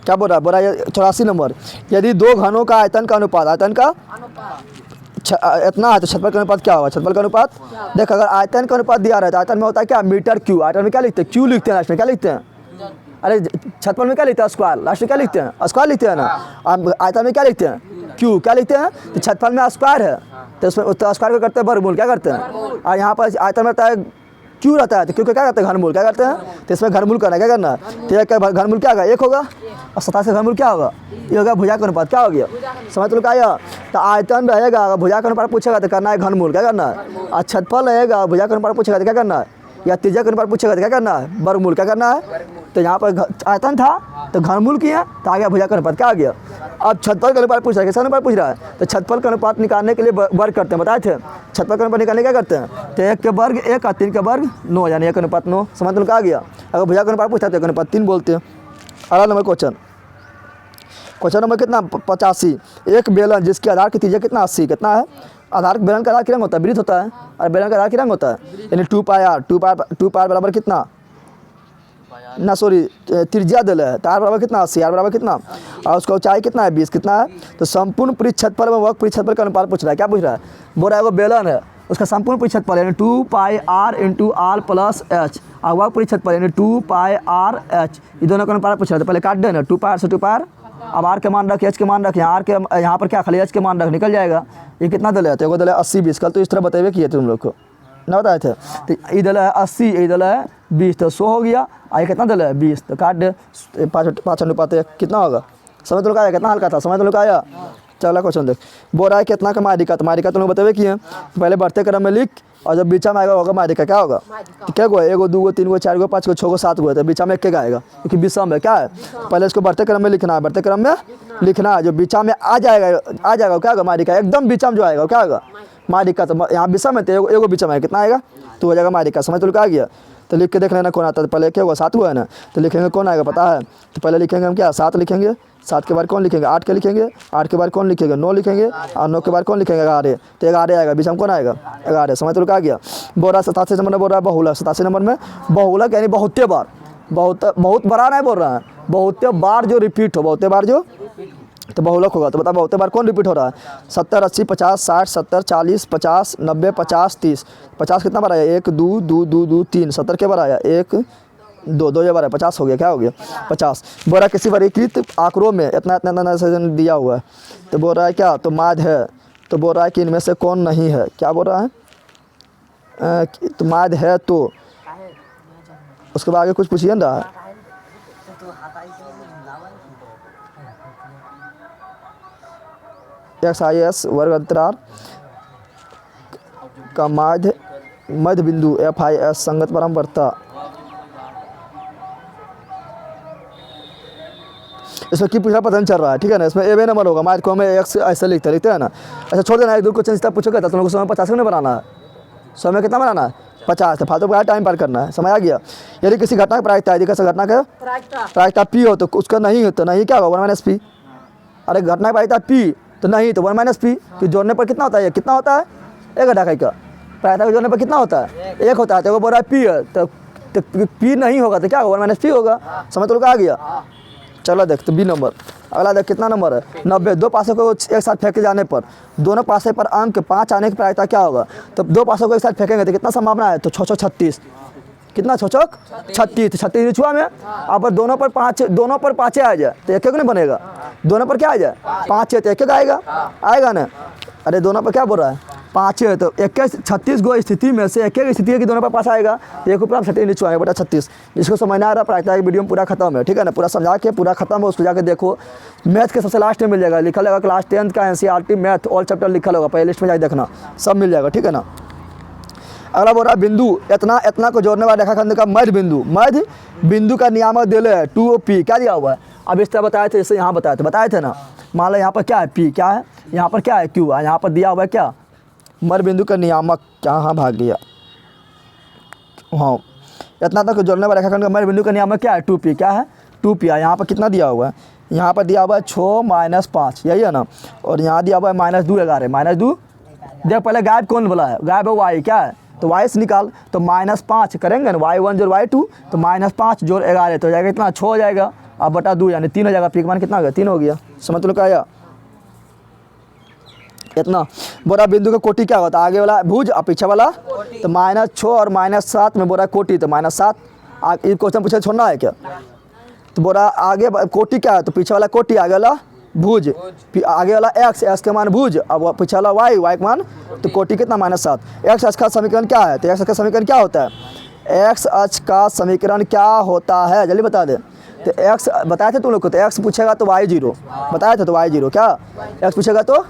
क्या बोल रहा है 84 नंबर, यदि 2 घनों का आयतन का अनुपात इतना है तो क्षेत्रफल का अनुपात क्या होगा। क्षेत्रफल का अनुपात देख अगर आयतन का अनुपात दिया रहा है तो आयतन में होता है क्या मीटर क्यू, आयतन में क्या लिखते हैं क्यू लिखते हैं, लास्ट में क्या लिखते हैं अरे क्षेत्रफल में क्या लिखते हैं स्क्वायर, लास्ट में क्या लिखते हैं स्क्वायर लिखते हैं ना, आयतन में क्या लिखते हैं क्यू क्या लिखते हैं, तो छतफल में स्क्वायर है तो उसमें तो स्क्वायर को करते हैं वर्गमूल, क्या करते हैं। और यहाँ पर आयतन में रहता है क्यू रहता है, तो क्यू को क्या करते हैं, घनमूल, क्या करते हैं, तो इसमें घनमूल करना है, क्या करना है, तो एक घनमूल क्या होगा, 1 होगा, और 27 का घनमूल क्या होगा, ये होगा भुजा का अनुपात, क्या हो गया, समझ तो आया। तो आयतन रहेगा, अगर भुजा का अनुपात पूछेगा तो करना है घनमूल, क्या करना है, और छतफल रहेगा, भुजा का अनुपात पूछेगा तो क्या करना है, या त्रिज्या के अनुपात पूछेगा तो क्या करना है, वर्गमूल, क्या करना है। तो यहाँ पर आयतन था तो घनमूल किया तो आ गया भुजा का अनुपात, क्या आ गया। अब छतफल का अनुपात पूछ रहा है, किसका अनुपात पूछ रहा है, तो छतफल का अनुपात निकालने के लिए वर्ग करते हैं, बताए थे, छतफल का अनुपात निकालने क्या करते हैं, तो 1 के वर्ग 1 और 3 के वर्ग 9, यानी 1 अनुपात 9, समझ तो आ गया। अगर भुजा का अनुपात पूछता है तो 1 अनुपात 3 बोलते हैं। अगला नंबर क्वेश्चन नंबर कितना, 85। एक बेलन जिसके आधार की त्रिज्या कितना 80, कितना है, आधार बेलन का आधार की रंग होता है, वृत्त होता है, और बेलन का आधार की रंग होता है, यानी 2 पाई बराबर कितना ना, सॉरी त्रिज्या दिल है, तो आर बराबर कितना 80, आर बराबर कितना, और उसका ऊंचाई कितना है 20, कितना है। तो संपूर्ण पृष्ठफल में वक्र पृष्ठफल का अनुपात पूछ रहा है, क्या पूछ रहा है, बोल रहा है वो बेलन है, उसका संपूर्ण पृष्ठफल यानी 2 pi r into r plus h, और वक्र पृष्ठफल यानी 2 पाई आर एच, ये दोनों का अनुपात पूछ रहा है। तो पहले काट देना 2 पाई से 2 पाई, अब आर के मान रख, एच के मान रख, यहाँ पर क्या खाली एच के मान रख, निकल जाएगा। ये कितना दल है, तो वो दल है 80 20, कल तो इस तरह बताए किए थे तुम लोग को ना, बताए थे। तो ये दल है 80, ये दल है 20, तो 100 हो गया। आई कितना दल है 20, तो काट दे 5 अनुपात 1 कितना होगा, समझ तो लोग आया, कितना हल्का था, समझ तो लोग आया। चला क्वेश्चन देख, बोल रहा है कितना का मारिका, तो मारिका तुम लोग बतावे किए, पहले बढ़ते क्रम में लिख, और जब बीचा में आएगा होगा मारिका, क्या होगा, तो क्या गो है, 1 2 3 4 5 6 7 गो है, तो बीचा में 1 आएगा, क्योंकि विषम है, क्या है, पहले इसको बढ़ते क्रम में लिखना है, बढ़ते क्रम में लिखना है, जो बीचा में आ जाएगा क्या होगा मारिका, एकदम बीचा में जो आएगा क्या होगा मारिका। तो यहाँ विषम है तो एगो बीचा में कितना आएगा, तो हो जाएगा मारिका, समझ तो आ गया। तो लिख के देख लेना कौन आता है, तो पहले क्या होगा 7 हुआ है ना, तो लिखेंगे कौन आएगा पता है, तो पहले लिखेंगे हम क्या 7 लिखेंगे, 7 के बाद कौन लिखेंगे 8 के लिखेंगे, 8 के बाद कौन लिखेंगे 9 लिखेंगे, और 9 के बाद कौन लिखेंगे 11, तो 11 आएगा, बीच में कौन आएगा 11, समझ तो आ गया। बोल रहा 87 नंबर में बोल रहा है बहुलक, 87 नंबर में बहुलक यानी बहुते बार, बहुत बड़ा नहीं बोल रहा है, बहुते बार जो रिपीट हो, बहुते बार जो, तो बहुलक होगा। तो बता बहुते बार कौन रिपीट हो रहा है, 70 80 50 60 70 40 50 90 50 30, 50 कितना बार आया 1 2 2 2 2 3, 70 के बार आया 1 2 2 ये बार है 50 हो गया, क्या हो गया 50। बोल रहा है किसी वर्गीकृत आंकड़ों में इतना इतना इतना सेशन दिया हुआ है, तो बोल रहा है क्या, तो माध्य है, तो बोल रहा है कि इनमें से कौन नहीं है, क्या बोल रहा है, तो माध्य है, तो उसके बाद आगे कुछ पूछिए ना, XIS वर्ग अंतराल का मध्य बिंदु FIS संगत परम्परता, इसमें की पूछा पता नहीं चल रहा है, ठीक है ना, इसमें ए नंबर होगा, माध्य को हमें x ऐसे लिखते हैं ना, ऐसा छोड़ देना, 1 2 क्वेश्चन पूछोगे तो तुम लोग को समय 50 में बनाना है, समय कितना बनाना है 50, तो फालतू का टाइम पार करना है, समझ आ गया। यदि किसी घटना की प्रायिकता, यदि किसी घटना का प्रायिकता P हो तो उसका नहीं हो, तो नहीं क्या होगा 1 - P, अरे घटना की प्रायिकता P तो नहीं तो 1 - P, कि जोड़ने पर कितना होता है, कितना होता है 1 घटा का, प्रायिकता को जोड़ने पर कितना होता है 1 होता है, तो वो बोल रहा है P है, तो P नहीं होगा तो क्या होगा 1 - P होगा, समझ तो आ गया। चलो देख, तो B नंबर, अगला देख कितना नंबर है 90, 2 पासों को एक साथ फेंके जाने पर दोनों पासे पर अंक 5 आने की प्रायिकता क्या होगा, तो 2 पासों को एक साथ फेंकेंगे तो कितना संभावना है, तो 6 36, कितना 6 36, 36 रिचुआ में, अब दोनों पर 5 आ जाए तो 1 नहीं बनेगा, दोनों पर क्या आ जाए 5 है तो 1 आएगा ना, अरे दोनों पर क्या बोल रहा है 5 है, तो 36 गो स्थिति में से 1 स्थिति है कि दोनों पर 5 आएगा, तो 1 ऊपर 36 नीचे आएगा बटा 36। जिसको समझना आ रहा प्रायिकता की वीडियो में पूरा खत्म है, ठीक है ना, पूरा समझा के पूरा खत्म है, उसको जाके देखो, मैथ के सबसे लास्ट में मिल जाएगा, लिखा होगा क्लास 10th का NCERT मैथ ऑल चैप्टर लिखा होगा, पहले लिस्ट में जाके देखना, सब मिल जाएगा, ठीक है ना। अगला बोल रहा है बिंदु इतना को जोड़ने वाला रेखाखंड का मध्य बिंदु का नियामक दिले है 2P, क्या दिया हुआ है, अब इस तरह बताए थे, जैसे यहाँ बताए थे ना, मान लो यहाँ पर क्या है P, क्या है यहाँ पर क्या है Q है, यहाँ पर दिया हुआ है क्या मध्य बिंदु का नियामक, क्या हाँ भाग गया, हाँ इतना तक जोड़ने वाला रेखाखंड का मध्य बिंदु का नियामक क्या है 2P, क्या है 2P है। यहाँ पर कितना दिया हुआ है, यहाँ पर दिया हुआ है 6 - 5, यही है ना, और यहाँ दिया हुआ है -2 11 -2, देख पहले गायब कौन बोला है, गायब है Y, क्या है तो Y से निकाल, तो -5 करेंगे ना, Y1 जोड़ Y2 तो -5 जोड़ 11 तो हो जाएगा इतना 6 हो जाएगा, अब बटा 2 यानी 3 हो जाएगा, P का मान कितना हो गया 3 हो गया, समझ लो क्या आया इतना। बोरा बिंदु का कोटि क्या होता है, आगे वाला भुज और पीछे वाला, तो -6 और -7 में बोरा कोटि, तो -7, क्वेश्चन पूछे छोड़ना है क्या, तो बोरा आगे कोटि क्या है, तो पीछे वाला कोटि, आगे वाला भुज, फिर आगे वाला एक्स, एक्स का मान भुज, अब पीछे वाला वाई, वाई का मान तो कोटि कितना -7। एक्स अक्ष का समीकरण क्या है, तो एक्स अक्ष का समीकरण क्या होता है, एक्स अक्ष का समीकरण क्या होता है जल्दी बता दे। तो एक्स बताए थे तुम लोग को, तो एक्स पूछेगा तो वाई 0 बताया था, तो वाई 0 क्या, एक्स पूछेगा तो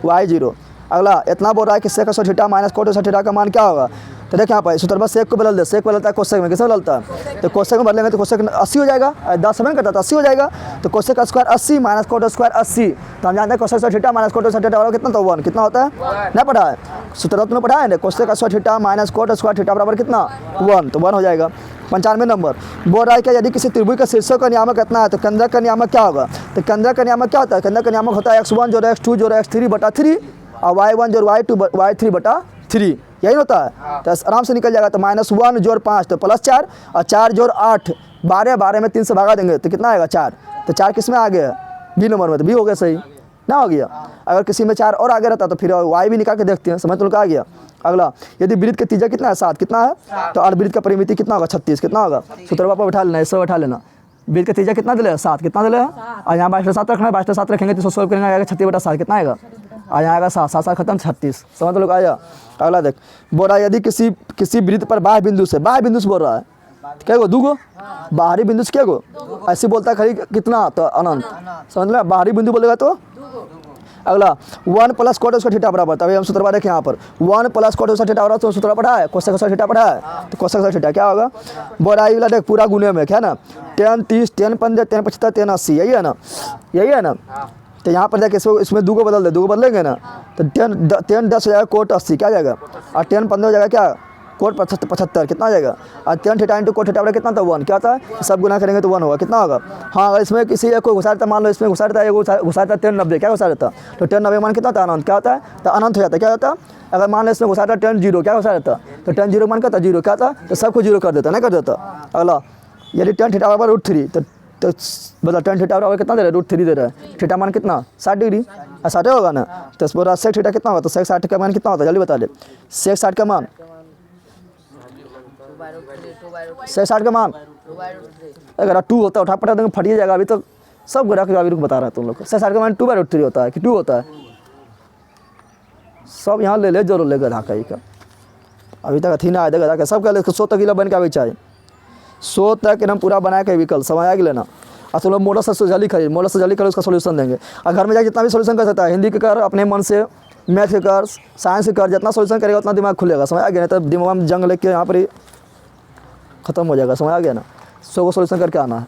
वाई 0। अगला इतना बोल रहा है कि सेक सौ थीटा माइनस कोट सौ थीटा का मान क्या होगा, तो देख यहाँ पर सूत्र बस सेक को बदल दे, सेक बदलता है कोसेक में, किसे बदलता है, तो कोसेक में बदलेंगे तो कोसेक 80 हो जाएगा, 10 समय करता तो 80 हो जाएगा, तो कोसेक का स्क्वायर 80 माइनस कोट स्क्वायर 80, तो हम जानते हैं कोसेक सौ थीटा माइनस कोट सौ थीटा बराबर कितना, तो 1 कितना होता है, नहीं पढ़ा है सूत्र तुमने पढ़ा है ना, कोसेक का सौ theta minus cot square theta बराबर कितना 1, तो 1 हो जाएगा। 95 नंबर बोल रहा है कि यदि किसी त्रिभुज का शीर्षक का नियामक कितना है तो केंद्रक का नियामक क्या होगा, तो केंद्रक का नियामक क्या होता है, केंद्रक का नियामक होता है x1 जोड़ x2 जोड़ x3 बटा 3 और y1 जोड़ y2 y3 बटा 3, यही होता है। तो आराम से निकल जाएगा, तो -1 जोड़ 5 तो +4 और 4 जोड़ 8 12, 12 में 3 से भागा देंगे तो कितना आएगा 4, तो 4 किस में आ गया, बी नंबर में, तो बी हो गया सही ना, हो गया। अगर किसी में 4 और आगे रहता तो फिर y भी निकाल के देखते हैं, समझ तो आ गया। अगला यदि वृत्त का त्रिज्या कितना है 7, कितना है, तो अर्धवृत्त का परिमिति कितना होगा 36, कितना होगा, सूत्र पर बैठा लेना, इससे बैठा लेना, वृत्त का त्रिज्या कितना दिले 7, कितना दिले, और यहाँ 22/7 रखना है, 22/7 रखेंगे तो 100 करेंगे आएगा 36/7 कितना आएगा, और यहाँ आएगा 7, 7 खत्म 36, समझ तो लोग आया। अगला देख बोल रहा है यदि किसी वृत्त पर बाह्य बिंदु से बोल रहा है, क्या गो 2 गो बाहरी बिंदु से, क्या गो ऐसे बोलता है खड़ी कितना, तो अनंत, समझ लो बाहरी बिंदु बोलेगा तो। अगला 1 प्लस कोट उसका थीटा बराबर, तभी हम सूत्र देखें यहाँ पर 1 प्लस कोट उसका थीटा बराबर, तो सूत्र पढ़ा है कोसेक उसका थीटा पढ़ा है, तो कोसेक उसका थीटा क्या होगा, बोराई वाला देख पूरा गुने में क्या है ना, 10 30 10 15 10 75 10 80, यही है ना, यही है ना। तो यहाँ पर देख इसमें 2 को बदल दे, 2 को बदलेंगे ना तो 10 10 हो जाएगा कोट 80 क्या जाएगा, और 10 15 हो जाएगा क्या कोट 75 कितना आ जाएगा, और 10 थीटा इंटू कोट थीटा बराबर कितना था 1, क्या था, सब गुना करेंगे तो 1 होगा, कितना होगा। हाँ अगर इसमें किसी एक को घुसा देता, मान लो इसमें घुसा देता है, घुसा देता 10 90, क्या घुसा देता, तो 10 90 मान कितना था अनंत, क्या होता है, तो अनंत हो जाता है, क्या होता है। अगर मान लो इसमें घुसा देता 10 0, क्या घुसा देता, तो 10 0 मान क्या था 0, क्या था, तो सबको 0 कर देता, नहीं कर देता। अगला यदि 10 थीटा बराबर √3, तो मतलब 10 थीटा बराबर कितना दे रहा है √3 दे रहा है, थीटा मान कितना 60 डिग्री, 60 होगा ना, तो इस बोला सेक थीटा कितना होगा, तो सेक 60 का मान कितना होता है जल्दी बता दे, सेक 60 का मान, सेक 60 का मान अगर 2 होता है उठा पटा देंगे फटिए जाएगा, अभी तो सब गुरा के अभी बता रहा है तुम लोग को, सेक 60 का मान 2/√3 होता है कि 2 होता है, सब यहाँ ले जरूर ले गधा कहीं का, अभी तक अथी ना आए गधा का सब कह ले 100 तक किलो बन के अभी चाहिए 100 तक एकदम पूरा बना के विकल्प समझ आ लेना। और तुम लोग मॉडल से जल्दी खरीद, मॉडल से जल्दी कर उसका सोल्यूशन देंगे, और घर में जाकर जितना भी सोल्यूशन कर सकता है, हिंदी के कर अपने मन से, मैथ के कर, साइंस के कर, जितना सोल्यूशन करेगा उतना दिमाग खुलेगा, समझ आ गया, नहीं तो दिमाग में जंग लेके यहाँ पर ही खत्म हो जाएगा, समझ आ गया ना। 100 को सोल्यूशन करके आना है।